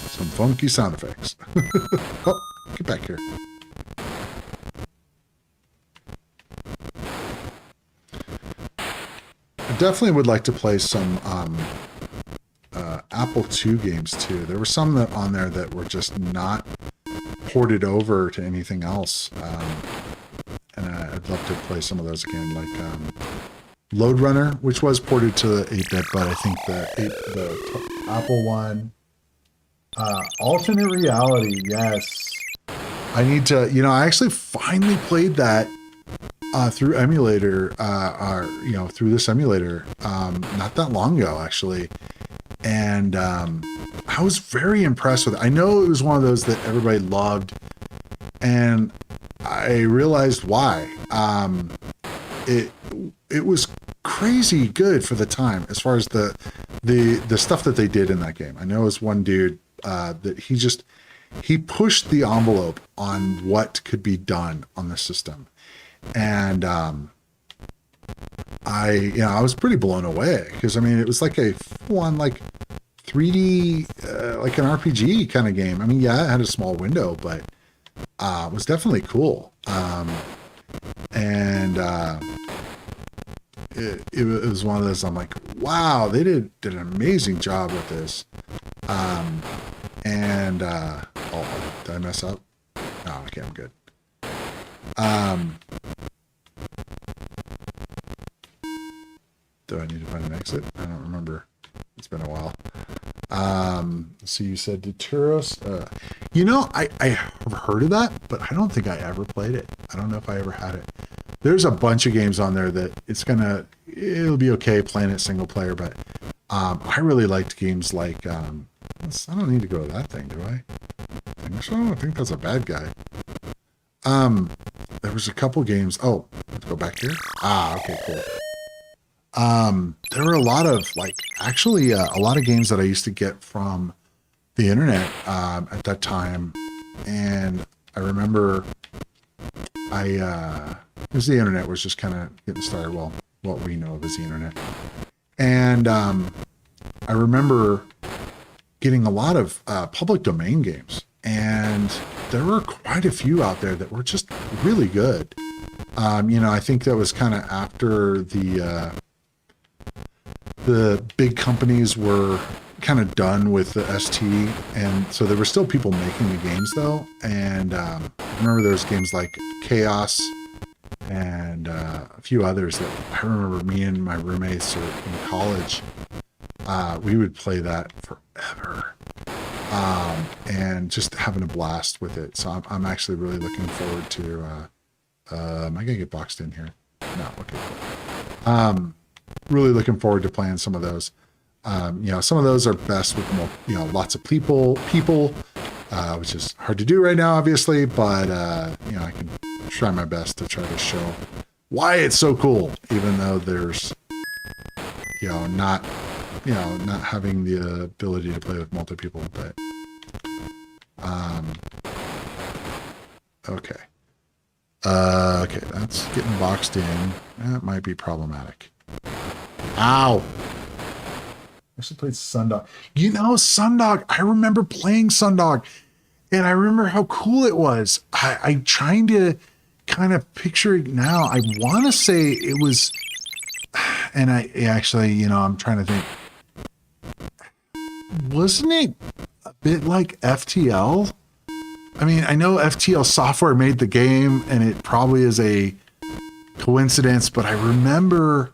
Some funky sound effects. Oh, get back here. I definitely would like to play some Apple II games too. There were some that on there that were just not ported over to anything else. And I'd love to play some of those again, like Load Runner, which was ported to the 8-bit, but I think the Apple one, Alternate Reality, yes. I need to, you know, I actually finally played that through emulator, you know, through this emulator, not that long ago, actually. And I was very impressed with it. I know it was one of those that everybody loved, and I realized why. It was crazy good for the time as far as the stuff that they did in that game. I know it was one dude that he pushed the envelope on what could be done on the system. And I was pretty blown away because I mean it was like a full-on like 3D like an RPG kind of game. I mean, yeah, it had a small window, but it was definitely cool. It was one of those. I'm like, wow, they did an amazing job with this. Oh, did I mess up? No, okay, I'm good. Do I need to find an exit? I don't remember. It's been a while. So you said Deturos. You know, I have heard of that, but I don't think I ever played it. I don't know if I ever had it. There's a bunch of games on there that it'll be okay playing it single player, but I really liked games like, I don't need to go to that thing, do I? I think that's a bad guy. There was a couple games. Oh, let's go back here. Okay, cool. There were a lot of a lot of games that I used to get from the internet at that time, and I remember because the internet was just kind of getting started. Well, what we know of as the internet, and I remember getting a lot of public domain games, and there were quite a few out there that were just really good. I think that was kind of after the big companies were kind of done with the ST, and so there were still people making the games though. And I remember there was games like Chaos and a few others that I remember me and my roommates in college, we would play that forever, and just having a blast with it. So I'm actually really looking forward to, am I gonna get boxed in here? No, okay, cool. Really looking forward to playing some of those. Some of those are best with lots of people, which is hard to do right now, obviously, but I can try my best to try to show why it's so cool, even though there's not having the ability to play with multiple people. But okay, that's getting boxed in. That might be problematic. Ow. I should play Sundog. You know, Sundog, I remember playing Sundog, and I remember how cool it was. I'm trying to kind of picture it now. I want to say it was, and I actually, you know, I'm trying to think. Wasn't it a bit like FTL? I mean, I know FTL Software made the game, and it probably is a coincidence, but I remember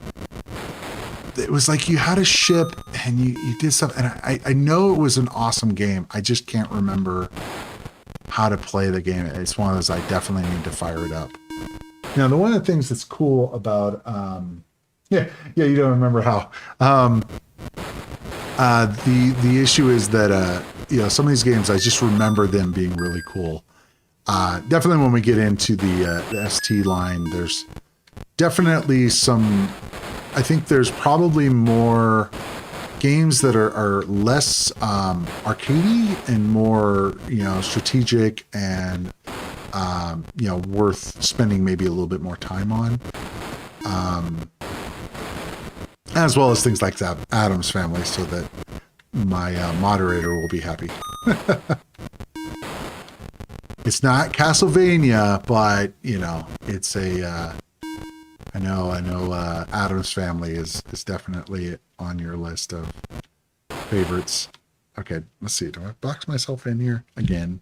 it was like you had a ship and you did stuff, and I know it was an awesome game. I just can't remember how to play the game. It's one of those I definitely need to fire it up. Now, one of the things that's cool about yeah, you don't remember how. The issue is that you know, some of these games I just remember them being really cool. Definitely when we get into the ST line, there's definitely some. I think there's probably more games that are less arcadey and more, you know, strategic and you know, worth spending maybe a little bit more time on. As well as things like that Adam's Family, so that my moderator will be happy. It's not Castlevania, but you know, it's a. I know. Adam's Family is definitely on your list of favorites. Okay, let's see. Do I box myself in here again?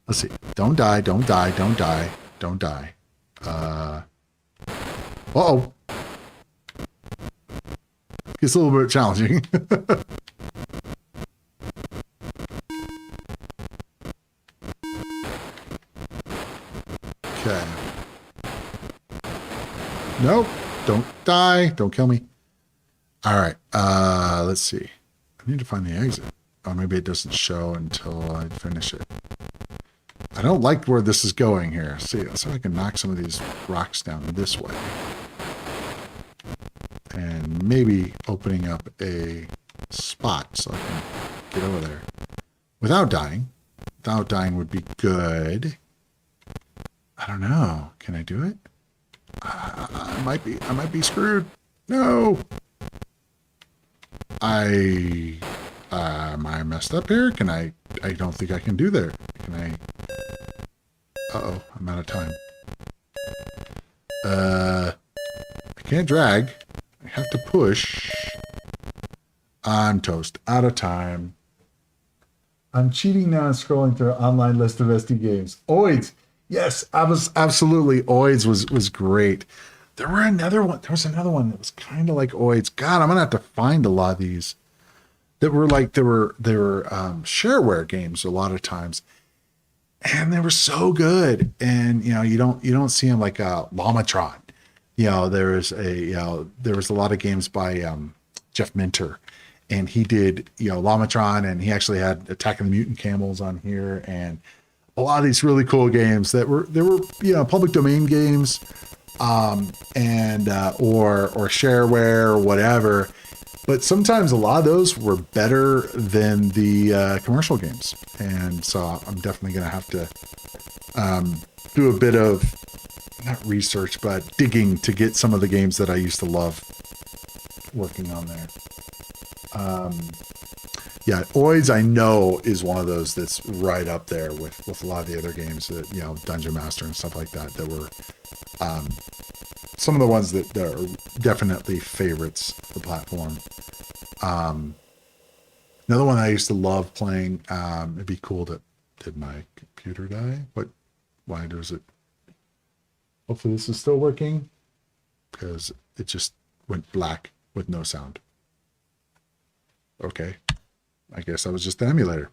Let's see. Don't die. Don't die. Don't die. Don't die. Uh-oh. It's a little bit challenging. Okay. Nope. Don't die. Don't kill me. All right. Let's see. I need to find the exit. Oh, maybe it doesn't show until I finish it. I don't like where this is going here. See, let's see if I can knock some of these rocks down this way. And maybe opening up a spot so I can get over there without dying. Without dying would be good. I don't know. Can I do it? I might be screwed. No. Am I messed up here? Can I don't think I can do there. Can I? Uh-oh, I'm out of time. I can't drag. I have to push. I'm toast. Out of time. I'm cheating now and scrolling through an online list of SD games. Oids. Yes, I was absolutely. Oids was great. There was another one that was kind of like Oids. God, I'm gonna have to find a lot of these that were like they were shareware games a lot of times, and they were so good. And you know, you don't see them like Lamatron. You know, there was a lot of games by Jeff Minter, and he did, you know, Lamatron, and he actually had Attack of the Mutant Camels on here, and a lot of these really cool games that were you know, public domain games, and or shareware or whatever. But sometimes a lot of those were better than the commercial games, and so I'm definitely going to have to do a bit of, not research, but digging to get some of the games that I used to love working on there. Yeah, Oids I know is one of those that's right up there with a lot of the other games that, you know, Dungeon Master and stuff like that were some of the ones that are definitely favorites of the platform. Another one I used to love playing, it'd be cool to, did my computer die? Why does it? Hopefully this is still working, because it just went black with no sound. Okay. I guess that was just the emulator.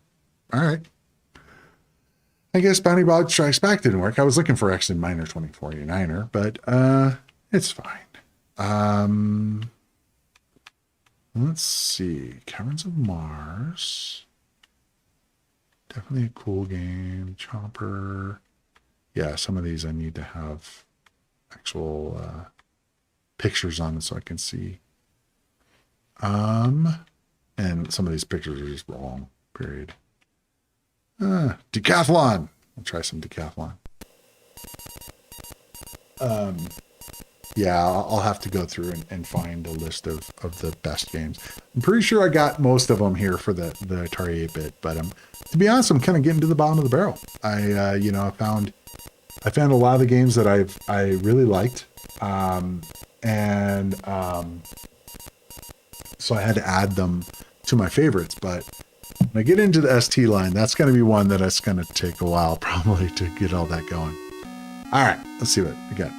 All right. I guess Bounty Bot Strikes Back didn't work. I was looking for X and Minor 2049er, but it's fine. Let's see. Caverns of Mars. Definitely a cool game. Chomper. Yeah, some of these I need to have actual pictures on it so I can see. And some of these pictures are just wrong, period. Decathlon. I'll try some Decathlon. yeah, I'll have to go through and find a list of the best games. I'm pretty sure I got most of them here for the Atari 8-bit, but to be honest, I'm kind of getting to the bottom of the barrel. I found a lot of the games that I really liked, so I had to add them to my favorites. But when I get into the ST line, that's going to be one that it's going to take a while probably to get all that going. All right, let's see what we got.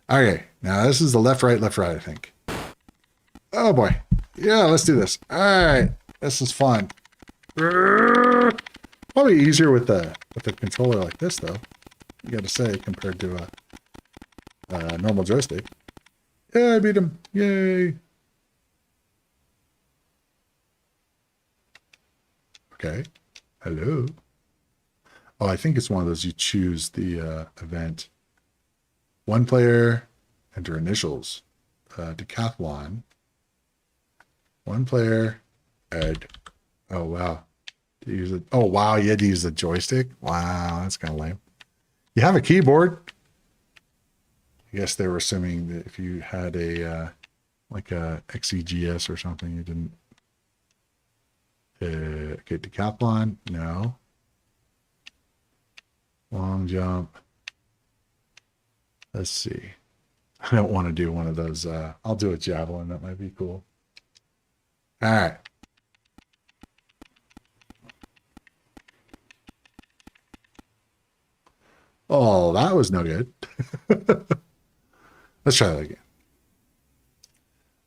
Okay, now this is the left, right, I think. Oh boy. Yeah, let's do this. All right, this is fun. Probably easier with the controller like this, though. You got to say, compared to a normal joystick. Yeah, I beat him. Yay. Okay. Hello. Oh, I think it's one of those you choose the event. One player, enter initials. Decathlon. One player, add. Oh, wow. To use it. Oh, wow. You had to use the joystick? Wow, that's kind of lame. You have a keyboard. I guess they were assuming that if you had a like a XEGS or something, you didn't. Okay, decathlon, no. Long jump. Let's see. I don't want to do one of those. I'll do a javelin. That might be cool. All right. Oh, that was no good. Let's try that again.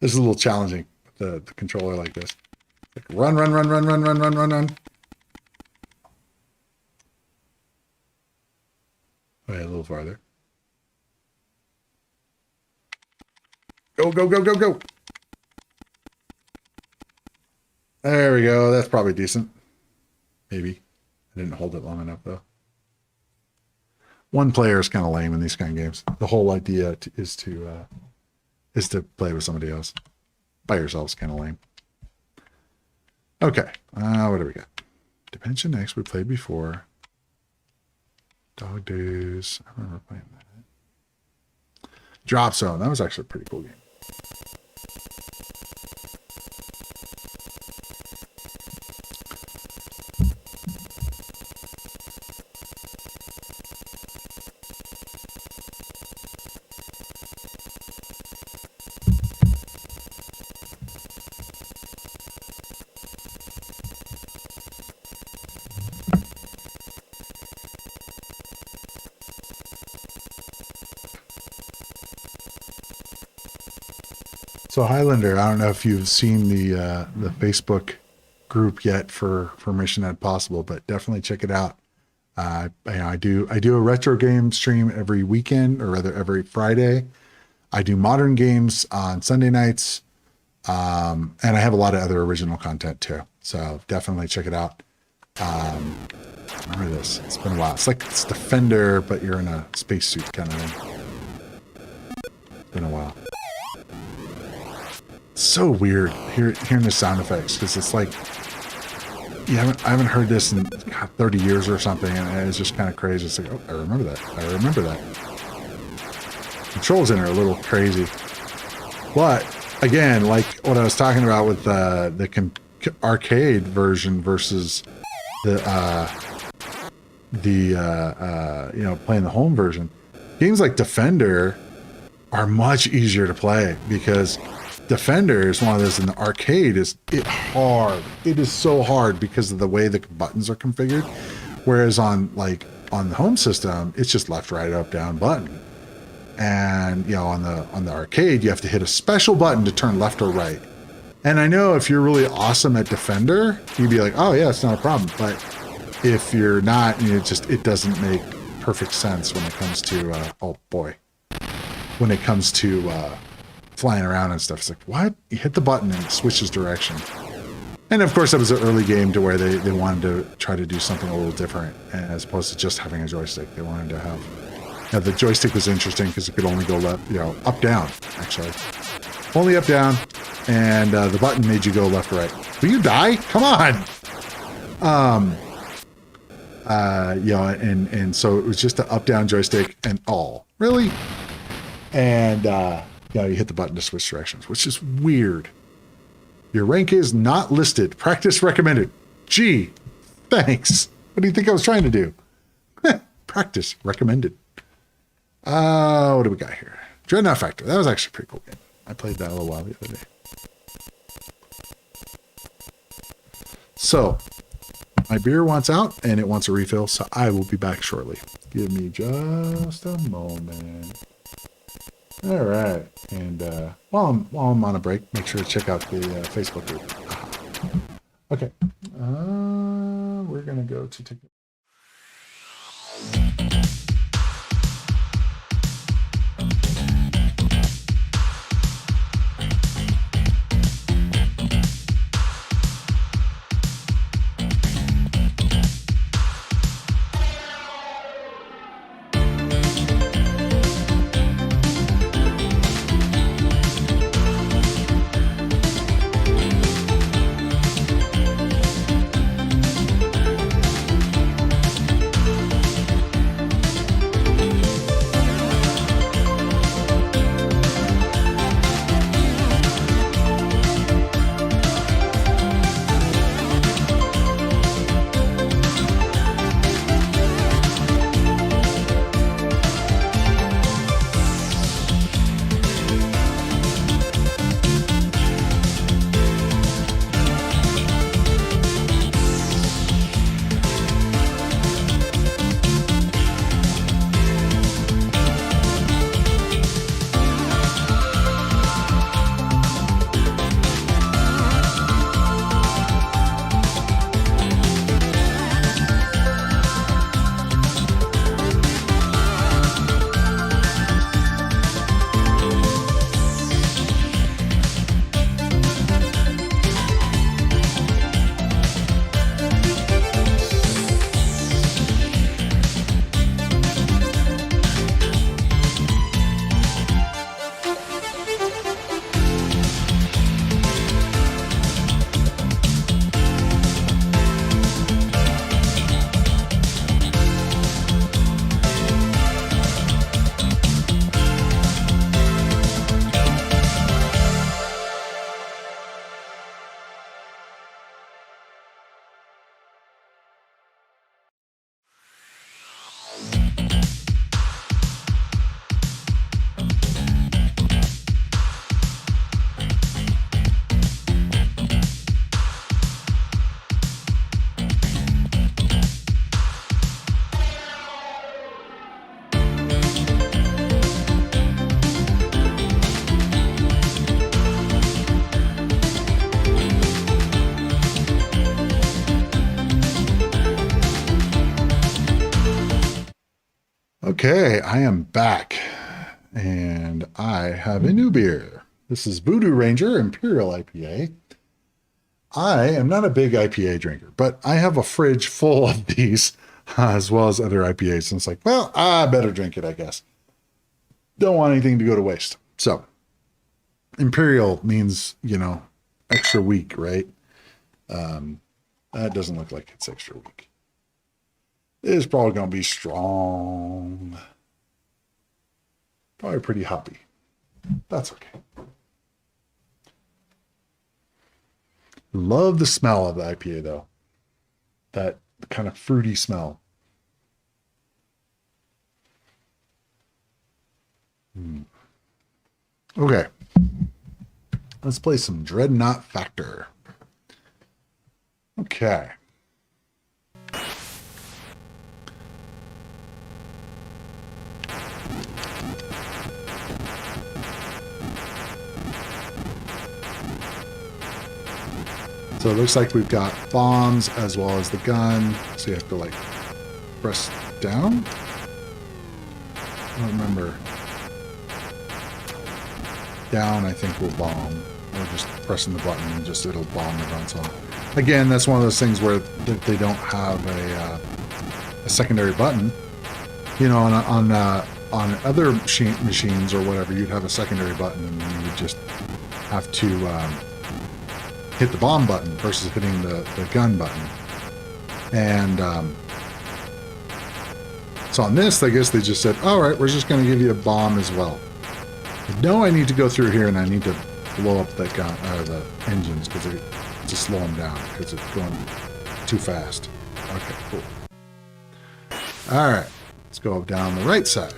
This is a little challenging with the controller like this. Like run. Wait, a little farther. Go. There we go. That's probably decent. Maybe. I didn't hold it long enough, though. One player is kind of lame in these kind of games. The whole idea is to play with somebody else. By yourself is kind of lame. Okay. What do we got? Dimension X we played before. Dog Days. I remember playing that. Drop Zone. That was actually a pretty cool game. So Highlander, I don't know if you've seen the Facebook group yet for Mission Ed Possible, but definitely check it out. I do a retro game stream every weekend, or rather every Friday. I do modern games on Sunday nights, and I have a lot of other original content too. So definitely check it out. Remember this? It's been a while. It's Defender, but you're in a spacesuit kind of thing. It's been a while. So weird hearing the sound effects, because it's like I haven't heard this in 30 years or something, and it's just kind of crazy. It's like, oh, I remember that. Controls in are a little crazy, but again, like what I was talking about with the arcade version versus the playing the home version. Games like Defender are much easier to play, because Defender is one of those in the arcade is hard. It is so hard because of the way the buttons are configured. Whereas on the home system, it's just left, right, up, down button. And on the arcade, you have to hit a special button to turn left or right. And I know if you're really awesome at Defender, you'd be like, oh yeah, it's not a problem. But if you're not, it doesn't make perfect sense when it comes to when it comes to flying around and stuff. It's like, what? You hit the button and it switches direction. And of course, that was an early game to where they wanted to try to do something a little different, as opposed to just having a joystick. They wanted to have, the joystick was interesting because it could only go left, up, down, actually. Only up, down, and the button made you go left or right. Will you die? Come on! And so it was just an up, down joystick, and really? And, you hit the button to switch directions, which is weird. Your rank is not listed. Practice recommended. Gee, thanks. What do you think I was trying to do? Practice recommended. What do we got here? Dreadnought Factor. That was actually a pretty cool game. I played that a little while the other day. So, my beer wants out and it wants a refill, so I will be back shortly. Give me just a moment. All right. And while I'm on a break, make sure to check out the Facebook group. Okay. We're going to go to take. Okay, I am back, and I have a new beer. This is Voodoo Ranger Imperial IPA. I am not a big IPA drinker, but I have a fridge full of these, as well as other IPAs, and it's like, well, I better drink it, I guess. Don't want anything to go to waste. So, Imperial means, extra weak, right? That doesn't look like it's extra weak. It's probably going to be strong. Probably pretty hoppy. That's okay. Love the smell of the IPA, though. That kind of fruity smell. Okay. Let's play some Dreadnought Factor. Okay. So it looks like we've got bombs as well as the gun. So you have to press down. I don't remember. Down, I think, will bomb. Or just pressing the button and it'll bomb the guns on. Again, that's one of those things where they don't have a secondary button. On other machines or whatever, you'd have a secondary button and you would just have to hit the bomb button versus hitting the gun button. And so on this, I guess they just said, all right, we're just going to give you a bomb as well. I know I need to go through here and I need to blow up that gun, the engines because to slow them down because it's going too fast. Okay, cool. All right, let's go down the right side.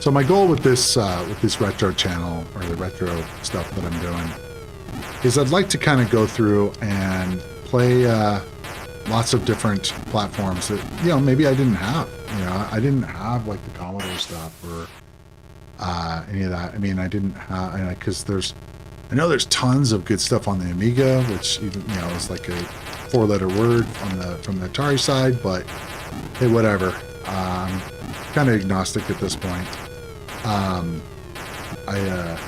So my goal with this retro channel, or the retro stuff that I'm doing, is I'd like to kind of go through and play lots of different platforms that, you know, maybe I didn't have. You know, I didn't have like the Commodore stuff or any of that. I mean, I didn't have, because I know there's tons of good stuff on the Amiga, which even, you know, is like a 4-letter word from the Atari side, but hey, whatever. Kind of agnostic at this point. It'd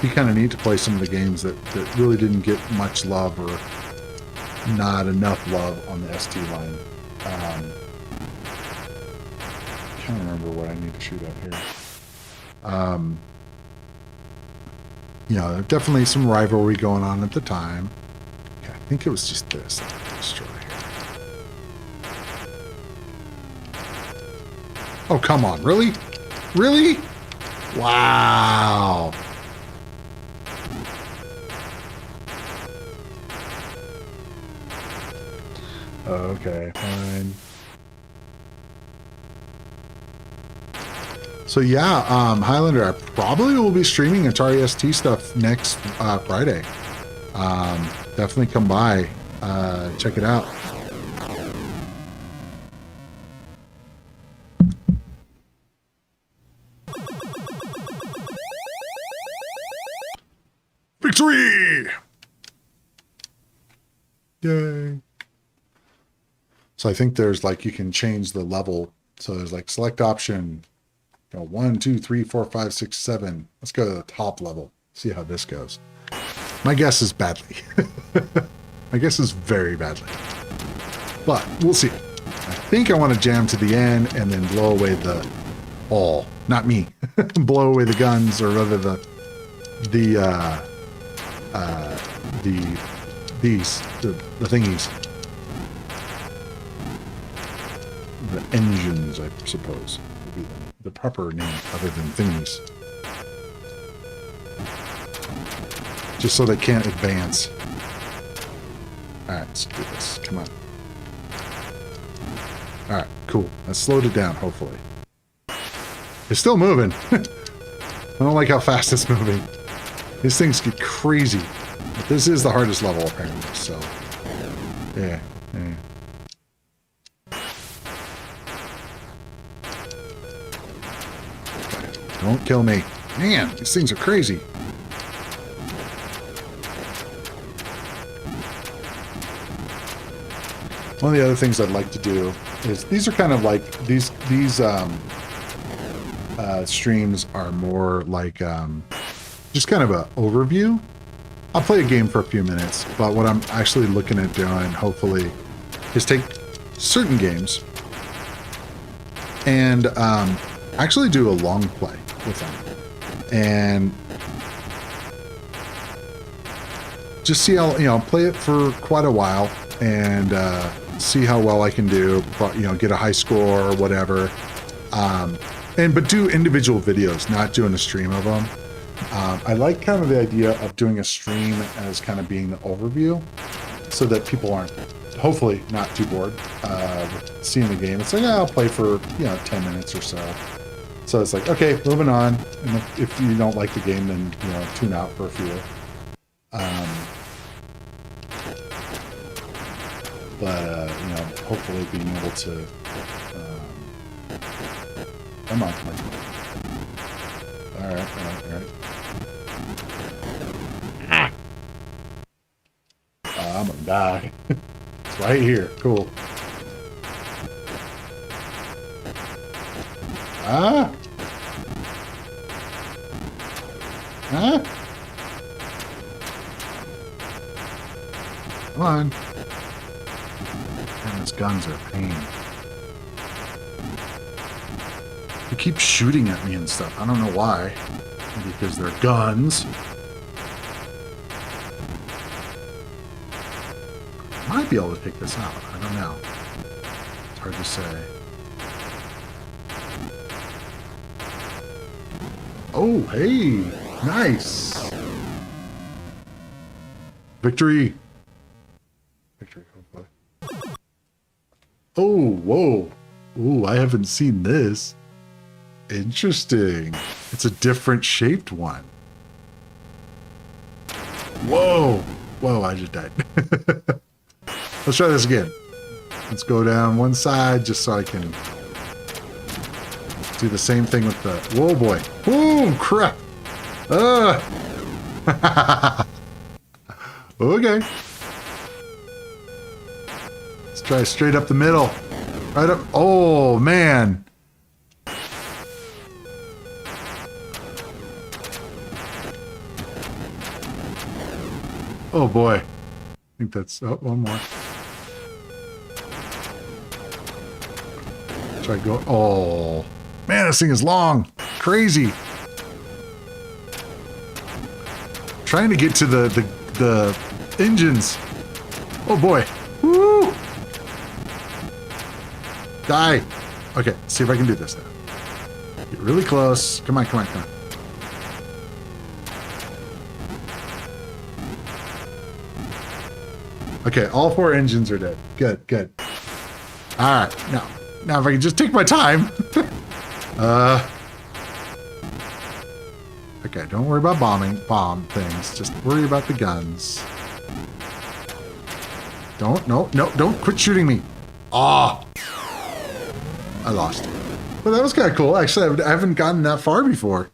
be kind of neat to play some of the games that really didn't get much love or not enough love on the ST line. Can't remember what I need to shoot at here. You know, definitely some rivalry going on at the time. Okay, I think it was just this that I destroyed here. Oh, come on, really? Really? Wow. Okay, fine. So yeah, Highlander, I probably will be streaming Atari ST stuff next Friday. Definitely come by, check it out. Victory! Yay. So I think there's like, you can change the level. So there's like select option, you know, 1, 2, 3, 4, 5, 6, 7. Let's go to the top level. See how this goes. My guess is badly. My guess is very badly. But we'll see. I think I want to jam to the end and then blow away the all. Not me. Blow away the guns, or rather the thingies. The engines, I suppose, would be the proper name other than thingies. Just so they can't advance. Alright, let's do this. Come on. Alright, cool. I slowed it down, hopefully. It's still moving. I don't like how fast it's moving. These things get crazy. But this is the hardest level, apparently, so... Yeah. Don't kill me. Man, these things are crazy. One of the other things I'd like to do is, these are kind of like, these streams are more like just kind of an overview. I'll play a game for a few minutes, but what I'm actually looking at doing, hopefully, is take certain games and actually do a long play with them. And just see how, you know, play it for quite a while and see how well I can do, you know, get a high score or whatever. But do individual videos, not doing a stream of them. I like kind of the idea of doing a stream as kind of being the overview, so that people aren't, hopefully, not too bored with seeing the game. It's like, I'll play for, you know, 10 minutes or so. So it's like, okay, moving on. And if you don't like the game, then, you know, tune out for a few. You know, hopefully being able to... come on. Alright. I'm gonna die. It's right here. Cool. Come on. Man, those guns are a pain. keep shooting at me and stuff. I don't know why. Maybe because they're guns. Might be able to pick this out. I don't know. It's hard to say. Oh, hey. Nice. Victory. Victory, hopefully. Oh, whoa. Ooh, I haven't seen this. Interesting. It's a different shaped one. Whoa. Whoa, I just died. Let's try this again. Let's go down one side just so I can do the same thing with the... Whoa, boy. Whoa, crap. Okay. Let's try straight up the middle. Right up. Oh, man. Oh, boy. I think that's... Oh, one more. Try to go... Oh. Man, this thing is long. Crazy. Trying to get to the engines. Oh, boy. Woo! Die. Okay, see if I can do this now. Get really close. Come on, come on, come on. Okay, all 4 engines are dead. Good, good. All right, now if I can just take my time. Okay, don't worry about bomb things. Just worry about the guns. Don't quit shooting me. Ah, I lost. Well, that was kind of cool. Actually, I haven't gotten that far before.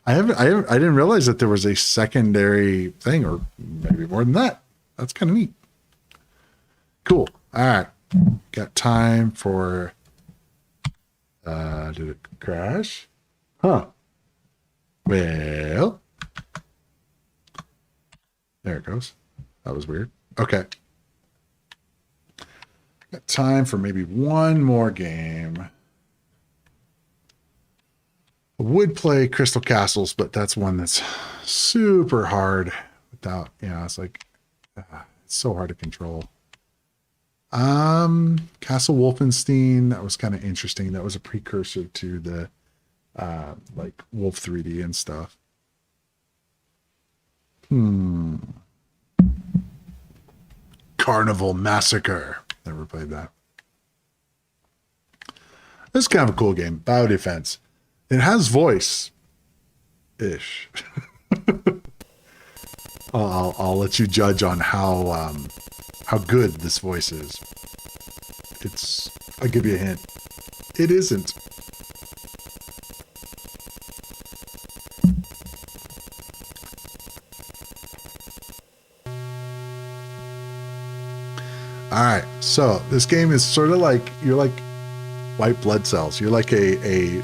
I didn't realize that there was a secondary thing, or maybe more than that. That's kind of neat. Cool. All right. Got time for... did it crash? Huh. Well. There it goes. That was weird. Okay. Got time for maybe one more game. I would play Crystal Castles, but that's one that's super hard without, it's like, it's so hard to control. Castle Wolfenstein, that was kind of interesting. That was a precursor to the like Wolf 3D and stuff. Carnival Massacre. Never played that. This is kind of a cool game. Biodefense. It has voice ish. I'll let you judge on how good this voice is. I'll give you a hint. It isn't. All right, so this game is sort of like, you're like white blood cells. You're like a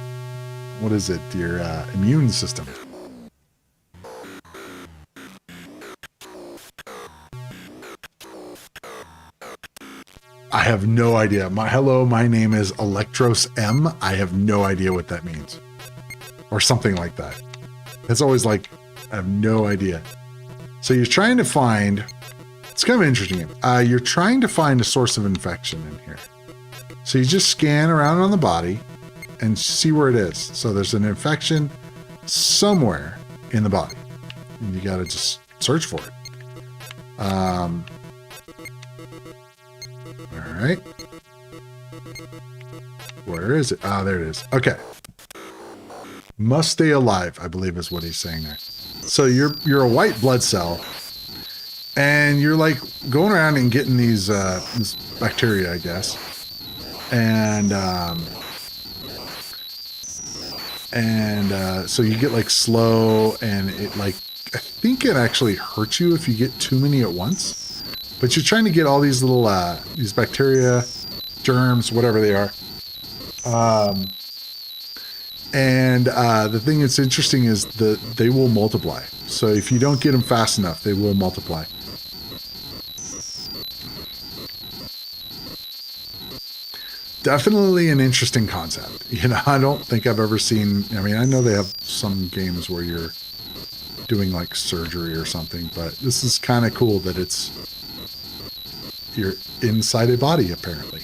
what is it? Your immune system. I have no idea. My name is Electros M. I have no idea what that means. Or something like that. It's always like, I have no idea. So you're trying to find, it's kind of interesting. You're trying to find a source of infection in here. So you just scan around on the body and see where it is. So there's an infection somewhere in the body. And you got to just search for it. All right. Where is it? Ah, there it is. Okay. Must stay alive, I believe is what he's saying there. So you're a white blood cell, and you're like going around and getting these this bacteria, I guess. So you get like slow, and it like, I think it actually hurts you if you get too many at once. But you're trying to get all these little these bacteria, germs, whatever they are. The thing that's interesting is that they will multiply. So if you don't get them fast enough, they will multiply. definitely an interesting concept. You know, I don't think I've ever seen, I mean, I know they have some games where you're doing like surgery or something, but this is kind of cool that you're inside a body apparently.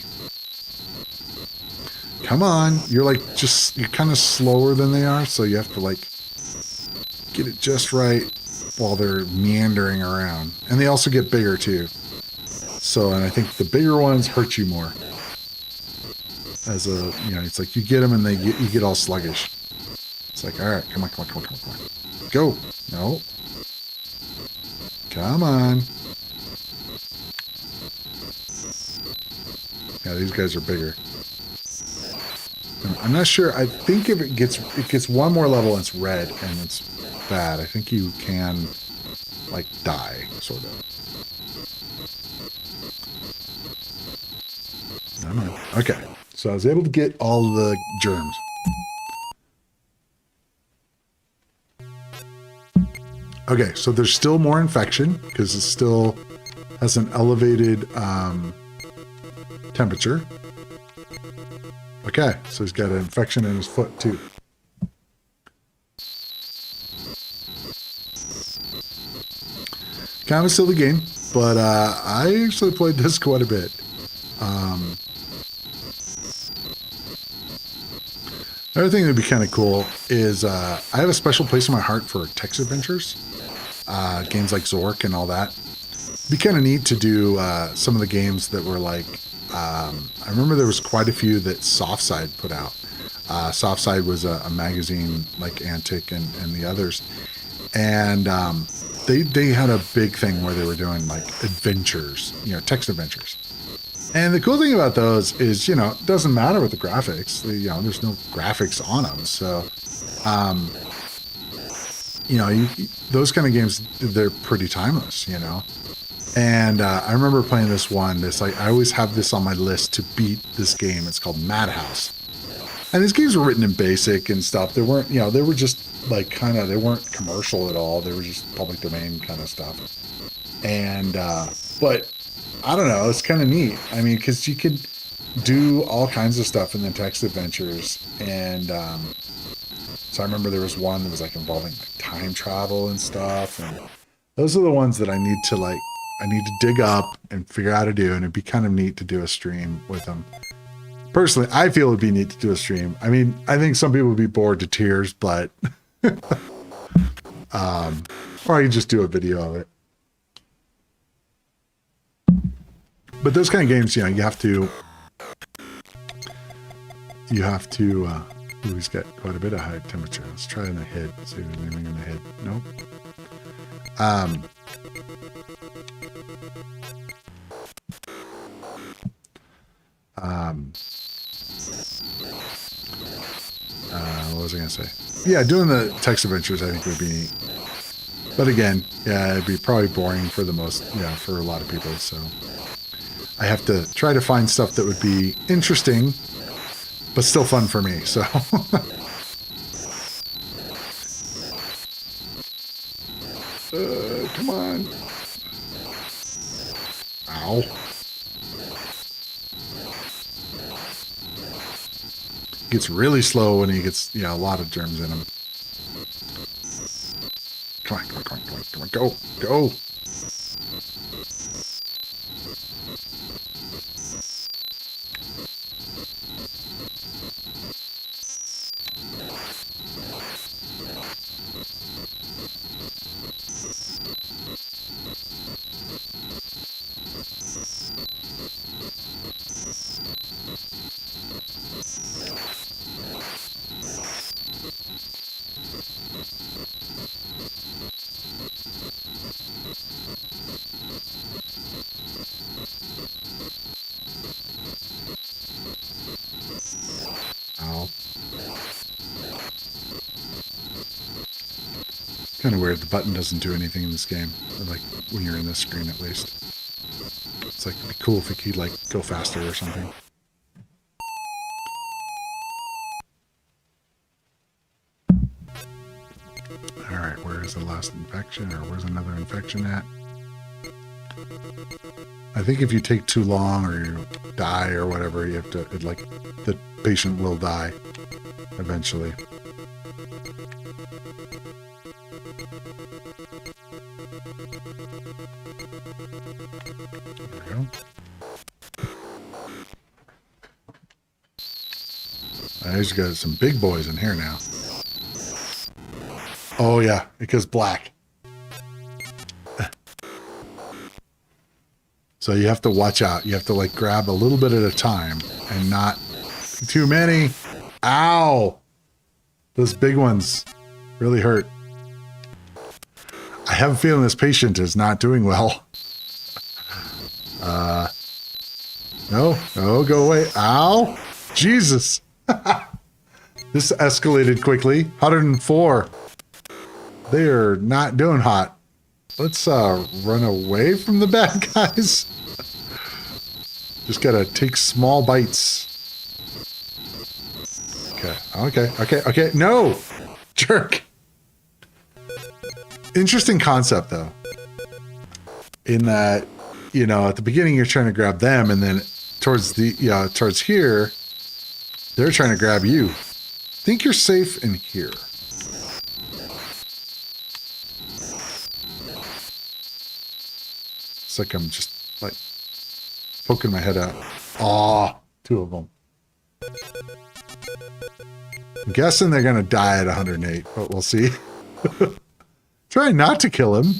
Come on, you're you're kind of slower than they are, so you have to like get it just right while they're meandering around. And they also get bigger too. So, and I think the bigger ones hurt you more. As a, you know, it's like you get them and you get all sluggish. It's like, all right, come on. Go. No. Come on. Yeah, these guys are bigger. I'm not sure. I think if it gets one more level and it's red and it's bad, I think you can like die, sort of. Come on. Okay. So I was able to get all the germs. Okay, so there's still more infection because it still has an elevated temperature. Okay, so he's got an infection in his foot too. Kind of a silly game, but I actually played this quite a bit. Another thing that would be kind of cool is I have a special place in my heart for text adventures, games like Zork and all that. It'd be kind of neat to do some of the games that were like, I remember there was quite a few that Softside put out. Softside was a magazine like Antic and the others. And they had a big thing where they were doing like adventures, you know, text adventures. And the cool thing about those is, you know, it doesn't matter with the graphics. You know, there's no graphics on them. So, you know, those kind of games, they're pretty timeless, you know. And I remember playing this one. This like I always have this on my list to beat this game. It's called Madhouse. And these games were written in BASIC and stuff. They weren't, you know, they were just like they weren't commercial at all. They were just public domain kind of stuff. And but I don't know, it's kind of neat. I mean, because you could do all kinds of stuff in the text adventures. And so I remember there was one that was like involving like time travel and stuff. And those are the ones that I need to dig up and figure out how to do. And it'd be kind of neat to do a stream with them. Personally, I feel it'd be neat to do a stream. I mean, I think some people would be bored to tears, but or I could just do a video of it. But those kind of games, you know, you have to, ooh, he's got quite a bit of high temperature. Let's try in the head. See if there's anything in the head. Nope. What was I going to say? Yeah, doing the text adventures, I think would be neat. But again, yeah, it'd be probably boring for for a lot of people. So I have to try to find stuff that would be interesting, but still fun for me. So come on. Ow. Gets really slow when he gets, a lot of germs in him. Come on, go. Kind of weird. The button doesn't do anything in this game. Like when you're in this screen, at least. It's like it'd be cool if it could like go faster or something. All right, where is the last infection, or where's another infection at? I think if you take too long or you die or whatever, you have to, the patient will die eventually. There we go. He's got some big boys in here now. Oh yeah, it goes black. So you have to watch out. You have to like grab a little bit at a time and not too many. Ow! Those big ones really hurt. I have a feeling this patient is not doing well. No, go away. Ow! Jesus! This escalated quickly. 104. They are not doing hot. Let's run away from the bad guys. Just gotta take small bites. Okay. No! Jerk! Interesting concept, though. In that, you know, at the beginning you're trying to grab them, and then towards here, they're trying to grab you. Think you're safe in here. It's like I'm just, like, poking my head out. Aw, 2 of them. I'm guessing they're going to die at 108, but we'll see. Try not to kill him.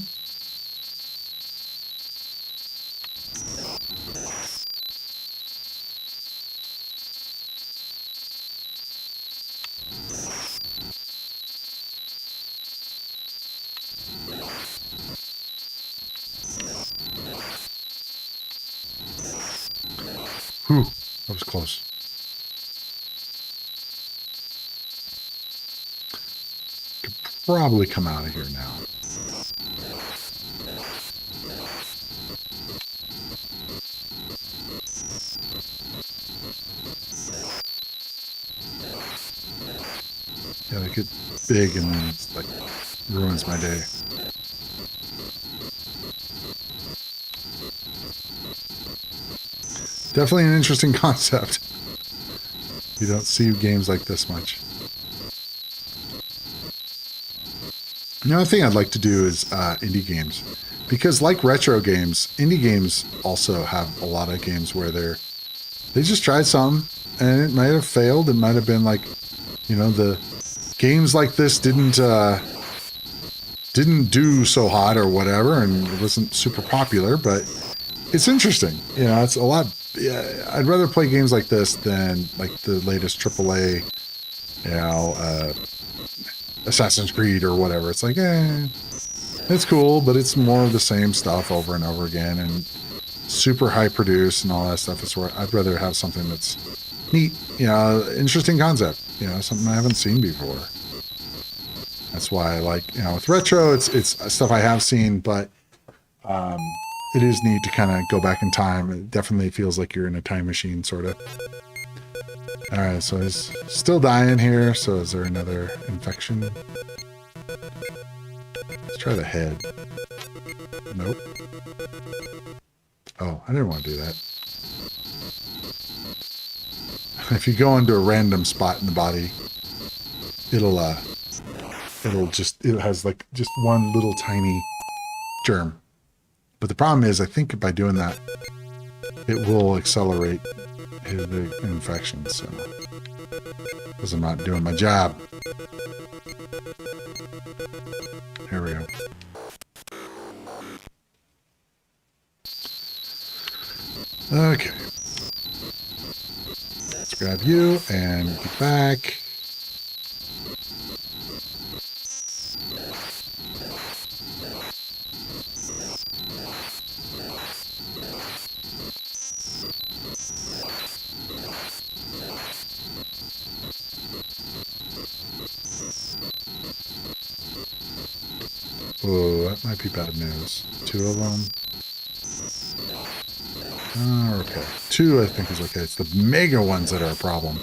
Whew, that was close. Could probably come out of here now. Yeah, they get big and then it's like ruins my day. Definitely an interesting concept. You don't see games like this much. Another thing I'd like to do is indie games. Because like retro games, indie games also have a lot of games where they just tried something and it might have failed. It might have been like, you know, the games like this didn't do so hot or whatever, and it wasn't super popular, but it's interesting. You know, it's a lot. Yeah, I'd rather play games like this than like the latest AAA, you know, Assassin's Creed or whatever. It's like, it's cool, but it's more of the same stuff over and over again, and super high produced and all that stuff. Is where I'd rather have something that's neat, you know, interesting concept, you know, something I haven't seen before. That's why I like, you know, with retro, it's stuff I have seen, but it is neat to kind of go back in time. It definitely feels like you're in a time machine, sort of. All right, so he's still dying here. So is there another infection? Let's try the head. Nope. Oh, I didn't want to do that. If you go into a random spot in the body, it has like just one little tiny germ. But the problem is, I think by doing that, it will accelerate the infection. So, because I'm not doing my job. Here we go. Okay. Let's grab you and get back. Oh, that might be bad news. 2 of them. Oh, okay. 2, I think, is okay. It's the mega ones that are a problem.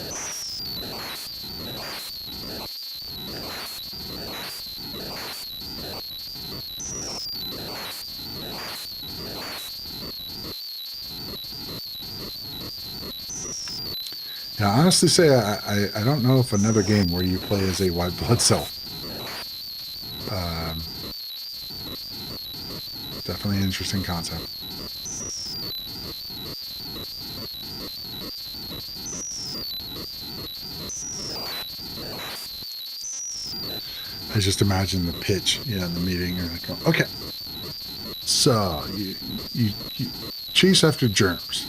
Now, honestly say, I don't know if another game where you play as a white blood cell. Definitely an interesting concept. I just imagine the pitch, in the meeting. You're like, okay, so you chase after germs.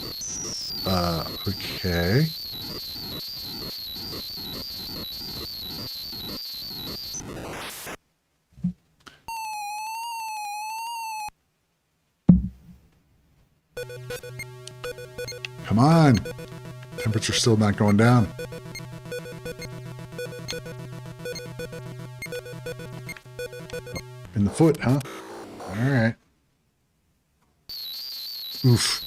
Okay. Come on. Temperature's still not going down. In the foot, huh? All right. Oof.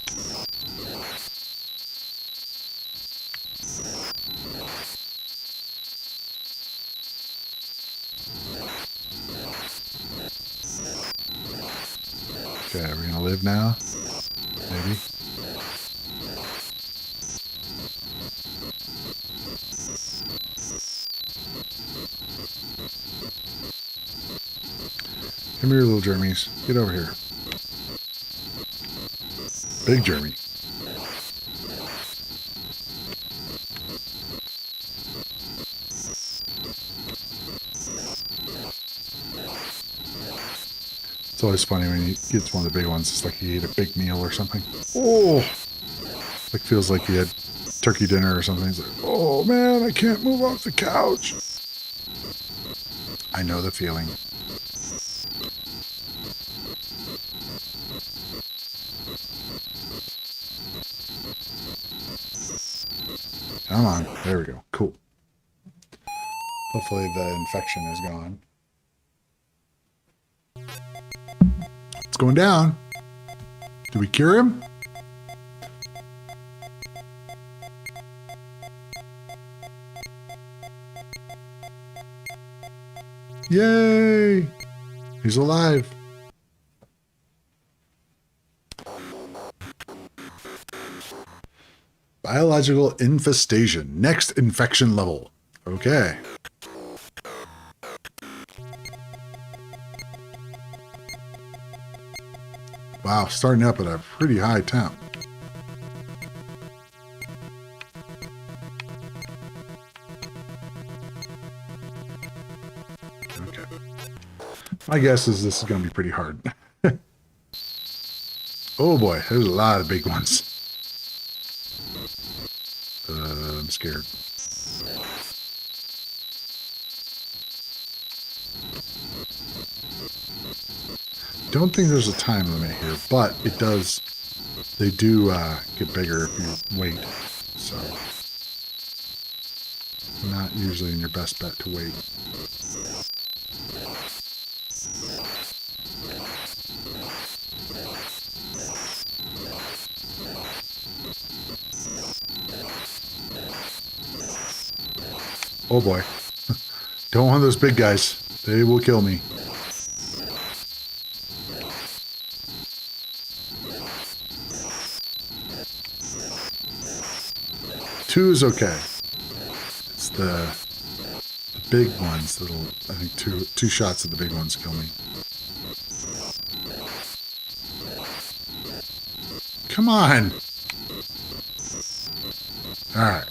Okay, are we gonna live now? Maybe. Come here, little Jermies. Get over here. Big Jeremy. It's always funny when he gets one of the big ones. It's like he ate a big meal or something. Oh! Like feels like he had turkey dinner or something. He's like, oh man, I can't move off the couch. I know the feeling. Come on. There we go. Cool. Hopefully the infection is gone. It's going down. Do we cure him? Yay! He's alive. Biological infestation. Next infection level. Okay. Wow, starting up at a pretty high temp. Okay. My guess is this is going to be pretty hard. Oh boy, there's a lot of big ones. I'm scared. Don't think there's a time limit here, but it does. They do get bigger if you wait. So, not usually in your best bet to wait. Oh boy. Don't want those big guys. They will kill me. Two is okay. It's the big ones that'll, I think two shots of the big ones kill me. Come on. All right.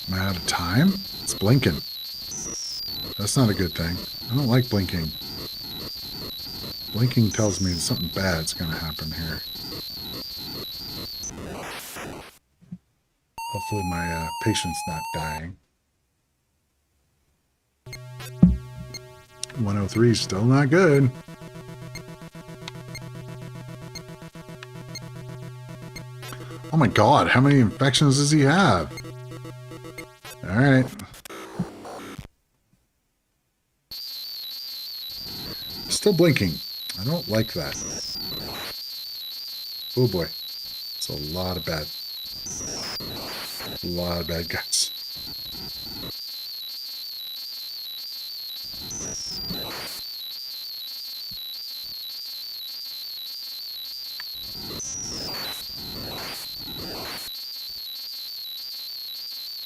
Am I out of time? It's blinking. That's not a good thing. I don't like blinking. Blinking tells me something bad's going to happen here. Hopefully my patient's not dying. 103 is still not good. Oh my god, how many infections does he have? Alright. still blinking. I don't like that. Oh boy. It's a lot of bad guts.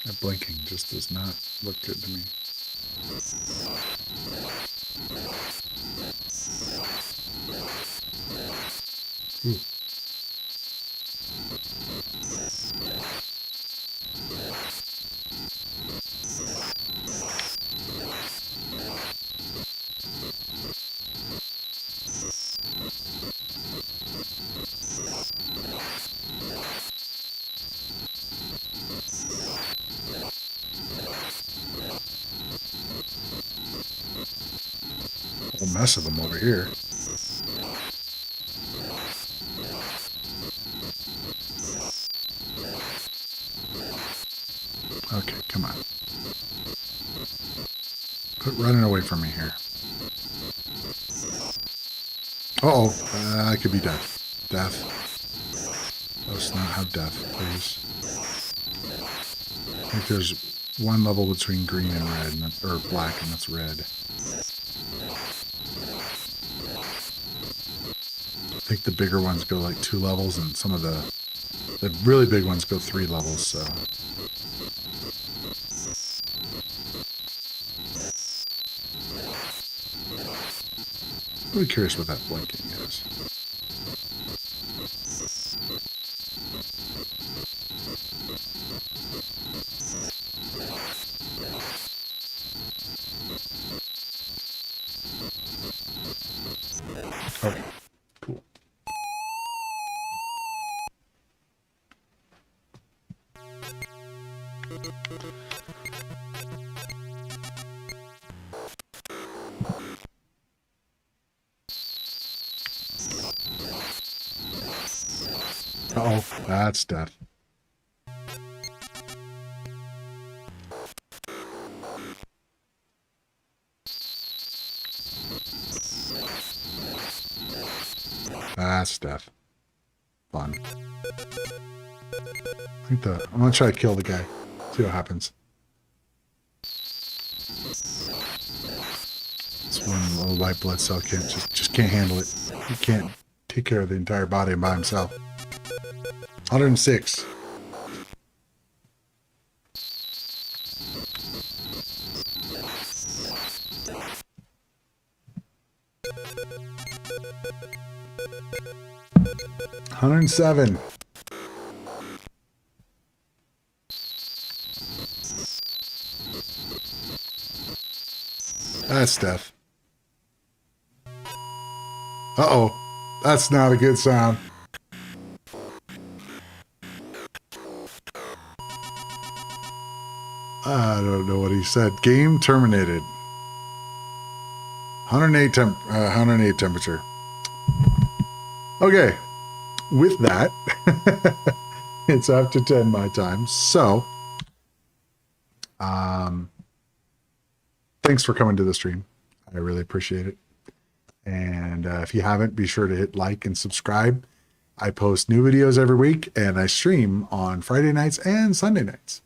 That blinking just does not look good to me. Ooh. Whole mess of them over here. Okay, come on. Quit running away from me here. Uh-oh. I could be death. Death. Let's not have death, please. I think there's one level between green and red, and that, or black, and that's red. I think the bigger ones go like 2 levels, and some of the really big ones go 3 levels, so... Really curious what that blinking is. Okay, cool. Uh-oh, that's death. That's death. Fun. I'm gonna try to kill the guy. See what happens. This one little white blood cell just can't handle it. He can't take care of the entire body by himself. 106. $107. That's death. Uh-oh. That's not a good sound. I don't know what he said. Game terminated. 108 temperature. Okay. With that, it's after 10 my time. So, thanks for coming to the stream. I really appreciate it. And if you haven't, be sure to hit like and subscribe. I post new videos every week, and I stream on Friday nights and Sunday nights.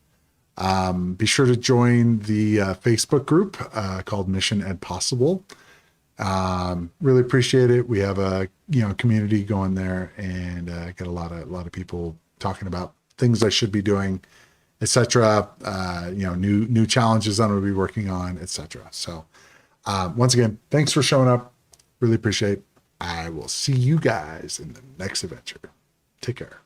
Be sure to join the Facebook group called Mission Ed Possible. Really appreciate it. We have a community going there, and got a lot of people talking about things I should be doing, etc. New challenges I'm going to be working on, etc. So once again, thanks for showing up. Really appreciate it. I will see you guys in the next adventure. Take care.